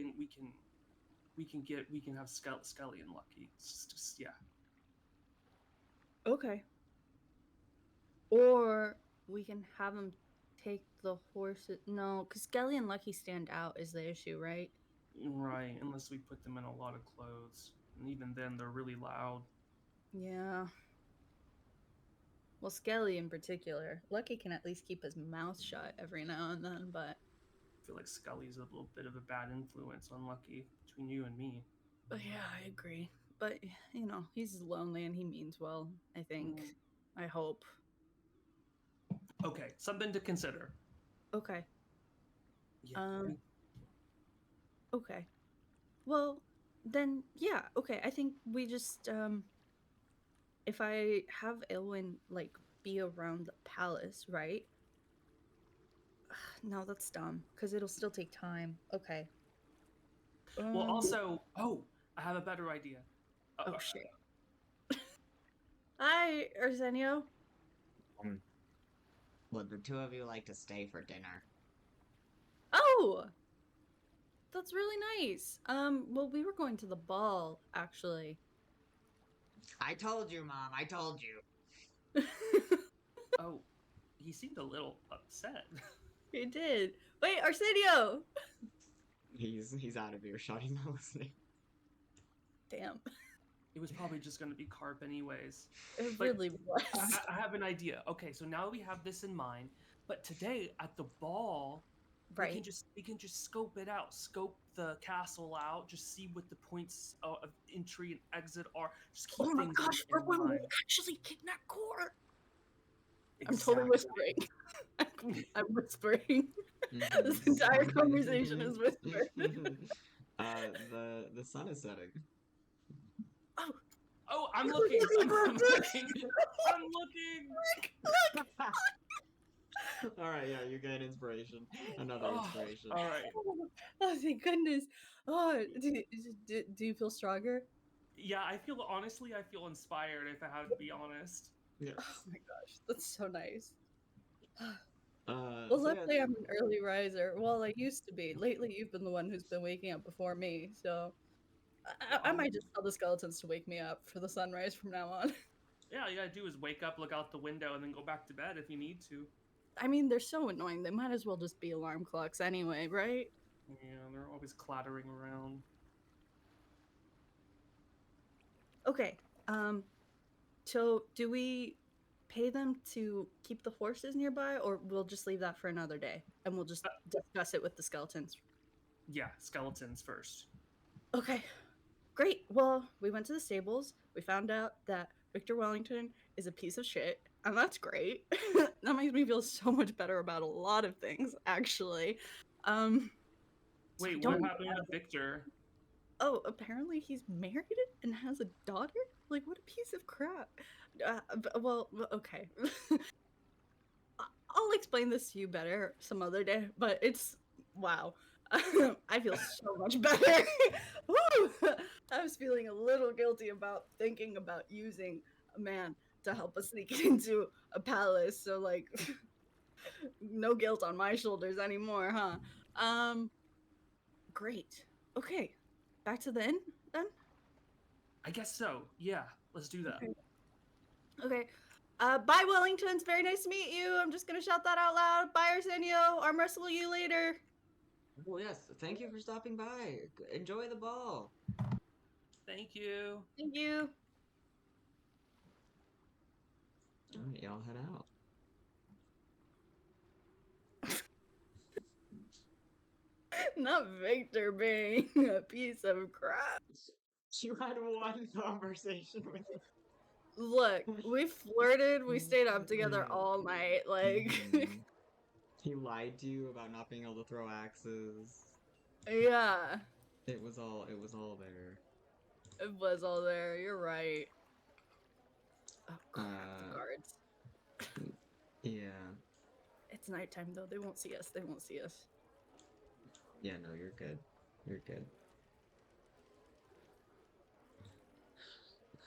can have Skelly and Lucky. It's just, yeah. Okay. Or we can have them take the horses. No, because Skelly and Lucky stand out is the issue, right? Right. Unless we put them in a lot of clothes, and even then they're really loud. Yeah. Well, Skelly in particular. Lucky can at least keep his mouth shut every now and then, but I feel like Scully's a little bit of a bad influence on Lucky between you and me. yeah, I agree. But he's lonely and he means well, I think. Mm. I hope. Okay, something to consider. Okay. Yeah. Okay. Well, then yeah, okay. I think we just if I have Elwyn like be around the palace, right? No, that's dumb because it'll still take time. Okay. Well, also, I have a better idea. Oh shit. Hi, Arsenio. Would the two of you like to stay for dinner? Oh, that's really nice. Well, we were going to the ball actually. I told you, Mom. I told you. Oh, he seemed a little upset. He did. Wait, Arsenio. He's out of earshot. He's not listening. Damn. It was probably just going to be carp anyways. It But really was. I have an idea. Okay, so now we have this in mind. But today at the ball, Right. we can just scope it out, scope the castle out, just see what the points of entry and exit are. Just keep Oh my things gosh, in we're when we mind. actually kidnap Core. I'm totally whispering. I'm whispering. This entire conversation is whispered. The sun is setting. Oh, I'm looking. I'm looking. I'm looking. All right, yeah, you get inspiration. Another inspiration. All right. Oh, thank goodness. Oh, do you feel stronger? Yeah, I feel inspired if I have to be honest. Yes. Oh my gosh, that's so nice. Well, Well, luckily I'm an early riser. Well, I used to be. Lately, you've been the one who's been waking up before me, so I might just tell the skeletons to wake me up for the sunrise from now on. Yeah, all you gotta do is wake up, look out the window, and then go back to bed if you need to. I mean, they're so annoying. They might as well just be alarm clocks anyway, right? Yeah, they're always clattering around. Okay. So do we pay them to keep the horses nearby, or we'll just leave that for another day and we'll just discuss it with the skeletons? Yeah, skeletons first. Okay. Great. Well, we went to the stables. We found out that Victor Wellington is a piece of shit, and that's great. That makes me feel so much better about a lot of things, actually. Wait, what happened with Victor? Oh, apparently he's married and has a daughter? Like, what a piece of crap. Well, okay. I'll explain this to you better some other day, but it's wow. I feel so much better. Woo! I was feeling a little guilty about thinking about using a man to help us sneak into a palace. So like, no guilt on my shoulders anymore, huh? Great. Okay, back to the inn then. I guess so. Yeah, let's do that. Okay. Okay. Bye, Wellingtons. Very nice to meet you. I'm just gonna shout that out loud. Bye, Arsenio. Arm wrestle you later. Well, yes. Thank you for stopping by. Enjoy the ball. Thank you. Thank you. All right, y'all head out. Not Victor being a piece of crap. You had one conversation with him. Look, we flirted. We stayed up together all night. Like, Mhm. He lied to you about not being able to throw axes. yeah, It was all there. it was all there. You're right. Oh, crap, the Uh, guards. Yeah. It's nighttime though. They won't see us. They won't see us. Yeah, no, you're good. You're good.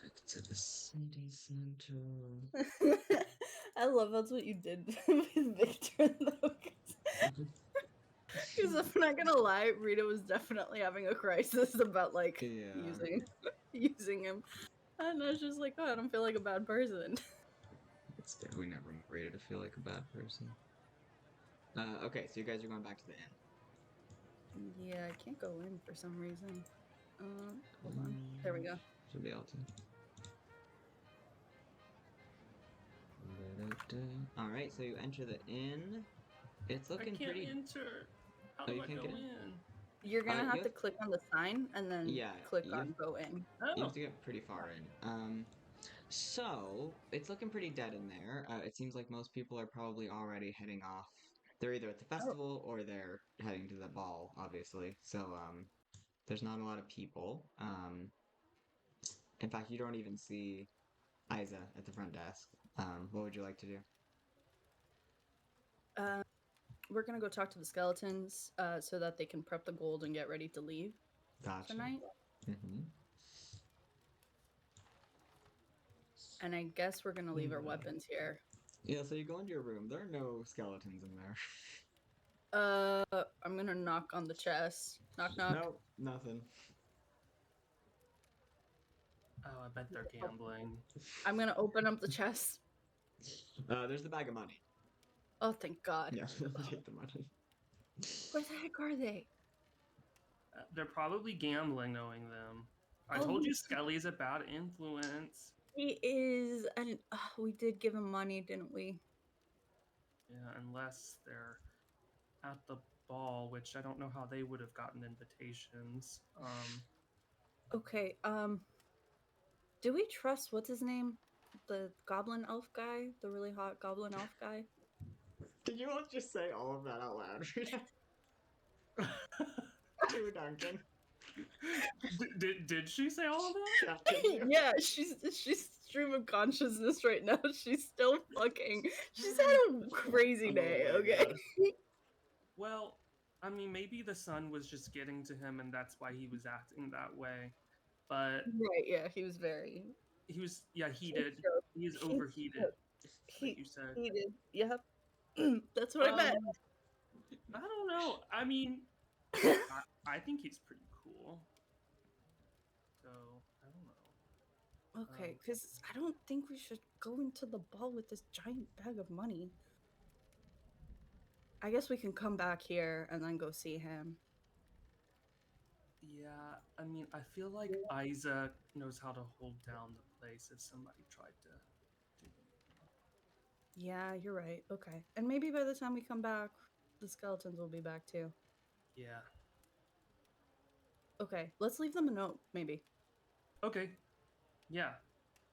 Back to the city center. I love that's what you did with Victor though. Because I'm not gonna lie, Rita was definitely having a crisis about like Yeah. using him. And I was just like, oh, I don't feel like a bad person. It's good. We never want Rita to feel like a bad person. Okay, so you guys are going back to the inn. Yeah, I can't go in for some reason. Hold on. There we go. Should be able to. Alright, so you enter the inn. It's looking I can't pretty. enter. How Oh, do you I can't go get in? in? You're gonna you have have to click on the sign and then Yeah, click you on have- go in. Oh, You have to get pretty far in. So it's looking pretty dead in there. It seems like most people are probably already heading off. They're either at the festival or they're heading to the ball, obviously. So there's not a lot of people. In fact, you don't even see Isa at the front desk. What would you like to do? We're gonna go talk to the skeletons so that they can prep the gold and get ready to leave Gotcha. tonight. Mm-hmm. And I guess we're gonna leave our weapons here. Yeah, so you go into your room. There are no skeletons in there. I'm gonna knock on the chest. Knock knock. Nope, nothing. oh, I bet they're gambling. I'm gonna open up the chest. There's the bag of money. Oh, thank God. Yeah, take the money. Where the heck are they? They're probably gambling, knowing them. I Oh. told you Skelly's a bad influence. He is, and we did give him money, didn't we? Yeah, unless they're at the ball, which I don't know how they would have gotten invitations. Okay. Do we trust what's his name? The goblin elf guy, the really hot goblin elf guy. Did you all just say all of that out loud? To Duncan. Did she say all of that? Yeah, did you? Yeah, she's stream of consciousness right now. She's still fucking. She's had a crazy day. Oh my Okay. God. Well, I mean, maybe the sun was just getting to him, and that's why he was acting that way. But Right. Yeah, he was very. he was, yeah, heated. He is overheated, like you said. He did. Yep. That's what I meant. I don't know. I mean, I think he's pretty cool. So I don't know. Okay, because I don't think we should go into the ball with this giant bag of money. I guess we can come back here and then go see him. Yeah, I mean, I feel like Isa knows how to hold down the place if somebody tried to do it. Yeah, you're right. Okay. And maybe by the time we come back, the skeletons will be back too. Yeah. Okay, let's leave them a note, maybe. Okay. Yeah.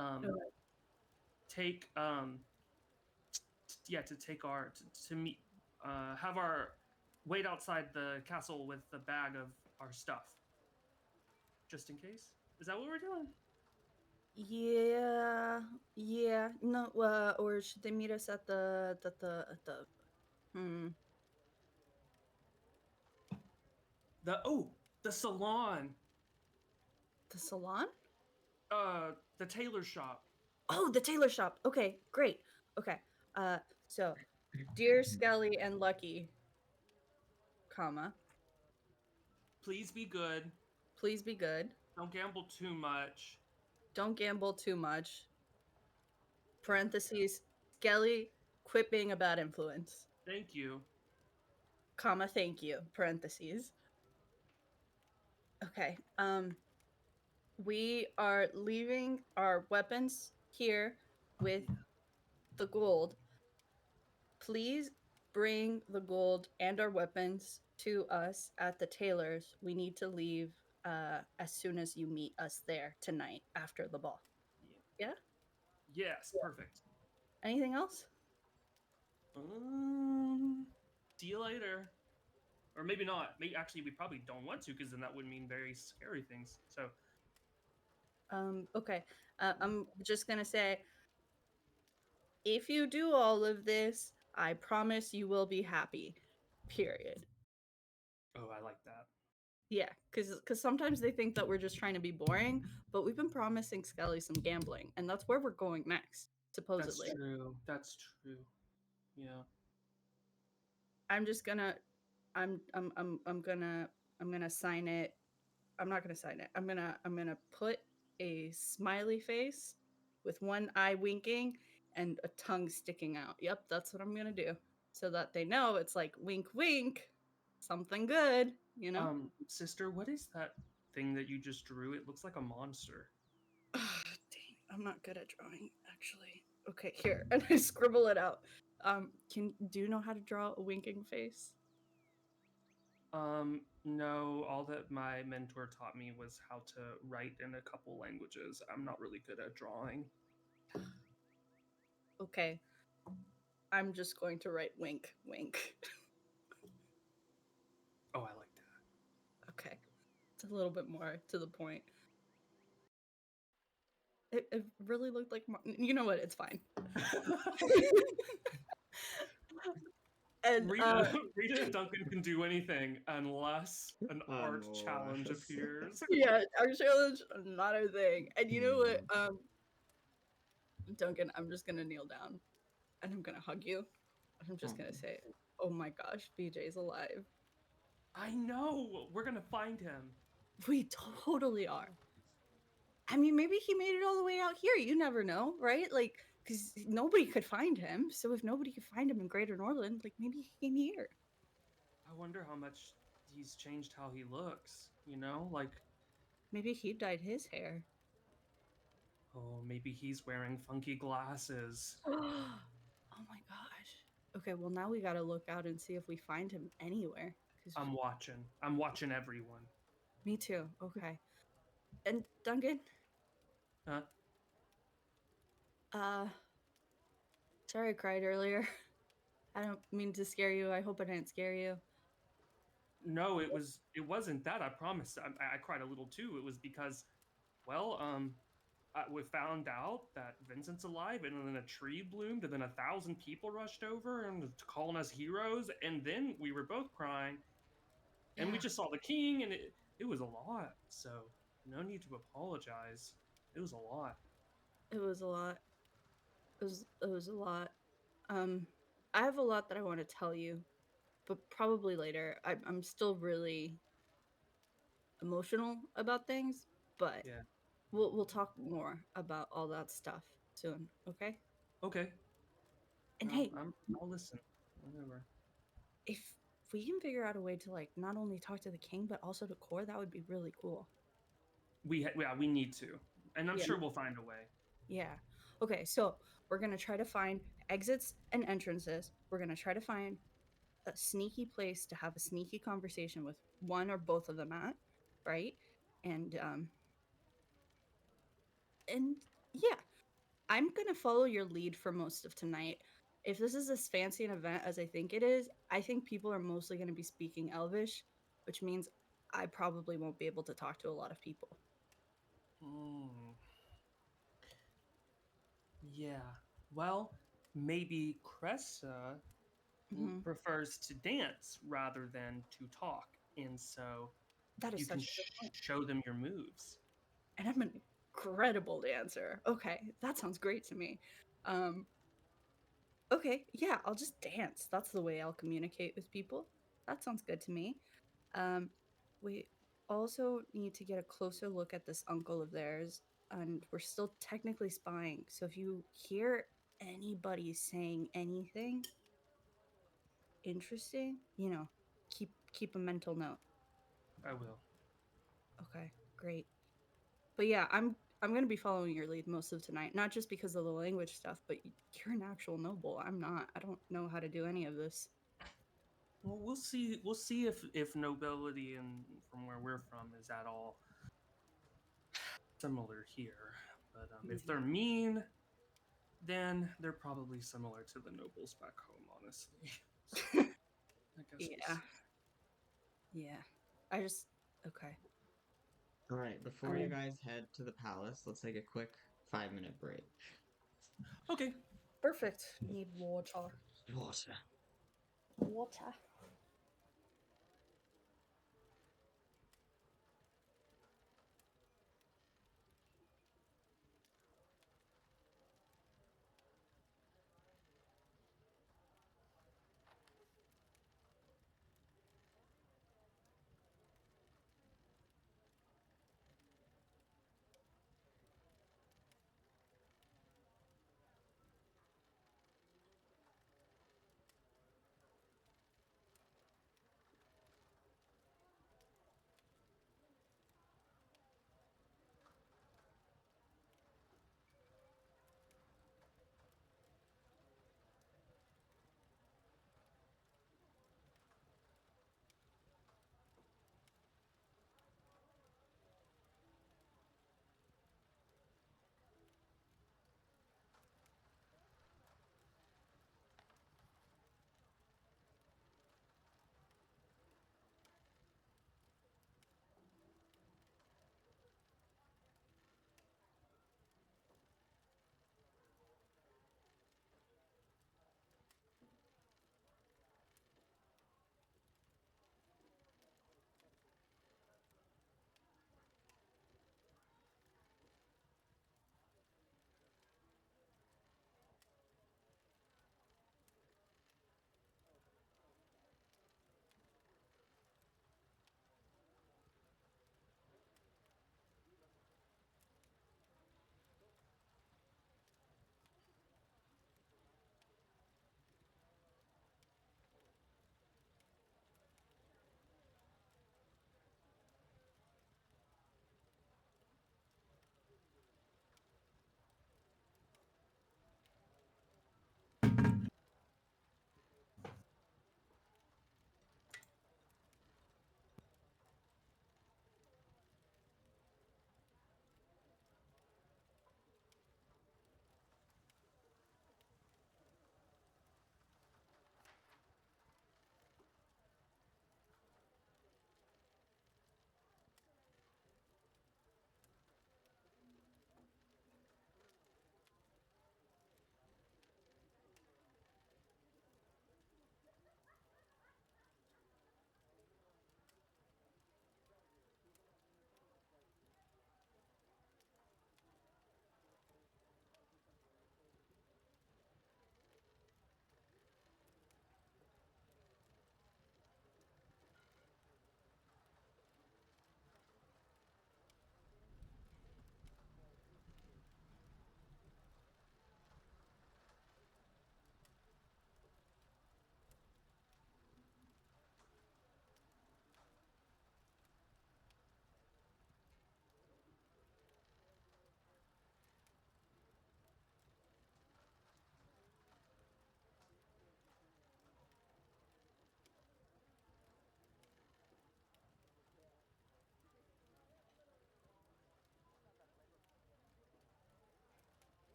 Okay. Take to take our to meet have our wait outside the castle with the bag of our stuff. Just in case? Is that what we're doing? Yeah. No, or should they meet us at the The salon. the salon? The tailor shop. Oh, the tailor shop. Okay, great. Okay. So dear Skelly and Lucky, comma, Please be good. please be good. Don't gamble too much. Don't gamble too much. Parentheses, Skelly, quit being a bad influence. Thank you. Comma, thank you. Parentheses. Okay. We are leaving our weapons here with the gold. Please bring the gold and our weapons to us at the tailor's. We need to leave as soon as you meet us there tonight after the ball. Yeah? Yes, perfect. Anything else? See you later. Or maybe not. Maybe actually we probably don't want to, because then that would mean very scary things. So Okay. I'm just gonna say, if you do all of this, I promise you will be happy. Period. oh, I like that. Yeah, because sometimes they think that we're just trying to be boring, but we've been promising Skelly some gambling, and that's where we're going next, supposedly. That's true. That's true. Yeah. I'm just gonna, I'm gonna sign it. I'm not gonna sign it. I'm gonna put a smiley face with one eye winking and a tongue sticking out. Yep, that's what I'm gonna do, so that they know it's like wink, wink, something good. You know. Sister, what is that thing that you just drew? It looks like a monster. Dang, I'm not good at drawing, actually. Okay, here, and I scribble it out. Do you know how to draw a winking face? No, all that my mentor taught me was how to write in a couple languages. I'm not really good at drawing. Okay, I'm just going to write wink, wink. Oh, I like that. Okay, it's a little bit more to the point. It really looked like you know what? It's fine. And Rita and Duncan can do anything unless an art challenge Unless. appears. yeah, our challenge not our thing. And you know what? Duncan, I'm just gonna kneel down and I'm gonna hug you. And I'm just gonna say, "Oh my gosh, BJ's alive." I know. We're gonna find him. We totally are. I mean, maybe he made it all the way out here. You never know, right? Like, because nobody could find him. So if nobody could find him in Greater Northern, like maybe he came here. I wonder how much he's changed how he looks. You know, like, Maybe he dyed his hair. oh, maybe he's wearing funky glasses. Oh my gosh. Okay, well now we gotta look out and see if we find him anywhere. I'm watching. I'm watching everyone. Me too. Okay. And Duncan? Huh? Sorry I cried earlier. I don't mean to scare you. I hope I didn't scare you. No, it wasn't that. I promise. I cried a little too. It was because, well, we found out that Vincent's alive, and then a tree bloomed, and then 1,000 people rushed over and calling us heroes, and then we were both crying, and we Yeah. just saw the king, and it was a lot. So no need to apologize. It was a lot. It was a lot. It was a lot. I have a lot that I want to tell you, but probably later. I'm still really emotional about things, but Yeah. we'll talk more about all that stuff soon, okay? Okay. And No, hey, I'll listen. Whatever. if we can figure out a way to like not only talk to the king but also to Core, that would be really cool. We need to, and I'm Yeah. sure we'll find a way. Yeah. Okay, so we're gonna try to find exits and entrances. We're gonna try to find a sneaky place to have a sneaky conversation with one or both of them at, right? And yeah, I'm gonna follow your lead for most of tonight. If this is as fancy an event as I think it is, I think people are mostly gonna be speaking Elvish, which means I probably won't be able to talk to a lot of people. Yeah. Well, maybe Cressa Mhm. prefers to dance rather than to talk, and so That is you can such a good point. show them your moves. And I'm gonna incredible dancer. Okay, that sounds great to me. Um, okay, yeah, I'll just dance. That's the way I'll communicate with people. That sounds good to me. Um, we also need to get a closer look at this uncle of theirs, and we're still technically spying. So if you hear anybody saying anything interesting, keep a mental note. I will. Okay, great. But yeah, I'm gonna be following your lead most of tonight, not just because of the language stuff, but you're an actual noble. I'm not. I don't know how to do any of this. Well, we'll see. We'll see if nobility and from where we're from is at all similar here. But if they're mean, then they're probably similar to the nobles back home. Honestly, so I guess we'll Yeah, see. yeah. I just okay. All right, before you guys head to the palace, let's take a quick 5-minute break. Okay. Perfect. Need water. Water. Water.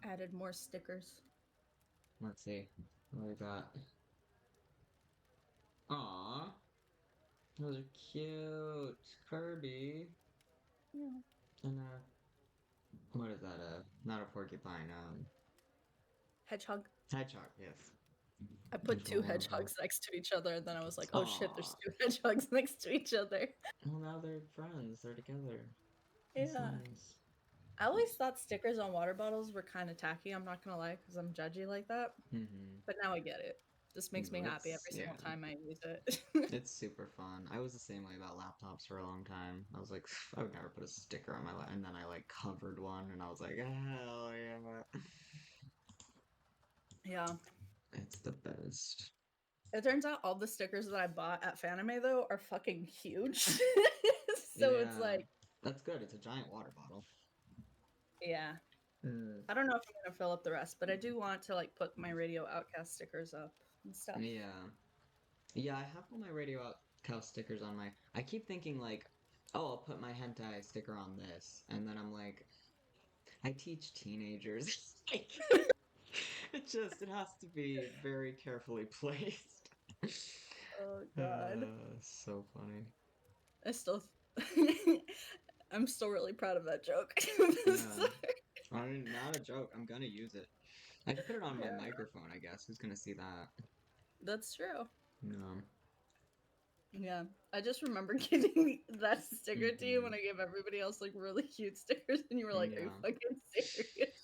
added more stickers. Let's see. What we got? Aw. Those are cute. Kirby. Yeah. And what is that? Not a porcupine. Hedgehog. Hedgehog, yes. I put two Adorable. hedgehogs next to each other, and then I was like, oh shit, there's Aw. two hedgehogs next to each other. Well, now they're friends. They're together. That's Yeah. nice. I always thought stickers on water bottles were kind of tacky, I'm not gonna lie, because I'm judgy like that. Mm-hmm. But now I get it. This makes me happy It's- every single yeah. time I use it. It's super fun. I was the same way about laptops for a long time. I was like, I would never put a sticker on my laptop, and then I like covered one, and I was like, hell yeah. Yeah. It's the best. It turns out all the stickers that I bought at Fanime though are fucking huge. So it's Yeah. like, That's good. It's a giant water bottle. yeah. Mm. I don't know if I'm gonna fill up the rest, but I do want to like put my Radio Outcast stickers up and stuff. Yeah. Yeah, I have all my Radio Outcast stickers on my. I keep thinking, like, oh, I'll put my hentai sticker on this. And then I'm like, I teach teenagers. Like, it has to be very carefully placed. Oh god. So funny. I still I'm still really proud of that joke. Yeah. I mean, not a joke. I'm gonna use it. I can put it on my Yeah. microphone, I guess. Who's gonna see that? That's true. No. Yeah. I just remember giving that sticker to you when I gave everybody else like really cute stickers and you were like, are you Yeah. fucking serious?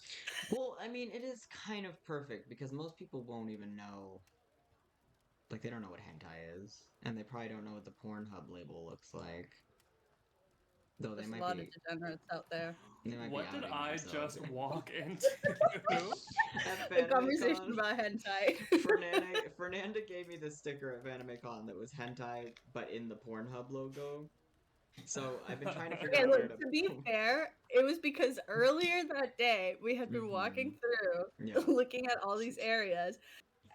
Well, I mean, it is kind of perfect because most people won't even know. Like, they don't know what hentai is, and they probably don't know what the Pornhub label looks like. Though they There's a might lot be. of degenerates out there. They might What be did outing I themselves. just walk into? At A conversation FanimeCon, about hentai. Fernanda gave me this sticker at FanimeCon that was hentai, but in the Pornhub logo. So I've been trying to figure Okay, out where look, to be fair, it was because earlier that day we had been walking through Yeah. looking at all these areas,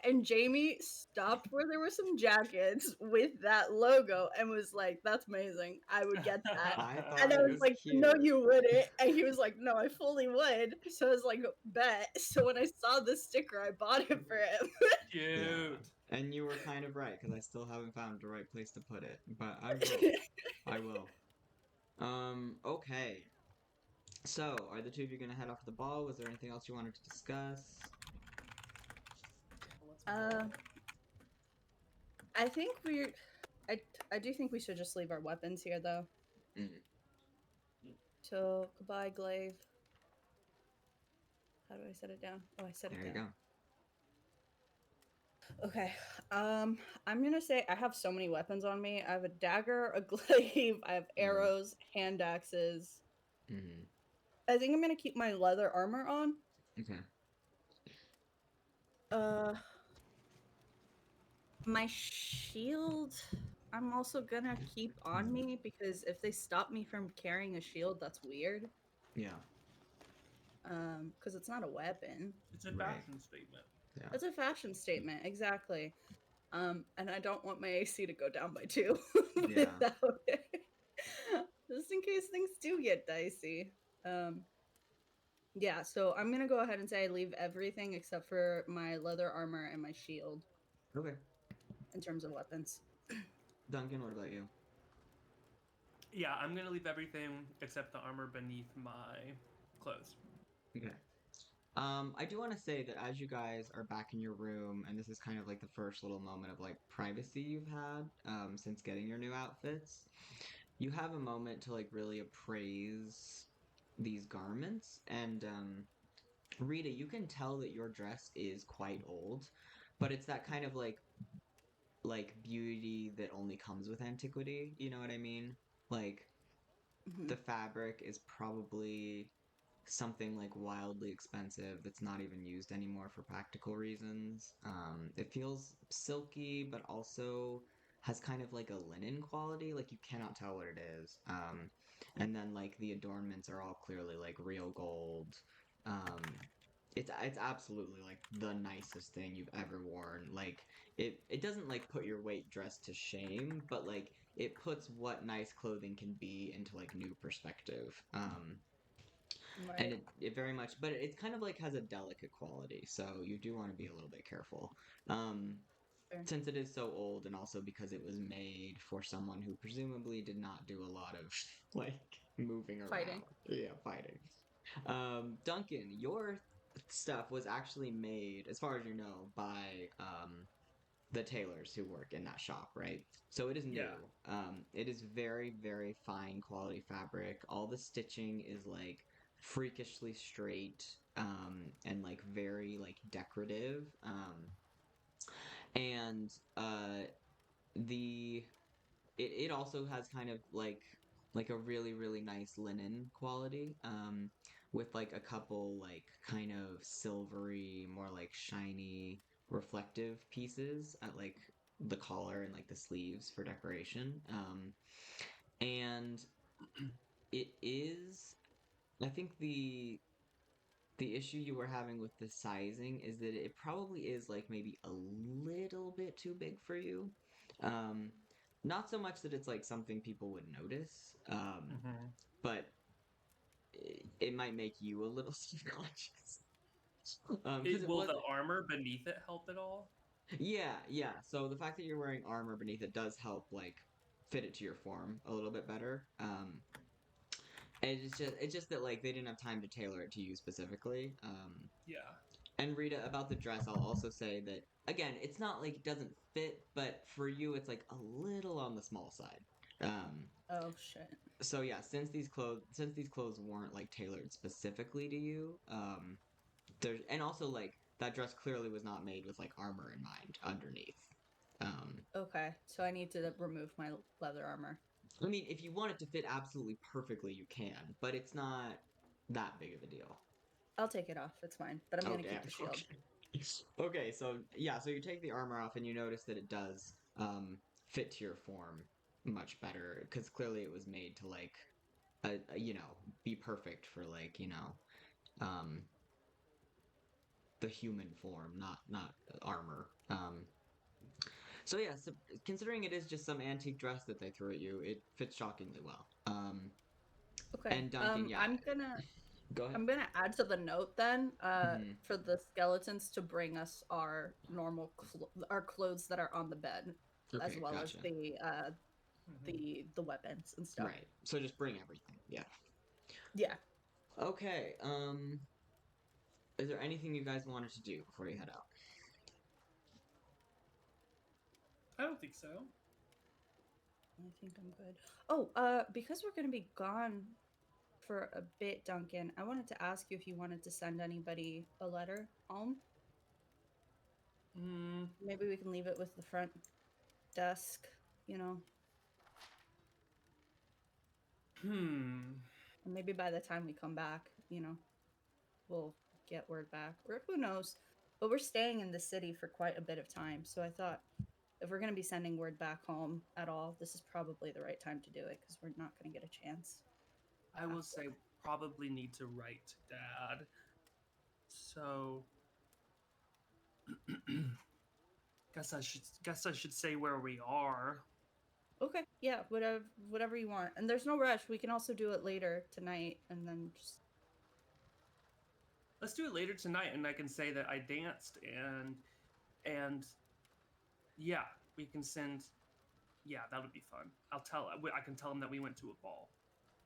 and Jamie stopped where there were some jackets with that logo and was like, that's amazing. I would get that. I thought And I it was was like, cute. no, you wouldn't. And he was like, no, I fully would. So I was like, bet. So when I saw the sticker, I bought it for him. Cute. Yeah. And you were kind of right, because I still haven't found the right place to put it. But I will. I will. Okay. So, are the two of you gonna head off to the ball? Was there anything else you wanted to discuss? I think I do think we should just leave our weapons here, though. Mm. So, goodbye, Glaive. How do I set it down? Oh, I set There it you down. go. Okay. I'm gonna say I have so many weapons on me. I have a dagger, a glaive, I have arrows, hand axes. Mm-hmm. I think I'm gonna keep my leather armor on. Okay. My shield I'm also gonna keep on me because if they stop me from carrying a shield, that's weird. Yeah. Because it's not a weapon. It's a Right. fashion statement. Yeah. It's a fashion statement, exactly. And I don't want my AC to go down by 2 Yeah. without it. Just in case things do get dicey. Yeah, so I'm gonna go ahead and say I leave everything except for my leather armor and my shield Okay. in terms of weapons. Duncan, what about you? Yeah, I'm gonna leave everything except the armor beneath my clothes. Okay. I do want to say that as you guys are back in your room, and this is kind of like the first little moment of like privacy you've had since getting your new outfits, you have a moment to like really appraise these garments. And Rita, you can tell that your dress is quite old, but it's that kind of like beauty that only comes with antiquity. You know what I mean? Like the fabric is probably something like wildly expensive that's not even used anymore for practical reasons. It feels silky, but also has kind of like a linen quality. Like you cannot tell what it is. And then like the adornments are all clearly like real gold. It's absolutely like the nicest thing you've ever worn. Like it doesn't like put your weight dress to shame, but like it puts what nice clothing can be into like new perspective. and Right. it very much, but it's kind of like has a delicate quality, so you do want to be a little bit careful. Um, Sure. since it is so old, and also because it was made for someone who presumably did not do a lot of like moving Fighting. around, yeah, fighting. Duncan, your stuff was actually made, as far as you know, by the tailors who work in that shop, right? So it is new. Yeah. It is very, very fine quality fabric. All the stitching is like freakishly straight, and like very like decorative. And the it also has kind of like a really, really nice linen quality, with like a couple like kind of silvery, more like shiny, reflective pieces at like the collar and like the sleeves for decoration. And it is, I think the issue you were having with the sizing is that it probably is like maybe a little bit too big for you. Um, Not so much that it's like something people would notice, Hmm. but it might make you a little self-conscious. Because it Will was, the armor beneath it help at all? yeah, yeah. So the fact that you're wearing armor beneath it does help like fit it to your form a little bit better. And it's just that like they didn't have time to tailor it to you specifically. Yeah. And Rita, about the dress, I'll also say that again, it's not like it doesn't fit, but for you, it's like a little on the small side. Um, Oh shit. so yeah, since these clothes weren't like tailored specifically to you, there's and also like that dress clearly was not made with like armor in mind underneath. Um, Okay, so I need to remove my leather armor. I mean, if you want it to fit absolutely perfectly, you can, but it's not that big of a deal. I'll take it off. It's fine, but I'm Oh gonna damn. keep the shield. Okay. Okay, so yeah, so you take the armor off and you notice that it does fit to your form much better because clearly it was made to like be perfect for like um the human form, not armor. So yeah, so considering it is just some antique dress that they threw at you, it fits shockingly well. Okay. And Duncan, yeah, go ahead. I'm gonna add to the note then, Hmm. for the skeletons to bring us our our clothes that are on the bed, as Okay, well as gotcha. Hmm. the weapons and stuff. Right. So just bring everything. Yeah. Yeah. Okay. Is there anything you guys wanted to do before you head out? I don't think so. I think I'm good. Oh, because we're gonna be gone for a bit, Duncan, I wanted to ask you if you wanted to send anybody a letter home. Mm, Maybe we can leave it with the front desk, you know, hmm. and maybe by the time we come back, we'll get word back, or who knows. But we're staying in the city for quite a bit of time, so I thought if we're going to be sending word back home at all, this is probably the right time to do it because we're not going to get a chance I will after. say probably need to write to Dad. So guess I should say where we are. Okay, yeah, whatever you want. And there's no rush. We can also do it later tonight, and then just Let's do it later tonight, and I can say that I danced and yeah, we can send. Yeah, that would be fun. I can tell him that we went to a ball.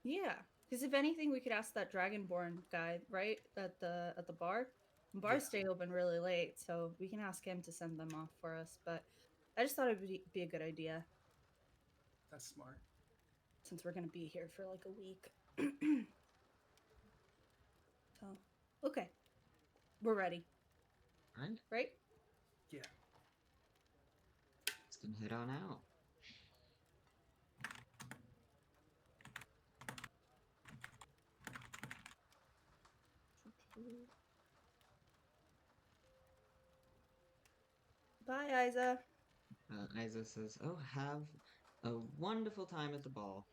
yeah. Because if anything, we could ask that Dragonborn guy, right, at the bar. Yeah, Bars stay open really late, so we can ask him to send them off for us. But I just thought it would be a good idea that's smart. since we're gonna be here for like a week. So, okay, we're ready, All right, right? Yeah. let's go head on out. Bye, Isa. Isa says, "Oh, have a wonderful time at the ball."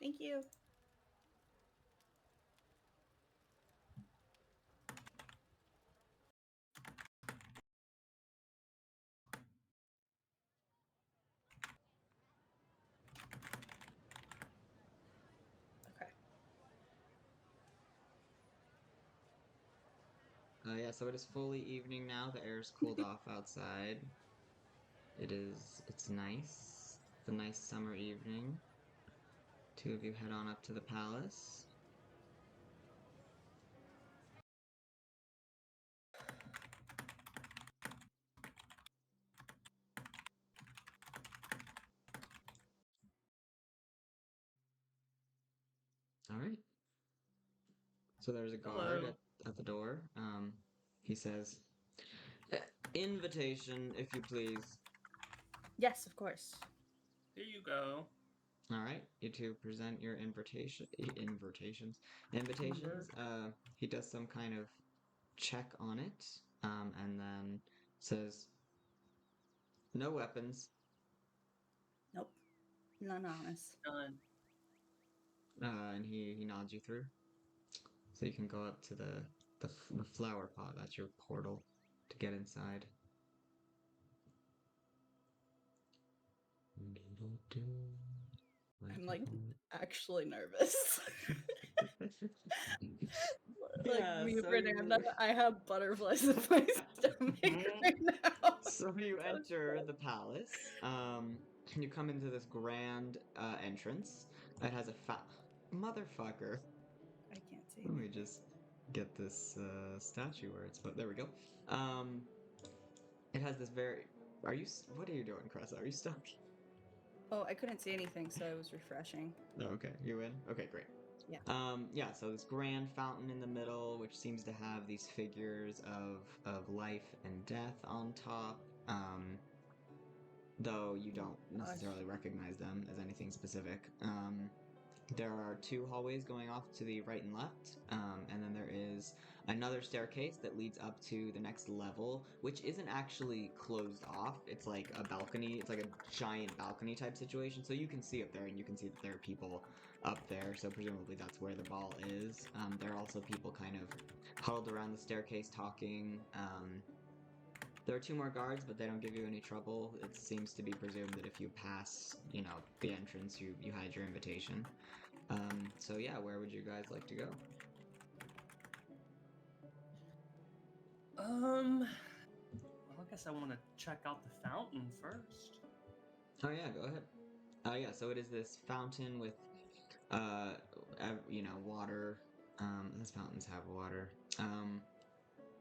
Thank you. Okay. Yeah, so it is fully evening now. The air's cooled off outside. It's nice. It's a nice summer evening. Two of you head on up to the palace. All right. So there's a guard Hello. at the door. He says, "Eh, invitation, if you please." Yes, of course. Here you go. All right, you two present your invitations. He does some kind of check on it, and then says, "No weapons." Nope. None honest. Done. And he nods you through, so you can go up to the flower pot. That's your portal to get inside. I'm like actually nervous. Like Yeah, me, so Fernanda, you I have butterflies in my stomach right now. so you enter the palace. You come into this grand entrance that has a motherfucker. I can't see. Let me just get this statue where it's put. There we go. Um, it has this very. What are you doing, Cressa? Are you stuck? Oh, I couldn't see anything, so I was refreshing. Oh, okay, you in? Okay, great. Yeah. Yeah, so this grand fountain in the middle, which seems to have these figures of life and death on top. Though you don't necessarily recognize them as anything specific. There are two hallways going off to the right and left, and then there is another staircase that leads up to the next level, which isn't actually closed off. It's like a balcony. It's like a giant balcony type situation, so you can see up there, and you can see that there are people up there, so presumably that's where the ball is. There are also people kind of huddled around the staircase talking. There are two more guards, but they don't give you any trouble. It seems to be presumed that if you pass, the entrance, you had your invitation. So yeah, where would you guys like to go? Well, I guess I want to check out the fountain first. Oh yeah, go ahead. Yeah, so it is this fountain with, water. These fountains have water.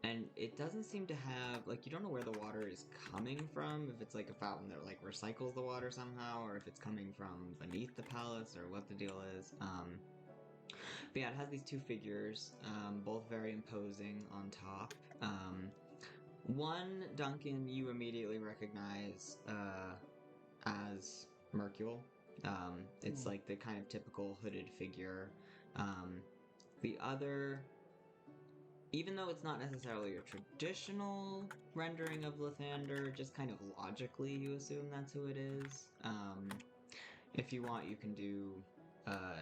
And it doesn't seem to have, like, you don't know where the water is coming from, if it's like a fountain that, like, recycles the water somehow, or if it's coming from beneath the palace, or what the deal is. But yeah, it has these two figures, both very imposing on top. One, Duncan, you immediately recognize as Mercule. It's like the kind of typical hooded figure. The other, even though it's not necessarily a traditional rendering of Lathander, just kind of logically you assume that's who it is. If you want, you can do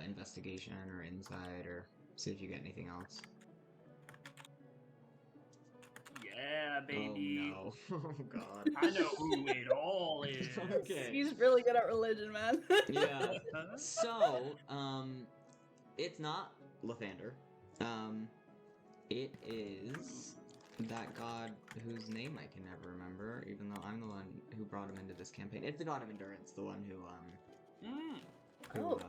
investigation or insight or see if you get anything else. Yeah, baby. Oh no. Oh god. I know who it all is. Okay. He's really good at religion, man. Yeah. So, it's not Lathander. It is that god whose name I can never remember, even though I'm the one who brought him into this campaign. It's the god of endurance, the one who Oh.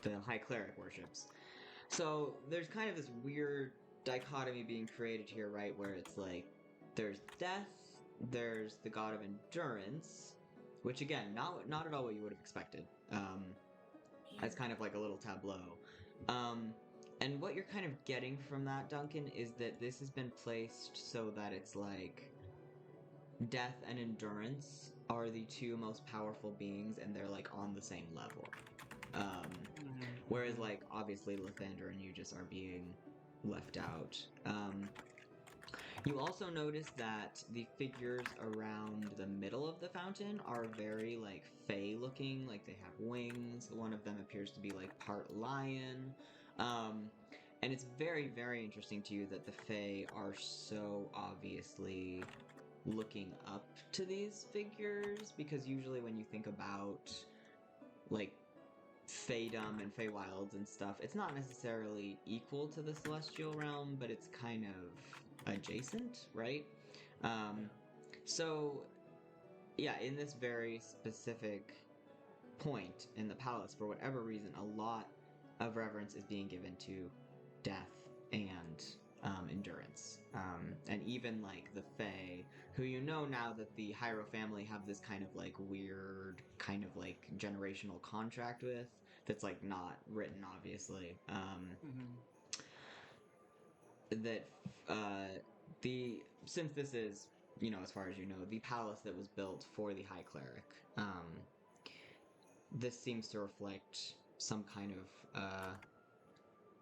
the High Cleric worships. So there's kind of this weird dichotomy being created here, right? Where it's like there's death, there's the god of endurance, which again, not at all what you would have expected. As kind of like a little tableau. And what you're kind of getting from that, Duncan, is that this has been placed so that it's like death and endurance are the two most powerful beings, and they're like on the same level. Whereas, like, obviously, Lathander and you just are being left out. You also notice that the figures around the middle of the fountain are very, like, fey looking, like they have wings. One of them appears to be, like, part lion. And it's very, very interesting to you that the Fae are so obviously looking up to these figures, because usually when you think about, like, Faedom and Feywilds and stuff, it's not necessarily equal to the Celestial Realm, but it's kind of adjacent, right? Um, so, yeah, in this very specific point in the palace, for whatever reason, a lot of reverence is being given to death and endurance. And even like the Fae, who you know now that the Hyro family have this kind of like weird, kind of like generational contract with, that's like not written, obviously. Mhm. That the since this is, you know, as far as you know, the palace that was built for the High Cleric, this seems to reflect some kind of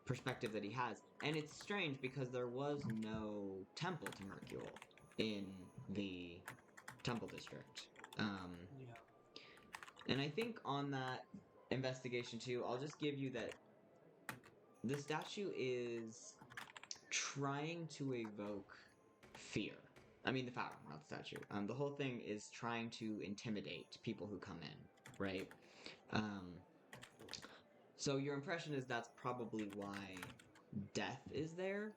perspective that he has. And it's strange because there was no temple to Mercule in the temple district. Yeah. And I think on that investigation too, I'll just give you that the statue is trying to evoke fear. I mean, the flower, not the statue. The whole thing is trying to intimidate people who come in, right? Um, so your impression is that's probably why death is there.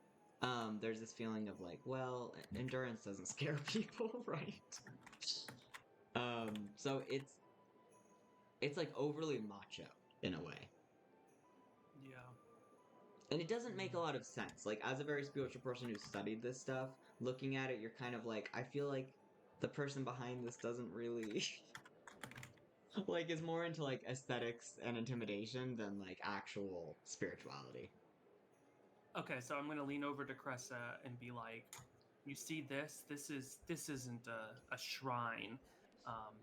There's this feeling of like, well, endurance doesn't scare people, right? So it's like overly macho in a way. Yeah. And it doesn't make a lot of sense. Like, as a very spiritual person who studied this stuff, looking at it, you're kind of like, I feel like the person behind this doesn't really like is more into like aesthetics and intimidation than like actual spirituality. Okay, so I'm gonna lean over to Cressa and be like, "You see this? This isn't a shrine. Um,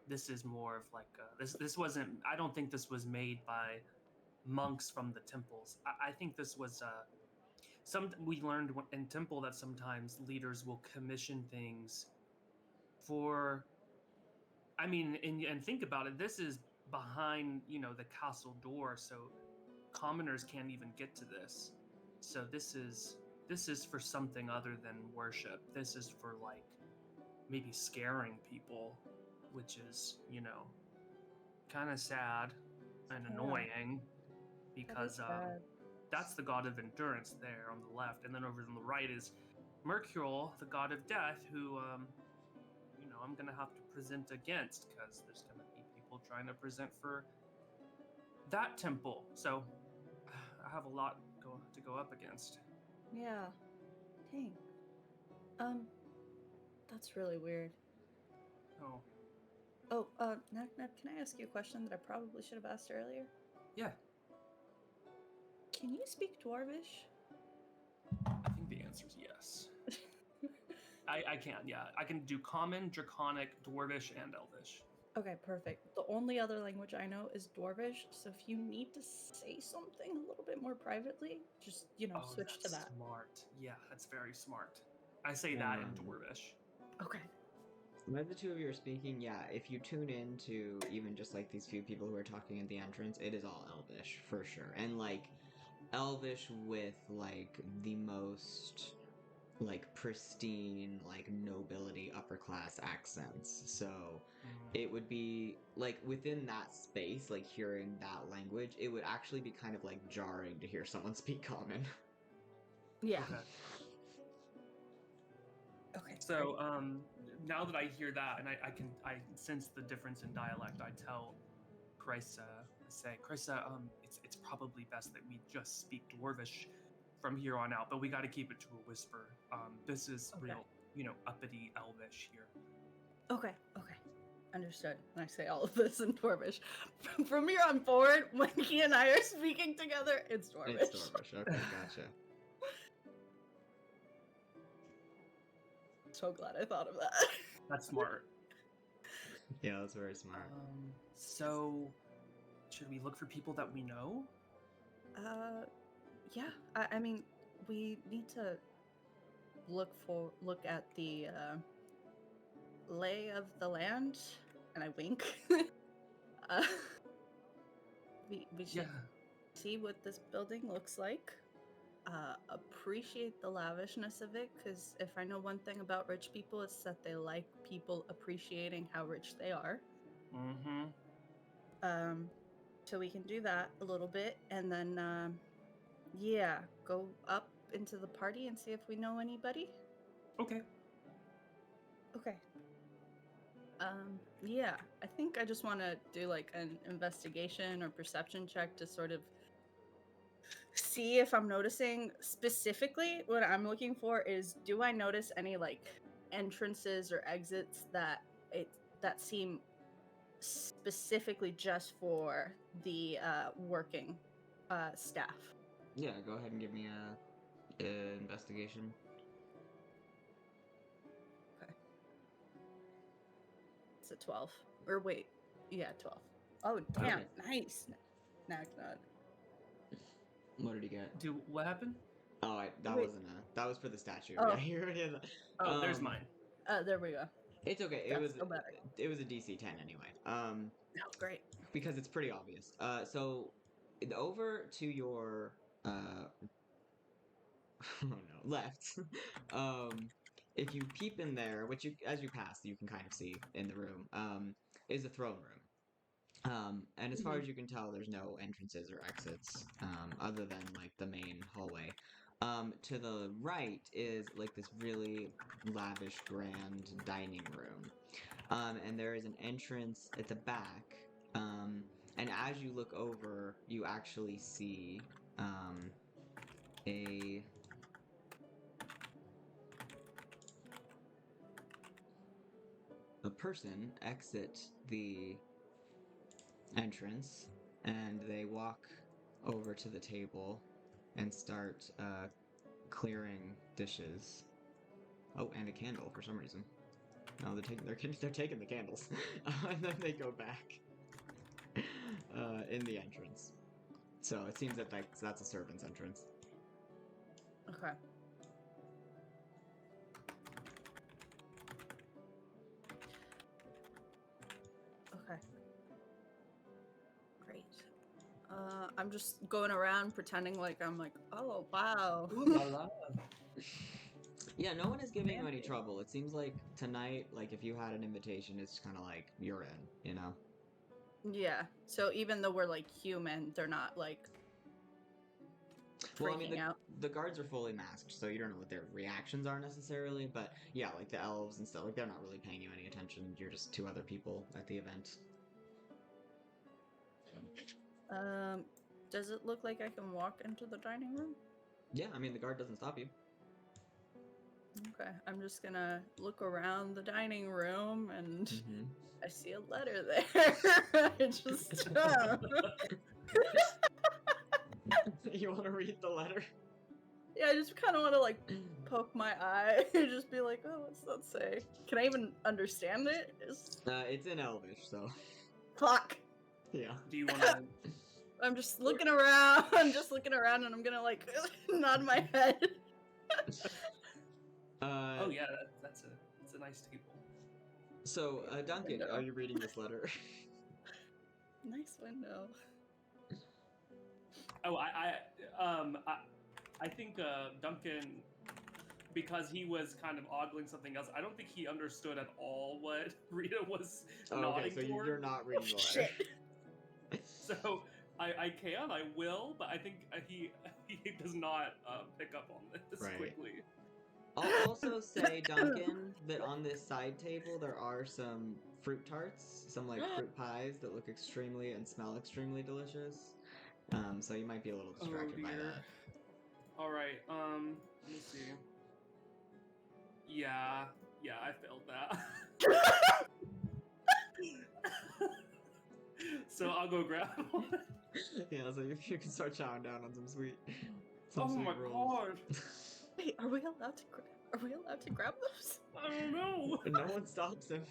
this is more of like this wasn't. I don't think this was made by monks from the temples. I think this was some. We learned in temple that sometimes leaders will commission things for. I mean, and think about it. This is behind the castle door, so commoners can't even get to this. So this is for something other than worship. This is for like maybe scaring people, which is, kind of sad and Yeah. annoying That is because sad. that's the god of endurance there on the left, and then over on the right is Mercurial, the god of death, who I'm gonna have to present against because there's gonna be people trying to present for that temple. So I have a lot to go up against. Yeah. Dang. Um, that's really weird. Oh, Oh, Nak, can I ask you a question that I probably should have asked earlier? yeah. Can you speak Dwarvish? I think the answer is yes. I can, yeah. I can do Common, Draconic, Dwarvish, and Elvish. Okay, perfect. The only other language I know is Dwarvish, so if you need to say something a little bit more privately, just, Oh, switch to that's that. smart. Yeah, that's very smart. I say that in Dwarvish. Okay. When the two of you are speaking, yeah, if you tune in to even just like these few people who are talking at the entrance, it is all Elvish for sure. And like Elvish with like the most like pristine, like nobility upper class accents. So it would be like within that space, like hearing that language, it would actually be kind of like jarring to hear someone speak common. Yeah. Okay. Okay. So now that I hear that and I sense the difference in dialect, I tell Krysa, it's probably best that we just speak Dwarvish from here on out, but we got to keep it to a whisper. This is Okay. real, uppity Elvish here. Okay. Okay. Understood. And I say all of this in Dwarvish. From here on forward, when he and I are speaking together, it's Dwarvish. It's Dwarvish. Okay, gotcha. So glad I thought of that. That's smart. Yeah, that's very smart. So, should we look for people that we know? Yeah. I mean, we need to look at the lay of the land, and I wink. uh, we should see what this building looks like. Appreciate the lavishness of it, because if I know one thing about rich people, it's that they like people appreciating how rich they are. Mm-hmm. So we can do that a little bit, and then go up into the party and see if we know anybody. Okay. Okay. Yeah, I think I just want to do like an investigation or perception check to sort of see if I'm noticing specifically. What I'm looking for is, do I notice any like entrances or exits that seem specifically just for the working staff? Yeah, go ahead and give me a investigation. It's a 12. Or wait, yeah, 12. Oh, damn, Okay. nice. No, not. What did he get? What happened? Oh, that Wait. wasn't a. That was for the statue. Oh. Yeah, you already had that. Oh, there's mine. There we go. It's okay. That's still better. It was a DC 10 anyway. Oh, great. Because it's pretty obvious. So over to your oh no, left. If you peep in there, which you as you pass, you can kind of see in the room, is a throne room. And as far as you can tell, there's no entrances or exits, other than like the main hallway. To the right is like this really lavish, grand dining room. And there is an entrance at the back. And as you look over, you actually see a person exit the entrance, and they walk over to the table and start clearing dishes. Oh, and a candle for some reason. No, they're taking the candles, and then they go back in the entrance. So it seems that that's a servant's entrance. Okay. Okay. Great. I'm just going around pretending like I'm like, oh wow. Yeah, no one is giving you any trouble. It seems like tonight, like if you had an invitation, it's kind of like you're in, you know? Yeah. So even though we're like human, they're not like freaking Well, I mean, out. the guards are fully masked, so you don't know what their reactions are necessarily. But yeah, like the elves and stuff, like they're not really paying you any attention. You're just two other people at the event. Does it look like I can walk into the dining room? Yeah, I mean, the guard doesn't stop you. Okay, I'm just gonna look around the dining room and I see a letter there. I just You want to read the letter? yeah, I just kind of want to like poke my eye and just be like, oh, what's that say? Can I even understand it? It's in Elvish, so Fuck. yeah. Do you want to? I'm just looking around. I'm just looking around, and I'm gonna like nod my head. Oh yeah, that's a nice table. So, Duncan, Window. are you reading this letter? Nice window. Oh, I think Duncan, because he was kind of ogling something else, I don't think he understood at all what Rita was nodding so toward. you're not reading the letter. Shit. So I will, but I think he does not pick up on this Right. quickly. I'll also say, Duncan, that on this side table there are some fruit tarts, some like fruit pies that look extremely and smell extremely delicious. So you might be a little distracted by that. All right. Let me see. Yeah, I failed that. So I'll go grab one. Yeah, so you can start chowing down on some sweet. Oh sweet my rolls. god! Wait, are we allowed to grab those? I don't know. No one stops him.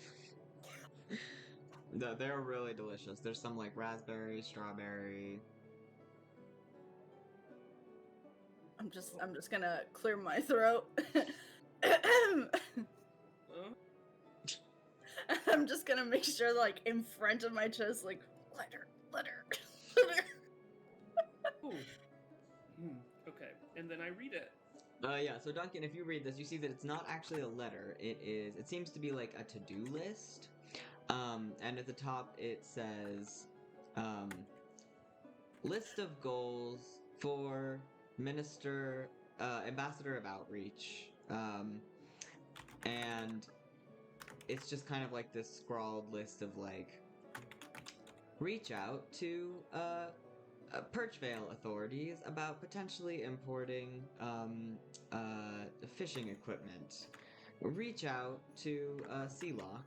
No, they're really delicious. There's some like raspberry, strawberry. I'm just gonna clear my throat. I'm just gonna make sure, like, in front of my chest, like, letter. Ooh. Okay, and then I read it. Yeah, so Duncan, if you read this, you see that it's not actually a letter. It seems to be like a to-do list. And at the top it says, list of goals for Minister ambassador of outreach, and it's just kind of like this scrawled list of like, reach out to Perchvale authorities about potentially importing fishing equipment. Reach out to Sealock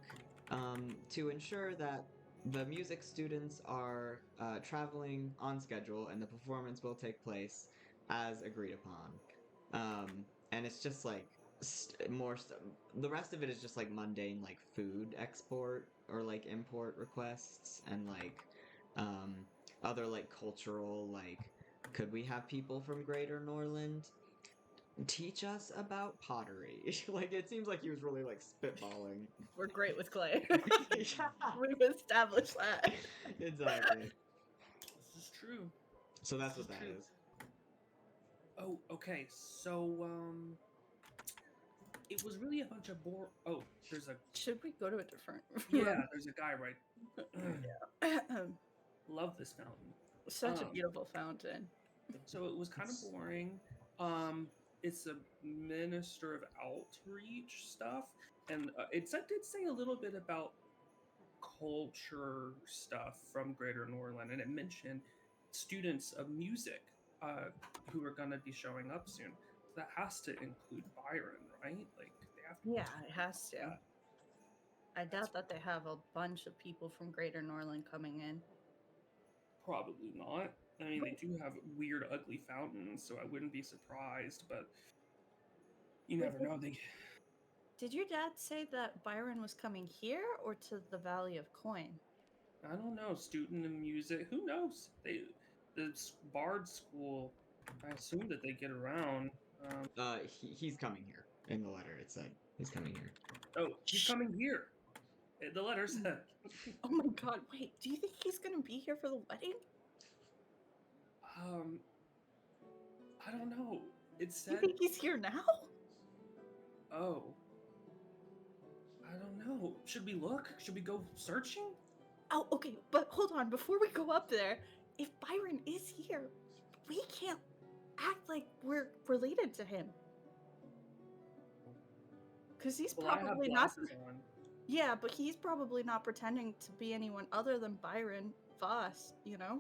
to ensure that the music students are traveling on schedule and the performance will take place as agreed upon. And it's just like the rest of it is just like mundane, like food export or like import requests and like um, other like cultural, like, could we have people from Greater Norland teach us about pottery? Like, it seems like he was really like spitballing. We're great with clay. Yeah, We've established that. exactly. This is true. So that's This what is that true. is. Oh, okay. So, it was really a bunch of Oh, there's a Should we go to a different yeah. There's a guy right. room? Love this fountain. Such a Um, beautiful fountain. So it was kind of boring. It's a minister of outreach stuff, and it did say a little bit about culture stuff from Greater Norland, and it mentioned students of music who are going to be showing up soon. So that has to include Byron, right? Like they have to. Yeah, it has to. that. I doubt that they have a bunch of people from Greater Norland coming in. Probably not. I mean, they do have weird, ugly fountains, so I wouldn't be surprised. But you never know. Did your dad say that Byron was coming here or to the Valley of Coin? I don't know. Student of music. Who knows? The Bard school. I assume that they get around. He's coming here. In the letter, it said he's coming here. Oh, he's coming here. The letter said. Oh my god, wait, do you think he's gonna be here for the wedding? I don't know. It Do you said. think he's here now? Oh. I don't know. Should we look? Should we go searching? Oh, okay, but hold on, before we go up there, if Byron is here, we can't act like we're related to him. Because he's Well, I have probably not. glasses on. Yeah, but he's probably not pretending to be anyone other than Byron Voss, you know?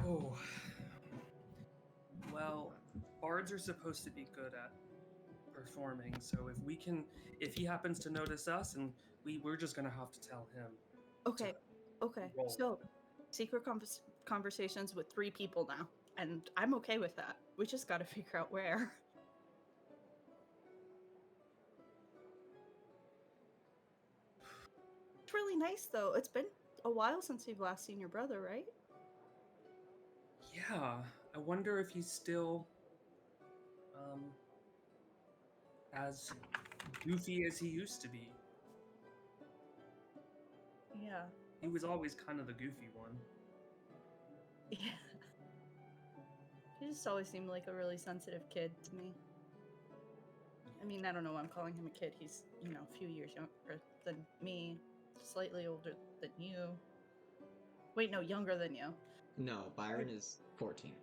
Oh. Well, bards are supposed to be good at performing, so if he happens to notice us, and we're just gonna have to tell him. Okay, okay. roll. So, secret conversations with 3 people now, and I'm okay with that. We just gotta figure out where. It's really nice, though. It's been a while since you've last seen your brother, right? Yeah, I wonder if he's still as goofy as he used to be. Yeah. He was always kind of the goofy one. Yeah. He just always seemed like a really sensitive kid to me. I mean, I don't know why I'm calling him a kid. He's, a few years younger than me, slightly older than you. Wait, no, younger than you. No, Byron is 14.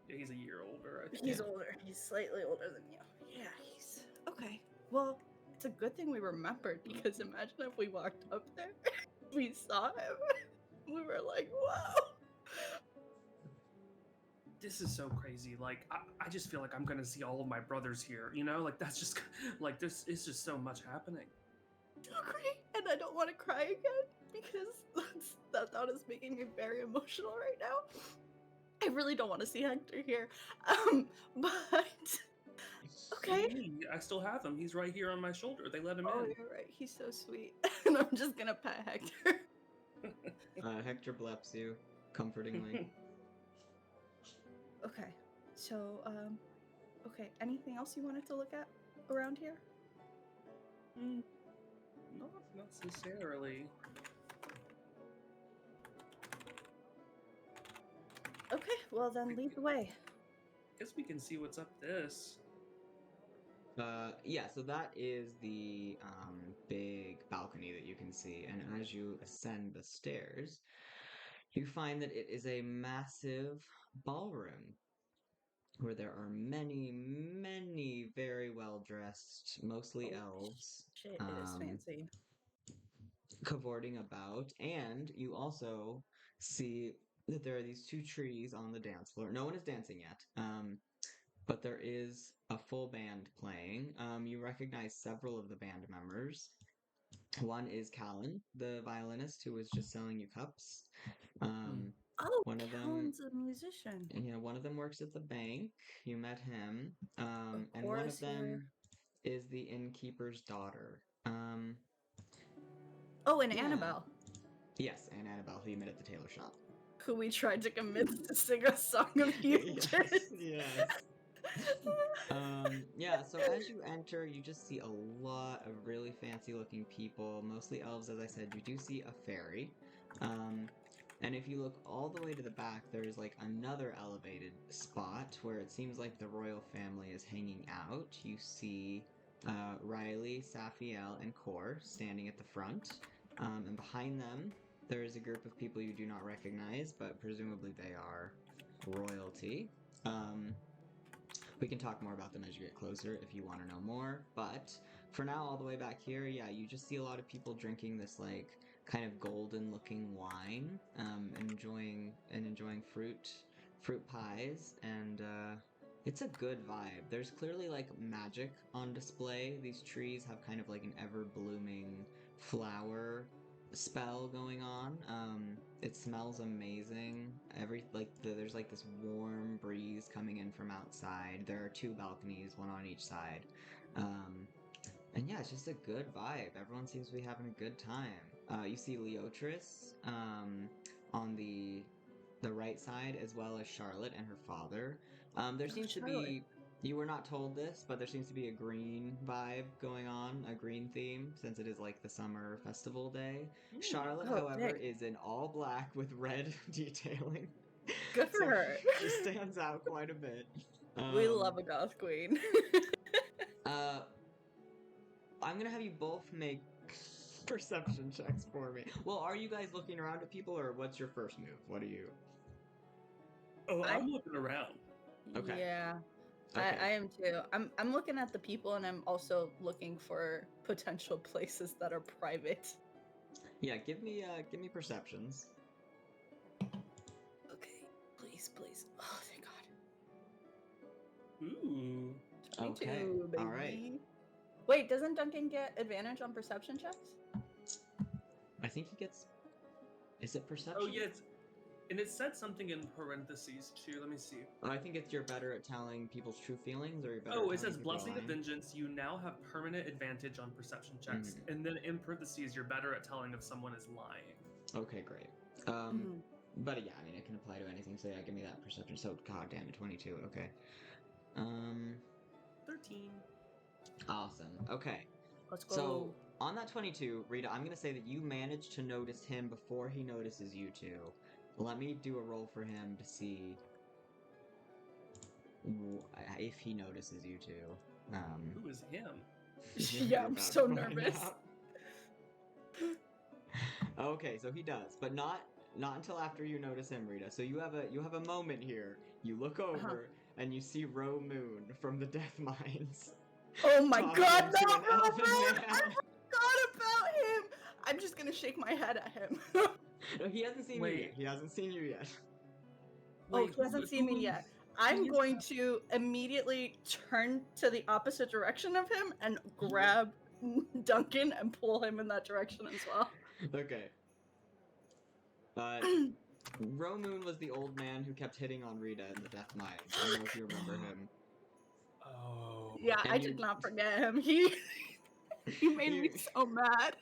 Yeah, he's a year older, I think. He's older. He's slightly older than you. Yeah, he's okay. Well, it's a good thing we remembered, because imagine if we walked up there, we saw him, we were like, "Whoa!" This is so crazy. Like, I just feel like I'm gonna see all of my brothers here. You know, like that's just like this. It's just so much happening. Okay, and I don't want to cry again because that thought is making me very emotional right now. I really don't want to see Hector here, but okay. I still have him. He's right here on my shoulder. They let him Oh, in. you're right. He's so sweet, and I'm just gonna pet Hector. Hector bleps you comfortingly. Okay, so okay. Anything else you wanted to look at around here? Not necessarily. Okay, well then lead the way. Guess we can see what's up this. Yeah, so that is the big balcony that you can see, and as you ascend the stairs, you find that it is a massive ballroom. where there are many, many very well dressed, mostly Oh, elves, shit, it is fancy. cavorting about, and you also see that there are these two trees on the dance floor. No one is dancing yet, but there is a full band playing. You recognize several of the band members. One is Callan, the violinist who was just selling you cups. Um, Oh, one of them, Callan's a musician. one of them works at the bank. You met him. Of And one course, of them is the innkeeper's daughter. Oh, and Yeah. Annabelle, Yes, and Annabelle, who you met at the tailor shop. who we tried to convince to sing a song of futures. Yes. Yeah, so as you enter, you just see a lot of really fancy looking people, mostly elves, as I said. You do see a fairy. And if you look all the way to the back, there's like another elevated spot where it seems like the royal family is hanging out. You see Riley, Safiel, and Kor standing at the front. And behind them, there is a group of people you do not recognize, but presumably they are royalty. We can talk more about them as you get closer if you want to know more. But for now, all the way back here, yeah, you just see a lot of people drinking this like kind of golden-looking wine, enjoying fruit pies, and it's a good vibe. There's clearly like magic on display. These trees have kind of like an ever-blooming flower spell going on. It smells amazing. There's like this warm breeze coming in from outside. There are two balconies, one on each side. And yeah, it's just a good vibe. Everyone seems to be having a good time. You see Leotris on the right side, as well as Charlotte and her father. There seems to be. You were not told this, but there seems to be a green vibe going on, a green theme, since it is like the summer festival day. Charlotte, however, is in all black with red detailing. Good for her. She stands out quite a bit. We love a goth queen. I'm gonna have you both make perception checks for me. Well, are you guys looking around at people, or what's your first move? What are you? Oh, I'm looking around. Okay. Yeah. Okay. I am too. I'm looking at the people, and I'm also looking for potential places that are private. Yeah, give me perceptions. Okay, please. Oh, thank God. Ooh. 22, Okay, baby. all right. Wait, doesn't Duncan get advantage on perception checks? I think he gets. Is it perception? Oh, yeah. And it said something in parentheses too. Let me see. I think you're better at telling people's true feelings, or you're better. Oh, at it says telling people Blessing of lying? Vengeance. You now have permanent advantage on perception checks, and then in parentheses, you're better at telling if someone is lying. Okay, great. But yeah, I mean, it can apply to anything. So yeah, give me that perception. So god damn it, 22. Okay. 13. Awesome. Okay. Let's go. So on that 22, Rita, I'm gonna say that you managed to notice him before he notices you two. Let me do a roll for him to see if he notices you two. Who is him? Yeah, I'm so nervous. Okay, so he does, but not until after you notice him, Rita. So you have a moment here. You look over and you see Ro Moon from the Death Mines. Oh my talking God, to no, an Ro elfin Moon! man. I forgot about him! I'm just gonna shake my head at him. No, he hasn't seen you yet. He hasn't seen you yet. Oh, he hasn't seen me yet. I'm going to immediately turn to the opposite direction of him and grab Duncan and pull him in that direction as well. Okay. Ro Moon was the old man who kept hitting on Rita in the Death Mines. I don't know if you remember him. Oh. Yeah, I did not forget him. He made me so mad.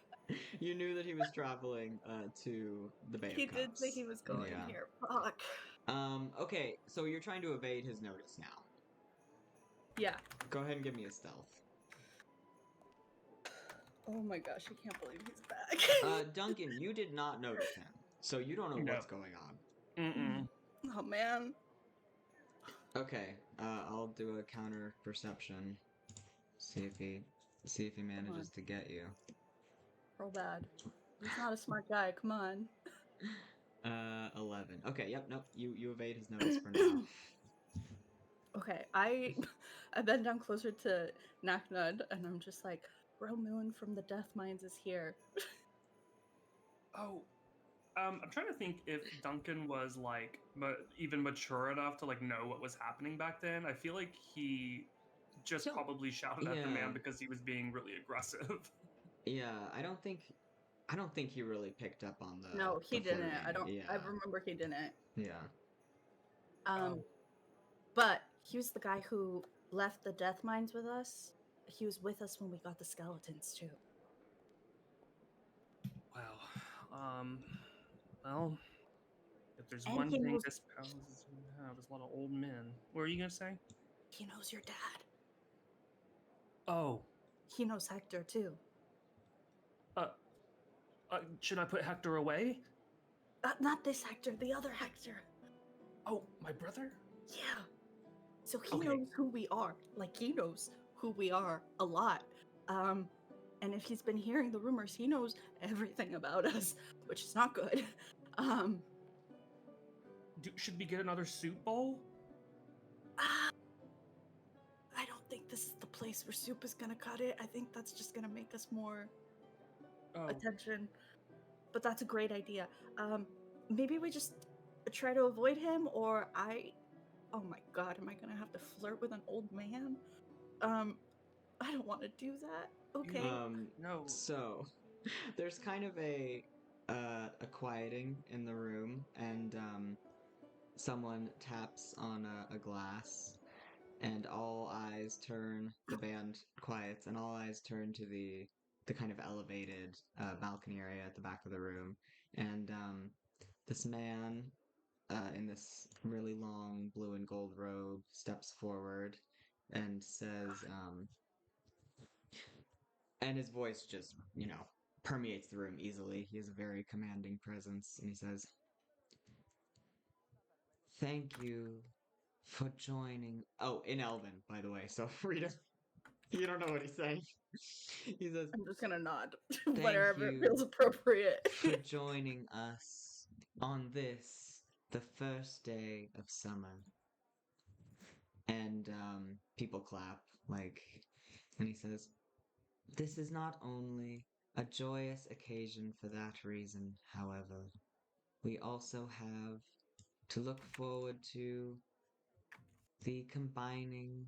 You knew that he was traveling to the Bay of Cups. He did say he was going here. Fuck. Okay, so you're trying to evade his notice now. Yeah. Go ahead and give me a stealth. Oh my gosh, I can't believe he's back. Duncan, you did not notice him, so you don't know what's going on. Mm-mm. Oh man. Okay, I'll do a counter perception. See if he manages to get you. Real bad. He's not a smart guy. Come on. 11. Okay, yep, nope. You evade his notice for now. Okay, I I bend down closer to Naknud and I'm just like, Romulan from the Death Mines is here. Oh, I'm trying to think if Duncan was like even mature enough to like know what was happening back then. I feel like he just So, probably shouted at the yeah, man because he was being really aggressive. yeah. I don't think he really picked up on No, he the didn't. flirting. I Yeah, remember he didn't. yeah. Um, Oh, but he was the guy who left the Death Mines with us. He was with us when we got the skeletons too. wow. Well, if there's And one thing this palace is going to have, is a lot of old men. What are you gonna say? he knows your dad. Oh, He knows Hector too. uh, should I put Hector away? Not this Hector, the other Hector. Oh, my brother? Yeah. So he Okay. knows who we are. Like he knows who we are a lot. And if he's been hearing the rumors, he knows everything about us, which is not good. Um, Should we get another soup bowl? ah, I don't think this is the place where soup is gonna cut it. I think that's just gonna make us more Oh, attention. But that's a great idea. Maybe we just try to avoid him, or oh my god, am I gonna have to flirt with an old man? Um, I don't want to do that. Okay. No. So there's kind of a quieting in the room, and someone taps on a glass, and all eyes turn. The band quiets, and all eyes turn to the kind of elevated balcony area at the back of the room, and this man in this really long blue and gold robe steps forward and says, and his voice just, permeates the room easily. He has a very commanding presence, and he says, "Thank you for joining." Oh, in Elven, by the way. So Rita, you don't know what he's saying. He says, I'm just gonna nod "Thank whenever it you feels appropriate. for joining us on this, the first day of summer." And people clap, like, and he says, "This is not only a joyous occasion for that reason, however. We also have to look forward to the combining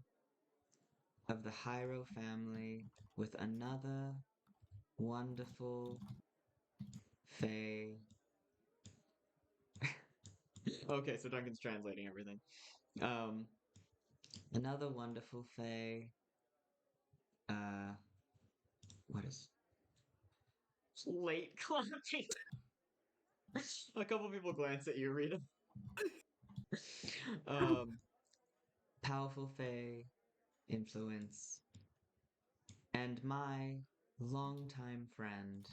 of the Hyro family with another wonderful Fae." Okay, so Duncan's translating everything. Um, Another wonderful Fae. Uh, what is late clapping? A couple people glance at you, Rita. um, Powerful Fae influence, and my longtime friend.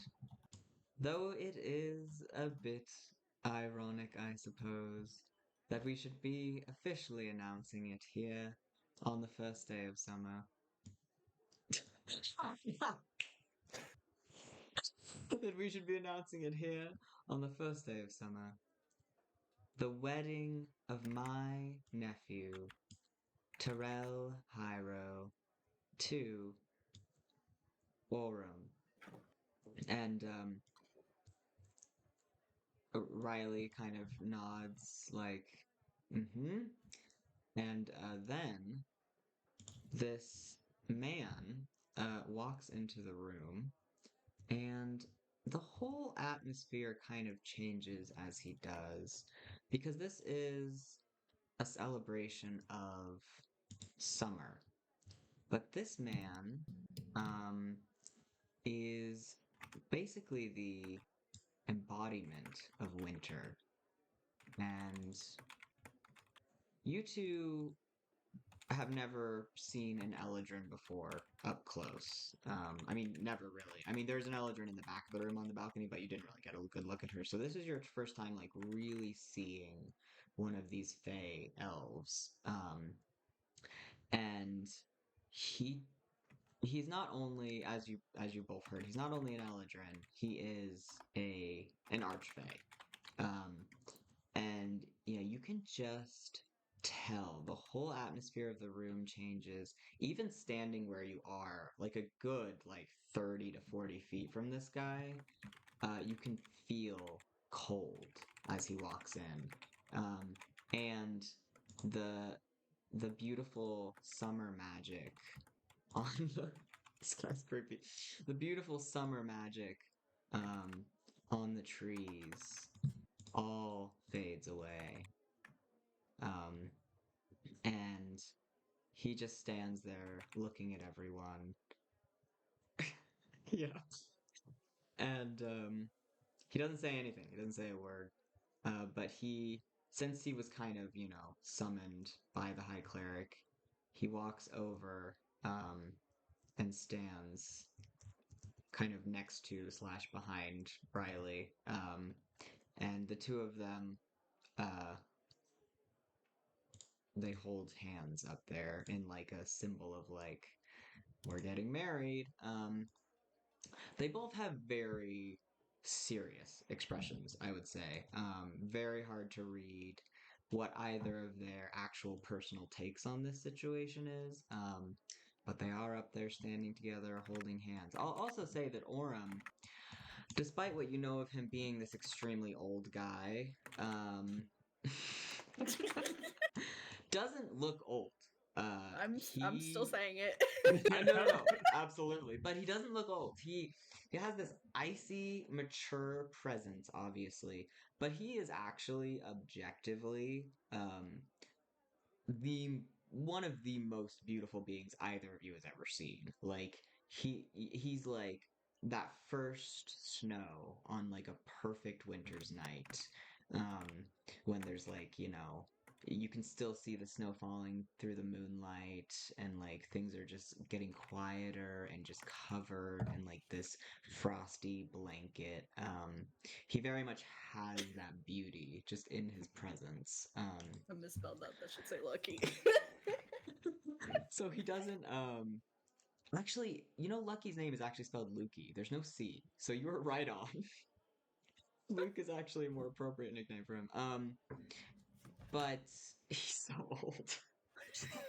Though it is a bit ironic, I suppose, that we should be officially announcing it here on the first day of summer. That we should be announcing it here on the first day of summer. The wedding of my nephew, Terrell Hyro, to Aurum. And Riley kind of nods, like, mm-hmm. And then this man walks into the room, and the whole atmosphere kind of changes as he does, because this is a celebration of summer. But this man um, is basically the embodiment of winter. And you two have never seen an Eladrin before up close. I mean, never really. I mean, there's an Eladrin in the back of the room on the balcony, but you didn't really get a good look at her. So this is your first time, like, really seeing one of these Fey elves. And he he's not only, as you both heard, he's not only an Eladrin, he is an Archfey. Um, and you can just tell. The whole atmosphere of the room changes. Even standing where you are, like a good 30 to 40 feet from this guy, you can feel cold as he walks in. And the the beautiful summer magic on the this guy's creepy. The beautiful summer magic um, on the trees all fades away. Um, and he just stands there looking at everyone. Yeah. And he doesn't say anything. He doesn't say a word. But since he was kind of, summoned by the High Cleric, he walks over and stands kind of next to slash behind Riley. And the two of them, uh, they hold hands up there in like a symbol of like, we're getting married. They both have very serious expressions, I would say. Very hard to read what either of their actual personal takes on this situation is. But they are up there standing together, holding hands. I'll also say that Oram, despite what you know of him being this extremely old guy, doesn't look old. I'm still saying it. No, absolutely. But he doesn't look old. He has this icy, mature presence, obviously, but he is actually objectively the one of the most beautiful beings either of you has ever seen. Like he's like that first snow on like a perfect winter's night. Um, when there's like, you can still see the snow falling through the moonlight and like things are just getting quieter and just covered in like this frosty blanket. He very much has that beauty just in his presence. I misspelled that. That should say lucky. So he doesn't actually, Lucky's name is actually spelled Lukey. There's no C. So you were right on. Luke is actually a more appropriate nickname for him. But he's so old.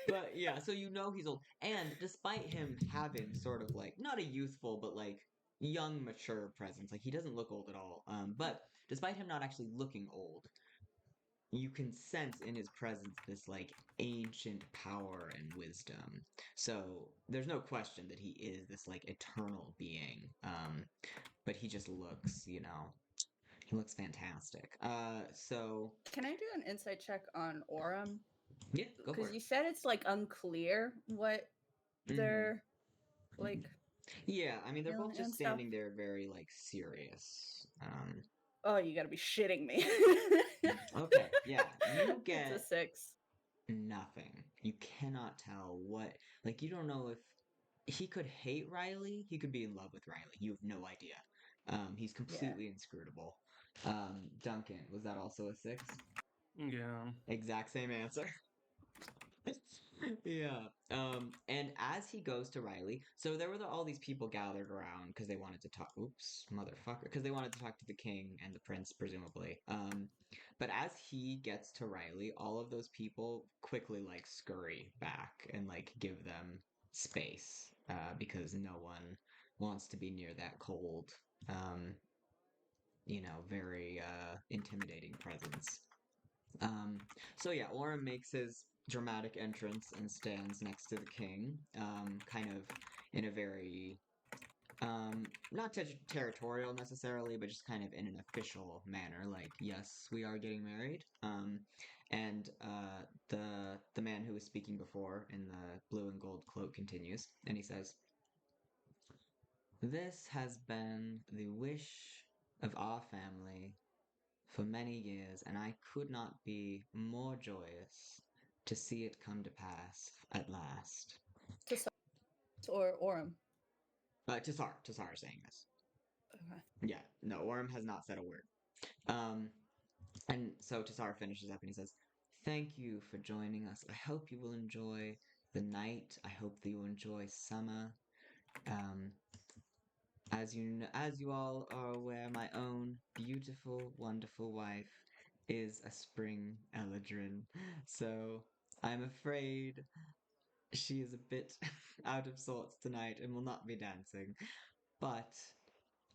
But yeah, so he's old. And despite him having sort of like not a youthful but like young mature presence, like he doesn't look old at all. But despite him not actually looking old, you can sense in his presence this like ancient power and wisdom. So there's no question that he is this like eternal being. But he just looks, he looks fantastic. So Can I do an insight check on Oram? yeah, go for Because it. you said it's like unclear what they're like. Yeah, I mean they're both just and stuff. standing there very like serious. Oh, you gotta be shitting me. Okay, yeah, you It's get a 6. nothing. You cannot tell what, like, you don't know if he could hate Riley, he could be in love with Riley. You have no idea. He's completely inscrutable. Duncan, was that also a 6? Yeah. Exact same answer. Yeah. And as he goes to Riley, so there were all these people gathered around because they wanted to talk. Oops, motherfucker. Because they wanted to talk to the king and the prince, presumably. But as he gets to Riley, all of those people quickly like scurry back and like give them space, because no one wants to be near that cold, very intimidating presence. So yeah, Oren makes his dramatic entrance and stands next to the king, kind of in a very, not territorial necessarily, but just kind of in an official manner, like, yes, we are getting married. And the man who was speaking before in the blue and gold cloak continues, and he says, "This has been the wish of our family for many years, and I could not be more joyous to see it come to pass at last." Or Oram. Tassar is saying this. Okay. Yeah, no, Orm has not said a word. And so Tassar finishes up and he says, "Thank you for joining us. I hope you will enjoy the night. I hope that you will enjoy summer. Um, as you all are aware, my own beautiful, wonderful wife is a spring Eladrin. So I'm afraid she is a bit out of sorts tonight and will not be dancing. But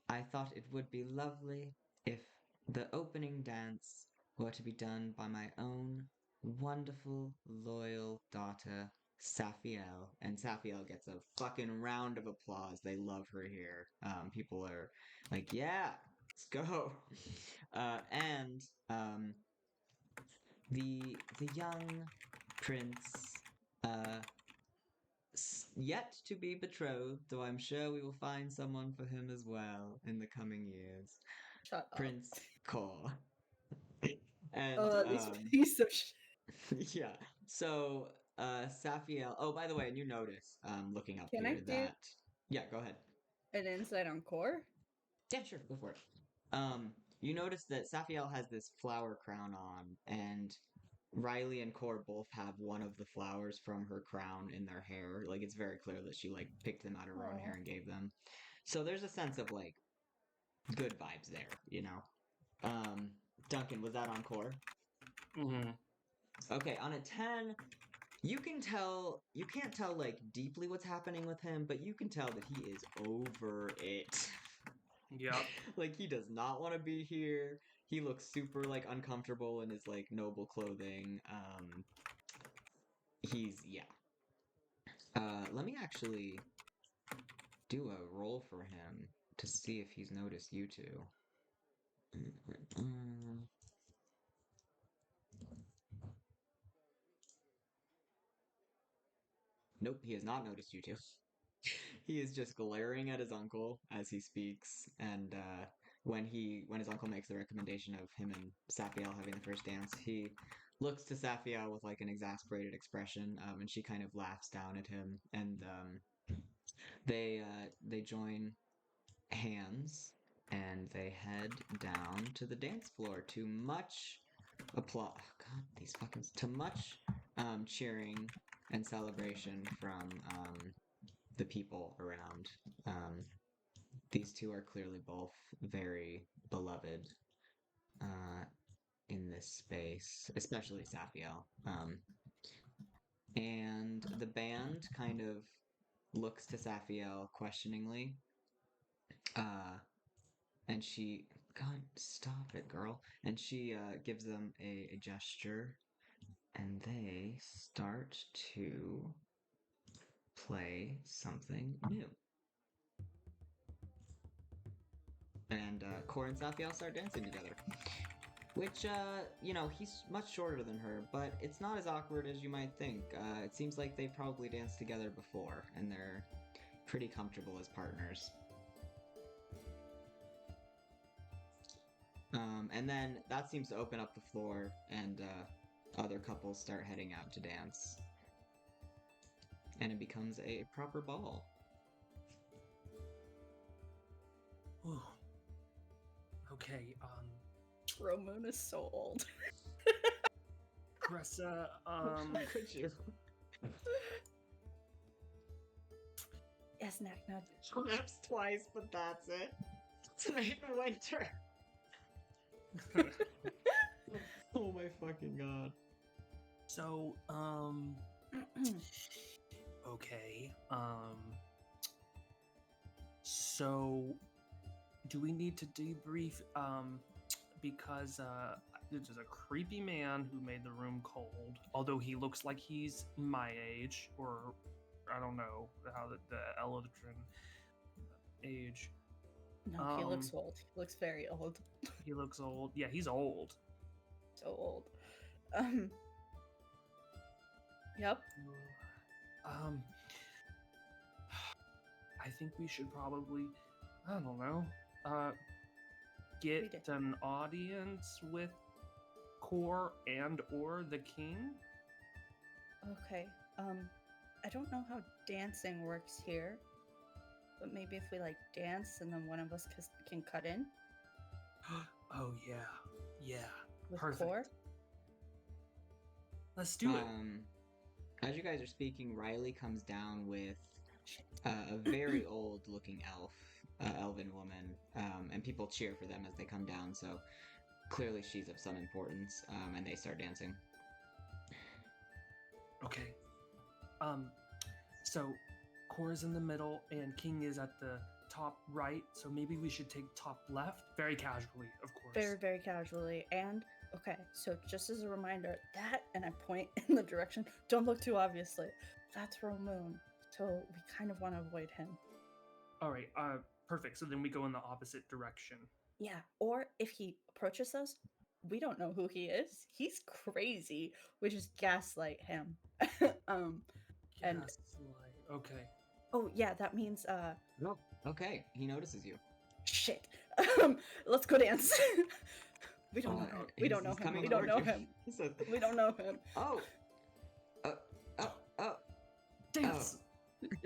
I thought it would be lovely if the opening dance were to be done by my own wonderful, loyal daughter, Safiel. And Safiel gets a fucking round of applause. They love her here. People are like, yeah, let's go. And the young prince, uh, yet to be betrothed, though I'm sure we will find someone for him as well in the coming years. Shut up. Prince Kor. And This piece of shit. yeah. So Safiel. Oh, by the way, you notice looking up Can I here do that yeah, go ahead. an insight on core? Yeah, sure, go for it. You notice that Safiel has this flower crown on, and Riley and Core both have one of the flowers from her crown in their hair. Like it's very clear that she like picked them out of her own hair Aw. and gave them. So there's a sense of like good vibes there, you know. Duncan, was that on Core? Mm-hmm. Okay, on a 10, you can tell you can't tell like deeply what's happening with him, but you can tell that he is over it. Yep. Like he does not want to be here. He looks super like uncomfortable in his like noble clothing. He's yeah. Let me actually do a roll for him to see if he's noticed you two. Nope, he has not noticed you two. He is just glaring at his uncle as he speaks, and when his uncle makes the recommendation of him and Safiel having the first dance, he looks to Safiel with like an exasperated expression, and she kind of laughs down at him, and they join hands and they head down to the dance floor to much applause. Oh, God, these fucking to much cheering and celebration from the people around. These two are clearly both very beloved in this space, especially Safiel. And the band kind of looks to Safiel questioningly, and she, God, stop it, girl. And she gives them a gesture, and they start to play something new. And Core and Safiel start dancing together. Which, he's much shorter than her, but it's not as awkward as you might think. It seems like they've probably danced together before, and they're pretty comfortable as partners. And then that seems to open up the floor, and other couples start heading out to dance. And it becomes a proper ball. Ooh. Okay, Ramon is so old. Cressa, Could you? Yes, Nakna. Perhaps twice, but that's it. Tonight in winter. Oh my fucking god. So, okay, so do we need to debrief, because, there's a creepy man who made the room cold, although he looks like he's my age, or I don't know how the Eladrin age. No, he looks old. He looks very old. He looks old. Yeah, he's old. So old. Yep. I think we should probably, I don't know, get an audience with Core and or the king. Okay. I don't know how dancing works here, but maybe if we like dance and then one of us can cut in Oh yeah, with perfect. Core. Let's do it. As you guys are speaking, Riley comes down with a very old-looking elven woman, and people cheer for them as they come down. So clearly she's of some importance, and they start dancing. Okay. So Cora's in the middle and King is at the top right, so maybe we should take top left. Very casually, of course. Very, very casually. And okay, so just as a reminder, that, and I point in the direction, don't look too obviously. That's Romoon. So we kind of want to avoid him. Alright, perfect. So then we go in the opposite direction. Yeah. Or if he approaches us, we don't know who he is. He's crazy. We just gaslight him. And Gaslight. Okay. oh yeah, that means No. Okay, he notices you. shit. Let's go dance. We don't know him. We don't know He's him. coming We don't towards know you. him. He says, We don't know him. oh, oh. Dance!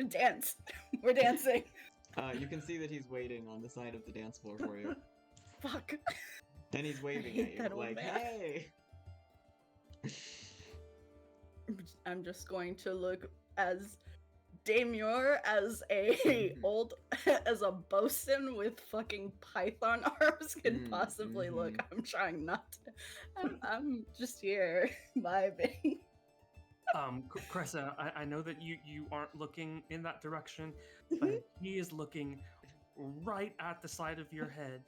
Dance. We're dancing. You can see that he's waiting on the side of the dance floor for you. Fuck. And he's waving hate at that you, old like, man. hey! I'm just going to look as demure as a old as a bosun with fucking python arms can Mm, possibly look. mhm. I'm trying not to. I'm just here vibing. Cressa, I know that you aren't looking in that direction, Mm-hmm. but he is looking right at the side of your head.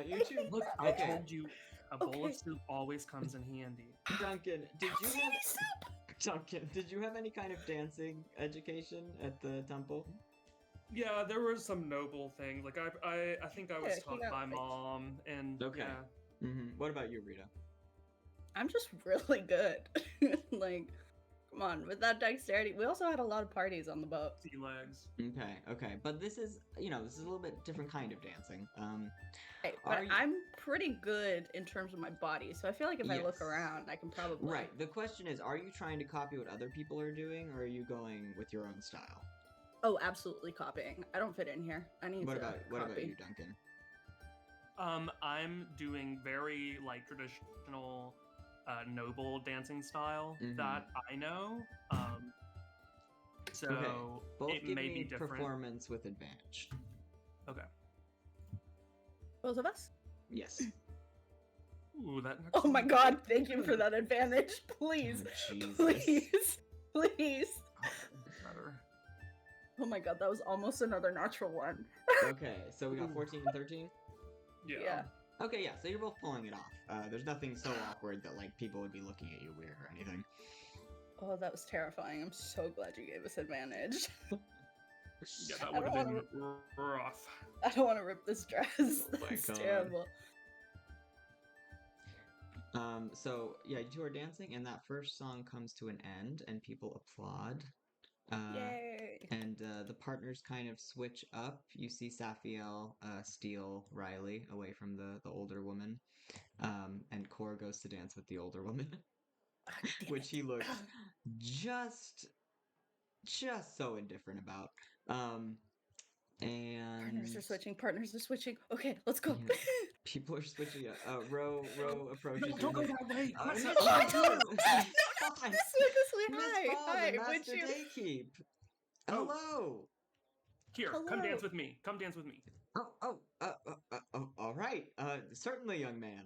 You two, Look, I okay. told you a bowl Okay. of soup always comes in handy. Duncan, did you Baby have soup! Duncan, did you have any kind of dancing education at the temple? Yeah, there were some noble things. Like I think I was Yeah, he taught got, by like- mom, and Okay. yeah. Mm-hmm. What about you, Rita? I'm just really good. Like, come on, with that dexterity. We also had a lot of parties on the boat. Sea legs. Okay, but this is, this is a little bit different kind of dancing. Hey, Are but you- I'm pretty good in terms of my body, so I feel like if I look Yes. around, I can probably. Right. The question is, are you trying to copy what other people are doing, or are you going with your own style? Oh, absolutely copying. I don't fit in here. I need What to about copy. you, Duncan? I'm doing very like traditional noble dancing style Mhm. that I know. So Okay, Both it give may me be different. performance with advantage. Okay. Both of us? Yes. Ooh, that. Oh my god, thank you for that advantage. Please. Oh, Jesus. Please. Please. Better. Oh my god, that was almost another natural one. Okay, so we got 14 and 13. Yeah. Okay, yeah, so you're both pulling it off. There's nothing so awkward that like people would be looking at you weird or anything. Oh, that was terrifying. I'm so glad you gave us advantage. Yeah, that I would have don't been rough. I don't want to rip this dress. Oh my That's God. terrible. So yeah, you two are dancing, and that first song comes to an end, and people applaud. Yay. And the partners kind of switch up. You see Safiel steal Riley away from the older woman, and Cora goes to dance with the older woman, Ah, damn which it. he looks just so indifferent about. And Partners are switching. Partners are switching. Okay, let's go. Yeah. people are switching. Ro approaches No, you. don't go and- that way. Oh, Cressa, no, don't no, do no, it. Fine. This way. Miss Hi. Ball, Hi. the Would Master you? Daykeep. Oh. Hello. Here, come Hello. dance with me. Come dance with me. All right. Certainly, young man.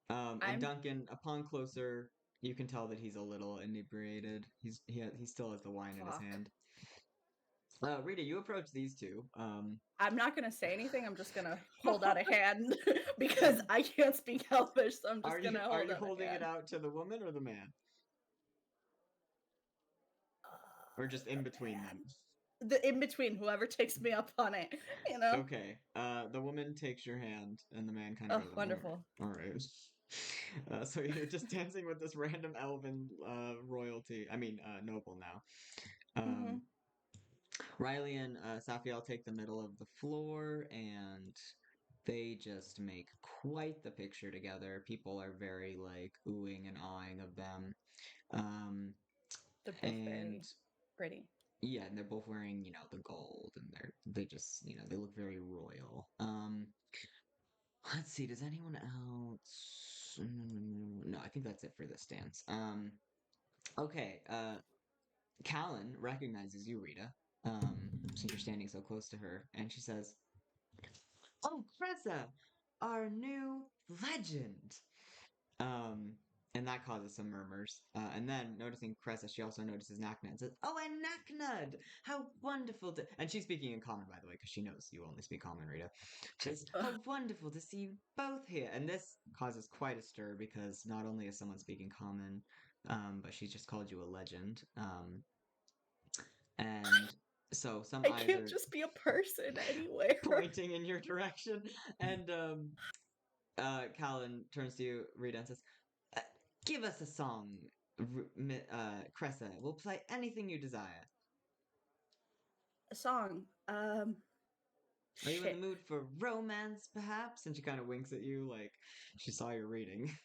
And I'm- Duncan, upon closer, you can tell that he's a little inebriated. He still has the wine in his Fuck. hand. Rita, you approach these two. I'm not gonna say anything. I'm just gonna hold out a hand because I can't speak Elvish, so I'm just Are you gonna hold out holding a it hand. out to the woman or the man, or just in between them? The in between, whoever takes me up on it, you know. Okay. The woman takes your hand, and the man kind Oh, of goes, wonderful. All right. So you're just dancing with this random elven royalty. I mean, noble now. Mhm. Riley and Safiel take the middle of the floor, and they just make quite the picture together. People are very like oohing and awing of them. They're both very And pretty. yeah, and they're both wearing, the gold, and they just, they look very royal. Let's see, does anyone else? No, I think that's it for this dance. Okay, Callan recognizes you, Rita, since you're standing so close to her, and she says, "Oh, Cressa, our new legend. And that causes some murmurs. And then, noticing Cressa, she also notices Nakna and says, "Oh, and Naknud! How wonderful to..." And she's speaking in common, by the way, because she knows you only speak common, Rita. She says, "How wonderful to see you both here." And this causes quite a stir, because not only is someone speaking common, but she's just called you a legend. And so some I eyes can't are just be a person anywhere. pointing in your direction. And Callan turns to you, Rita, and says, "Uh, Give us a song, Cressa. We'll play anything you desire." A song. Are you in the Shit. mood for romance, perhaps? And she kind of winks at you like she saw your reading.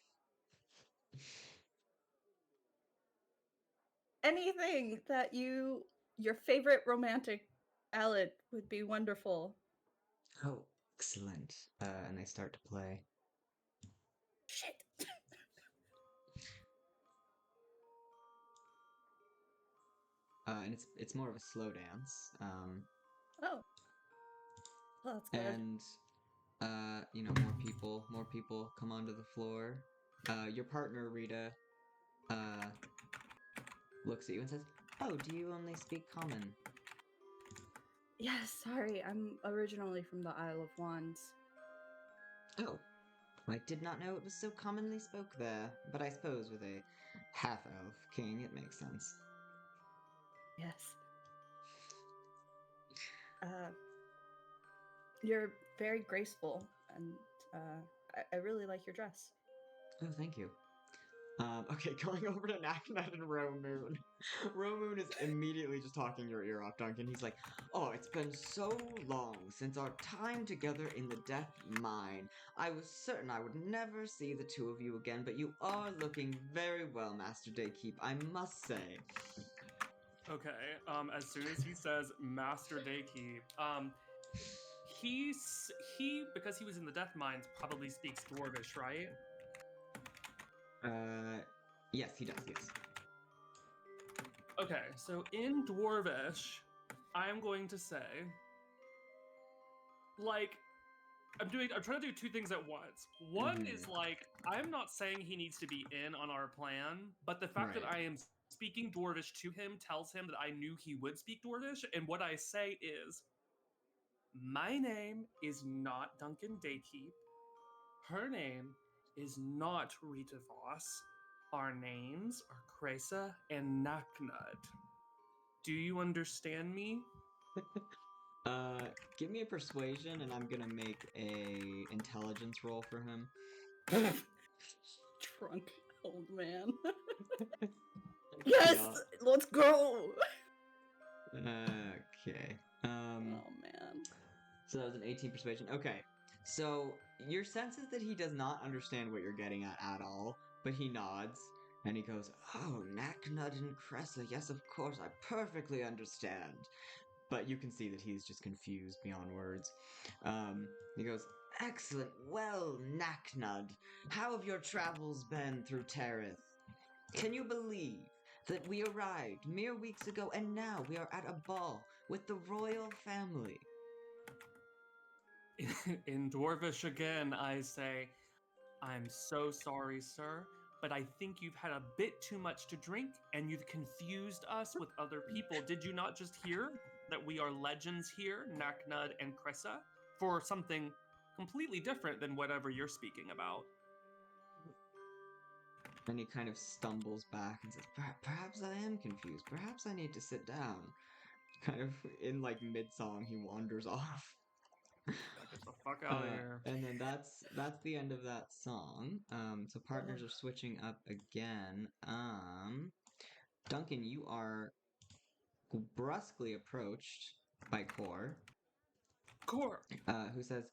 Anything that your favorite romantic ballad would be wonderful. Oh, excellent. And they start to play. Shit. And it's more of a slow dance. Oh. Well, that's good. And more people come onto the floor. Your partner, Rita, looks at you and says, "Oh, do you only speak common?" Yes, sorry. I'm originally from the Isle of Wands. "Oh, I did not know it was so commonly spoke there, but I suppose with a half-elf king it makes sense." Yes. You're very graceful, and I really like your dress. "Oh, thank you." Okay, going over to Naknut and Romoon. Romoon is immediately just talking your ear off, Duncan. He's like, "Oh, it's been so long since our time together in the Death Mine. I was certain I would never see the two of you again, but you are looking very well, Master Daykeep, I must say." Okay. As soon as he says Master Daykeep, he because he was in the Death Mines probably speaks Dwarvish, right? Yes, he does, yes. Okay, so in Dwarvish, I'm going to say, like, I'm trying to do two things at once. One is like, I'm not saying he needs to be in on our plan, but the fact that Right. I am speaking Dwarvish to him tells him that I knew he would speak Dwarvish, and what I say is, my name is not Duncan Daykeep. Her name is not Rita Voss. Our names are Cressa and Naknud. Do you understand me? Give me a persuasion, and I'm gonna make a intelligence roll for him. Drunk old man. Yes, let's go. Okay. Oh man. So that was an 18 persuasion. Okay. So your sense is that he does not understand what you're getting at all, but he nods and he goes, "Oh, Naknud and Cressa, yes, of course, I perfectly understand." But you can see that he's just confused beyond words. He goes, "Excellent. Well, Naknud, how have your travels been through Terith? Can you believe that we arrived mere weeks ago and now we are at a ball with the royal family?" In Dwarvish again, I say, I'm so sorry, sir, but I think you've had a bit too much to drink and you've confused us with other people. Did you not just hear that we are legends here, Naknud and Cressa, for something completely different than whatever you're speaking about? And he kind of stumbles back and says, Perhaps I am confused. Perhaps I need to sit down." Kind of in like mid-song, he wanders off. Get the fuck out of here. And then that's the end of that song. So partners are switching up again. Duncan, you are brusquely approached by Core, Core! who says,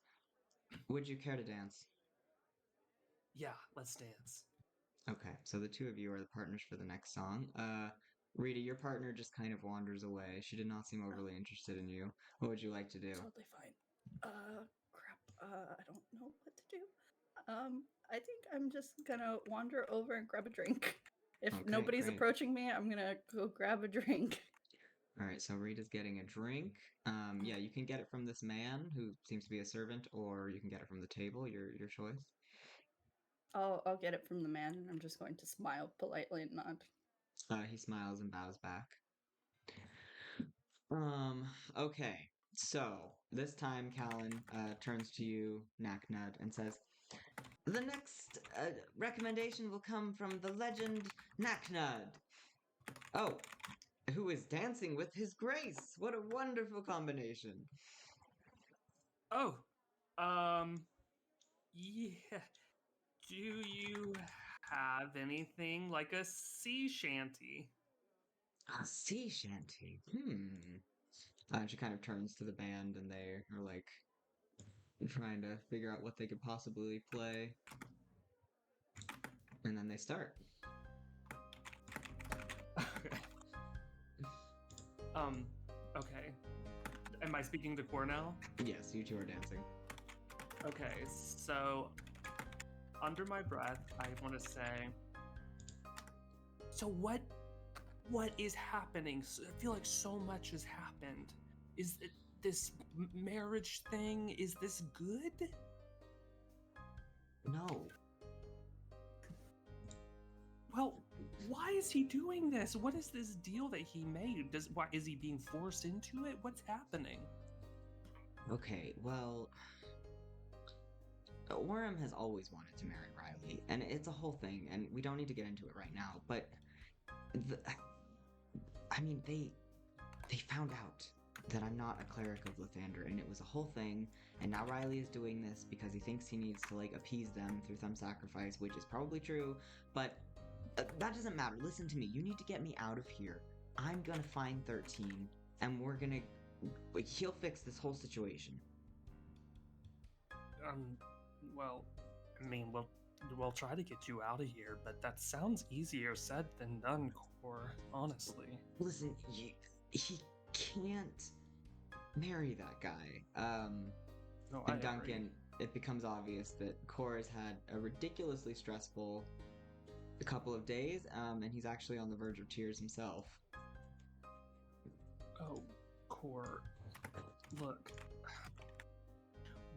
"Would you care to dance?" Yeah, let's dance. Okay, so the two of you are the partners for the next song. Rita, your partner just kind of wanders away. She did not seem overly interested in you. What would you like to do? Totally fine. Crap. I don't know what to do. I think I'm just gonna wander over and grab a drink. If Okay, nobody's great. approaching me, I'm gonna go grab a drink. All right, so Rita's getting a drink. Yeah, you can get it from this man who seems to be a servant, or you can get it from the table. Your choice. I'll get it from the man, and I'm just going to smile politely and nod. He smiles and bows back. Okay. So this time, Callan turns to you, Naknud, and says, "The next recommendation will come from the legend Naknud. Oh, who is dancing with his grace? What a wonderful combination!" Oh, yeah. Do you have anything like a sea shanty? A sea shanty. And she kind of turns to the band, and they are like trying to figure out what they could possibly play, and then they start. Okay. Okay. Am I speaking to Core now? Yes, you two are dancing. Okay, so under my breath, I want to say. So what is happening? I feel like so much has happened. Is it this marriage thing? Is this good? No. Well, why is he doing this? What is this deal that he made? Why is he being forced into it? What's happening? Okay, well, Orem has always wanted to marry Riley, and it's a whole thing, and we don't need to get into it right now, but I mean, they found out that I'm not a cleric of Lathander, and it was a whole thing, and now Riley is doing this because he thinks he needs to, like, appease them through some sacrifice, which is probably true, but that doesn't matter. Listen to me. You need to get me out of here. I'm gonna find 13, and we're gonna... He'll fix this whole situation. Well, I mean, we'll try to get you out of here, but that sounds easier said than done, Core, honestly. Listen, he can't marry that guy. No, And Duncan, it becomes obvious that Core has had a ridiculously stressful couple of days, and he's actually on the verge of tears himself. Oh, Core, look.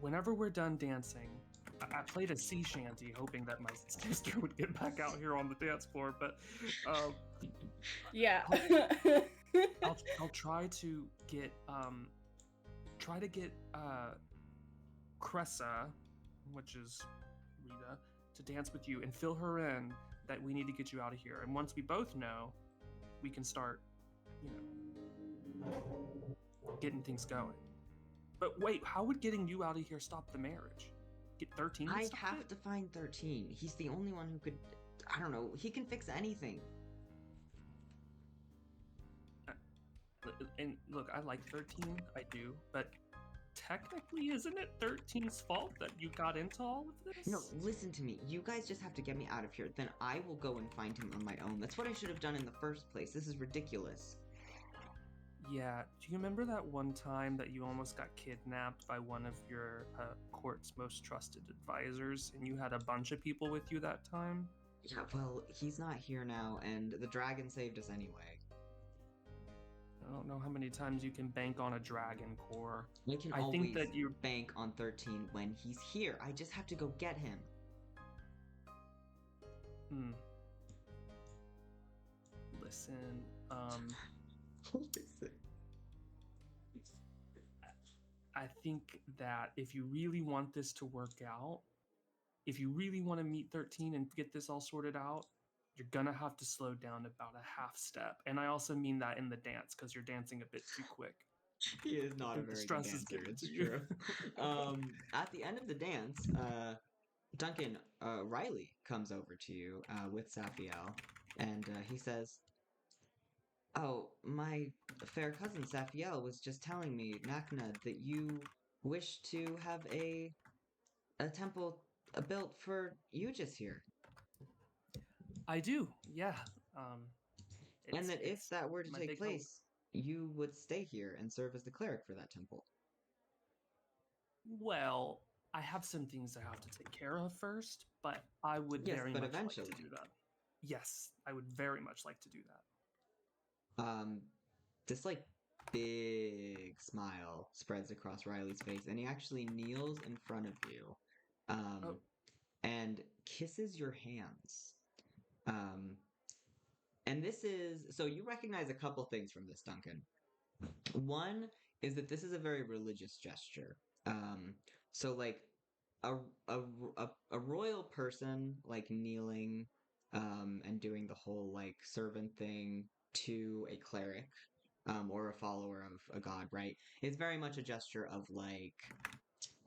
Whenever we're done dancing, I played a sea shanty hoping that my sister would get back out here on the dance floor, but yeah. I'll try to get Cressa, which is Rita, to dance with you and fill her in that we need to get you out of here. And once we both know, we can start, getting things going. But wait, how would getting you out of here stop the marriage? Get 13? I have to find 13. He's the only one who could... I don't know. He can fix anything. And look, I like 13. I do. But technically, isn't it 13's fault that you got into all of this? No, listen to me. You guys just have to get me out of here. Then I will go and find him on my own. That's what I should have done in the first place. This is ridiculous. Yeah, do you remember that one time that you almost got kidnapped by one of your court's most trusted advisors, and you had a bunch of people with you that time? Yeah, well, he's not here now, and the dragon saved us anyway. I don't know how many times you can bank on a dragon, Core. I can always bank on 13 when he's here. I just have to go get him. Listen, I think that if you really want this to work out, if you really want to meet 13 and get this all sorted out, you're gonna have to slow down about a half step. And I also mean that in the dance, because you're dancing a bit too quick. He is not a very good dancer, it's true. At the end of the dance, Duncan, Riley comes over to you with Safiel, and he says, "Oh, my fair cousin Safiel was just telling me, Naknud, that you wish to have a temple built for Aegis here." I do, yeah. And that if that were to take place, you would stay here and serve as the cleric for that temple. Well, I have some things I have to take care of first, but I would very much eventually. like to do that. Yes, I would very much like to do that. this like big smile spreads across Riley's face, and he actually kneels in front of you, Oh, and kisses your hands. Um, and this is so you recognize a couple things from this, Duncan. One is that this is a very religious gesture. So like a a royal person like kneeling and doing the whole like servant thing to a cleric or a follower of a god, right? It's very much a gesture of like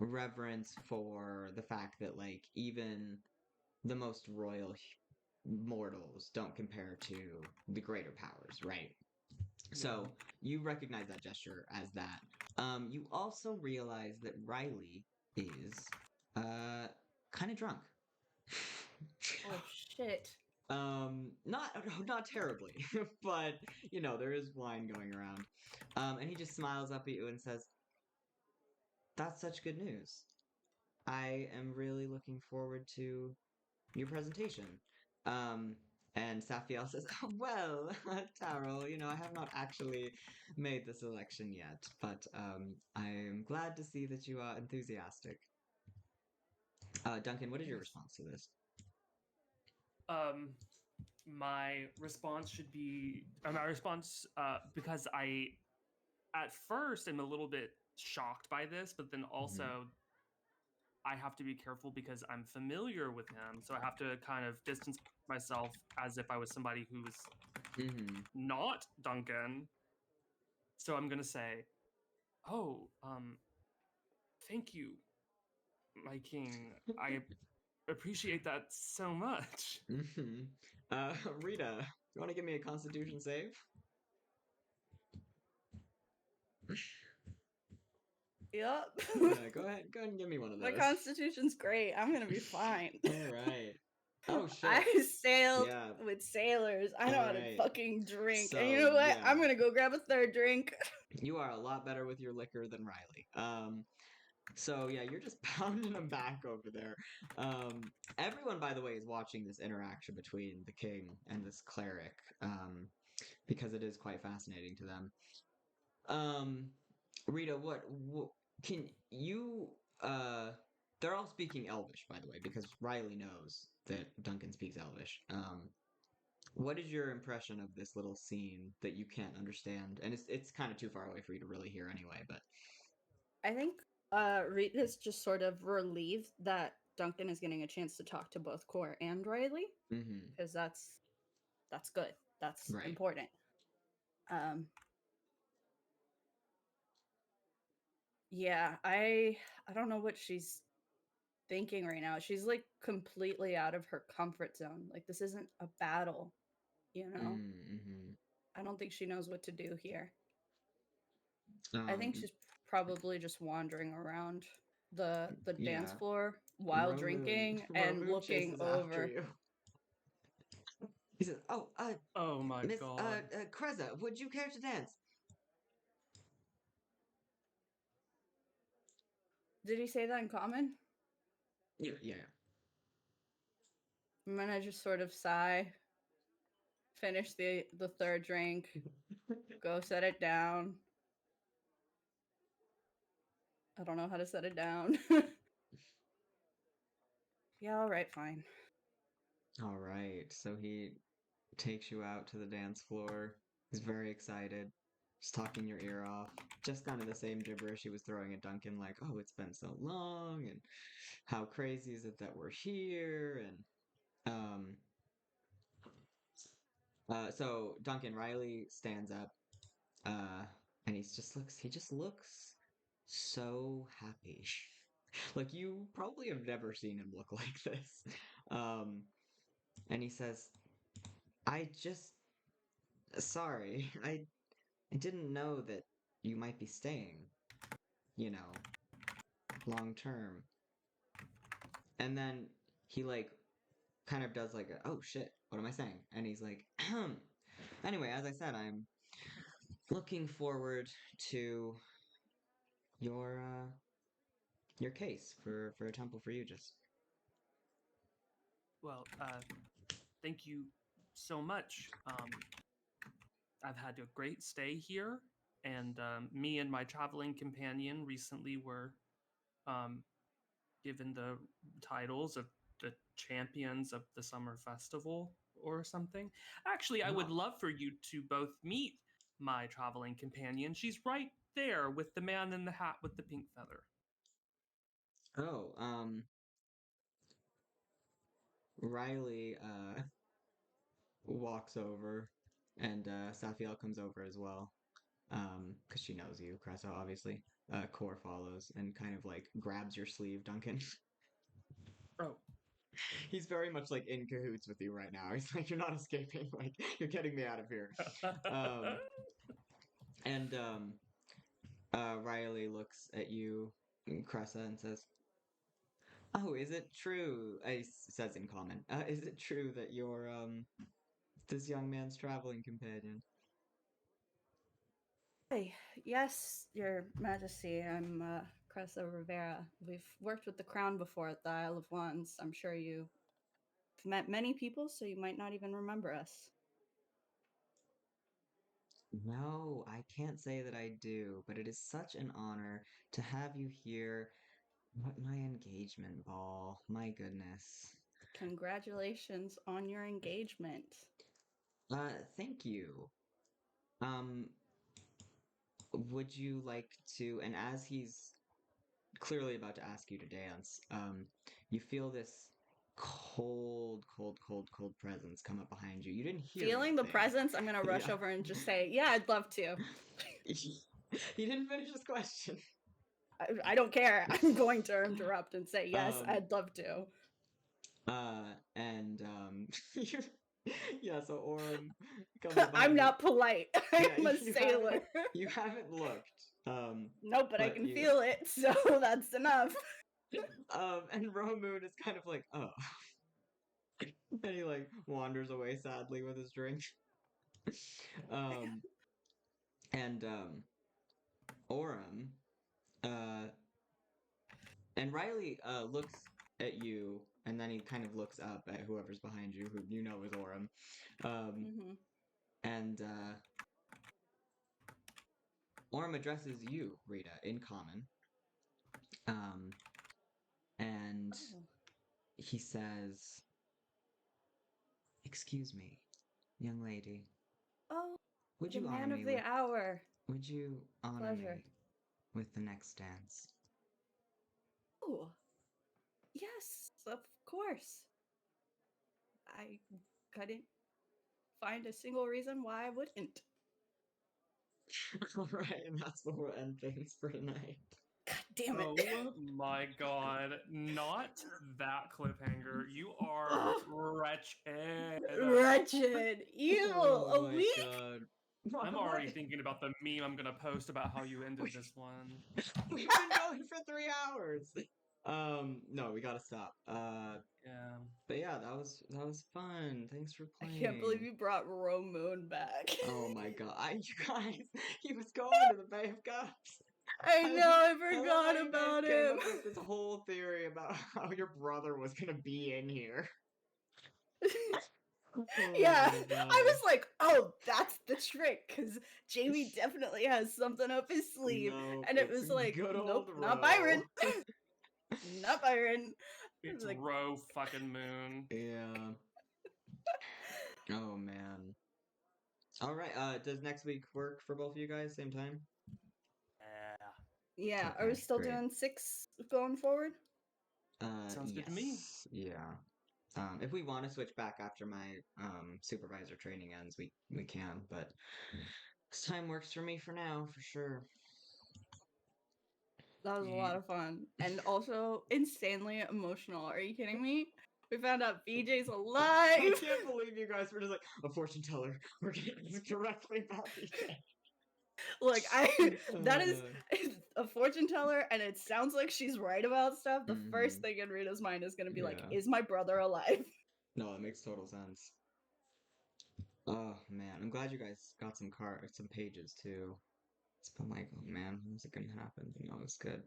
reverence for the fact that like even the most royal mortals don't compare to the greater powers, right? yeah. So you recognize that gesture as that. You also realize that Riley is uh kind of drunk. Oh shit. Not terribly, but you know there is wine going around. And he just smiles up at you and says, "That's such good news. I am really looking forward to your presentation." Um, and Safiel says, "Oh, well, Taro, you know, I have not actually made the selection yet, but I am glad to see that you are enthusiastic." Duncan, what is your Yes. response to this? Um, my response should be my response because I at first am a little bit shocked by this, but then Hmm. also I have to be careful because I'm familiar with him, so I have to kind of distance myself as if I was somebody who was Hmm. not Duncan. So I'm gonna say, "Oh, thank you, my king. I appreciate that so much." Hmm. Rita, you want to give me a Constitution save? Yep. Yeah, go ahead and give me one of My those. constitution's great. I'm gonna be fine. All right. Oh shit. I sailed Yeah. with sailors. I know All how to right. fucking drink. And you So know what? I'm yeah. gonna go grab a third drink. You are a lot better with your liquor than Riley. So yeah, you're just pounding them back over there. Everyone, by the way, is watching this interaction between the king and this cleric, because it is quite fascinating to them. Um, Rita, what can you? They're all speaking Elvish, by the way, because Riley knows that Duncan speaks Elvish. What is your impression of this little scene that you can't understand? And it's kind of too far away for you to really hear anyway, but. I think Rita's just sort of relieved that Duncan is getting a chance to talk to both Core and Riley, Mm-hmm. because that's good. That's Right. important. Um yeah, I don't know what she's thinking right now. She's like completely out of her comfort zone. Like this isn't a battle, you know? Mm-hmm. I don't think she knows what to do here. I think Um, she's probably just wandering around the dance yeah. floor while Romoon, drinking and Romoon looking chases after over. you. He says, "Oh, Oh my Miss, god. Kreza, would you care to dance?" Did he say that in common? Yeah, yeah. I'm gonna just sort of sigh, finish the third drink, go set it down. I don't know how to set it down. Yeah, all right, fine. All right. So he takes you out to the dance floor. He's very excited. He's talking your ear off. Just kind of the same gibberish he was throwing at Duncan, like, "Oh, it's been so long, and how crazy is it that we're here?" And so Duncan Riley stands up, uh, and he just looks so happy. Like you probably have never seen him look like this. Um, and he says, "I just sorry, I didn't know that you might be staying, you know, long term." And then he like kind of does like a, "Oh shit, what am I saying?" And he's like, "Anyway, as I said, I'm looking forward to your your case for a temple for Aegis." Well, thank you so much. I've had a great stay here, and me and my traveling companion recently were um, given the titles of the champions of the summer festival or something. Actually, I would Oh. love for you to both meet my traveling companion. She's right there with the man in the hat with the pink feather. Oh, Riley walks over, and Safiel comes over as well. Because she knows you, Cressa, obviously. Core follows and kind of like grabs your sleeve, Duncan. Oh, He's very much like in cahoots with you right now. He's like, you're not escaping. Like, you're getting me out of here. And Riley looks at you, Cressa, and says, "Oh, is it true?" Says in common. Is it true that you're this young man's traveling companion? Hey, yes, Your Majesty. I'm Cressa Rivera. We've worked with the Crown before at the Isle of Wands. I'm sure you've met many people, so you might not even remember us. No, I can't say that I do, but it is such an honor to have you here at my engagement ball. My goodness. Congratulations on your engagement. Thank you. Um, would you like to, and as he's clearly about to ask you to dance, you feel this cold presence come up behind you. You didn't hear Feeling the anything. presence, I'm gonna rush Yeah. over and just say, "Yeah, I'd love to." He didn't finish his question. I don't care. I'm going to interrupt and say, "Yes, Um, I'd love to." And yeah, so Orem comes up I'm behind you. not polite. I'm a you sailor. you haven't looked. No, but I but can you feel it, so that's enough. and Romoon is kind of like, oh. And he like wanders away sadly with his drink. Um and Orem and Riley looks at you and then he kind of looks up at whoever's behind you, who you know is Orem. Mm-hmm. And Orem addresses you, Rita, in common. And Oh. he says, "Excuse me, young lady. Oh, Would the you honor man me of the with hour. would you honor Pleasure. me with the next dance?" Oh, yes, of course. I couldn't find a single reason why I wouldn't. All right, and that's where we'll end things for tonight. God damn it. oh my god. Not that cliffhanger. You are wretched. Wretched. Ew. Oh A my week? god. I'm Why- already thinking about the meme I'm gonna post about how you ended this one. We've been going for 3 hours. No, we gotta stop. Yeah. But yeah, that was fun. Thanks for I playing. can't believe you brought Romoon back. Oh my god, you guys, he was going to the Bay of Cups. I know, I love how forgot you guys about came him. up with this whole theory about how your brother was gonna be in here. Yeah, Oh my I god. was like, oh, that's the trick, because Jamie definitely has something up his sleeve. No, And it it's was like, good nope, old not Ro. Byron. Not Byron. It's Like, Row fucking Moon. Yeah. Oh man. All right. Does next week work for both of you guys? Same time? Yeah. yeah, are we Okay, still great. doing 6 going forward? Sounds good to me. Yeah. If we want to switch back after my supervisor training ends, we can. But this time works for me for now, for sure. That was a lot of fun. And also insanely emotional. Are you kidding me? We found out BJ's I alive. can't believe you guys were just like a fortune teller. We're getting this directly about BJ. Look, that is a fortune teller, and it sounds like she's right about stuff. The first Mhm. thing in Rita's mind is gonna be like, Yeah. is my brother alive? No, that makes total sense. Oh man, I'm glad you guys got some pages too. It's been like, oh man, when's it gonna happen? But no, it's good.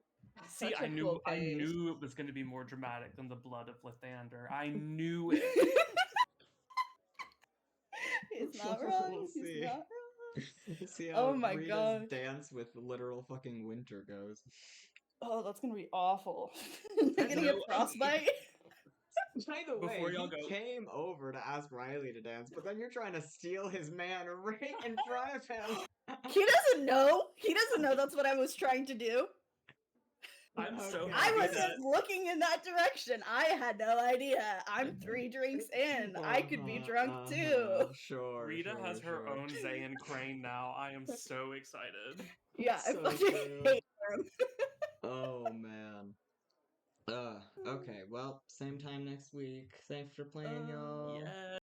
See, Such a cool I page. knew it was going to be more dramatic than the blood of Lathander. I knew it. He's not wrong. We'll He's see. not wrong. See Oh how my Rita's God. dance with literal fucking winter goes. Oh, that's gonna be awful. You're And gonna no, get frostbite. By the way, Before y'all he go- came over to ask Riley to dance, but then you're trying to steal his man right in front of him. He doesn't know. He doesn't know that's what I was trying to do. I'm so Okay. I happy wasn't that looking in that direction. I had no idea. I'm 3 drinks in. I could be drunk too. Sure. Rita sure, has her sure. own Zayn Crane now. I am so excited. Yeah, I So fucking true. hate him. Oh man. Okay, well, same time next week. Thanks for playing, y'all. Yeah.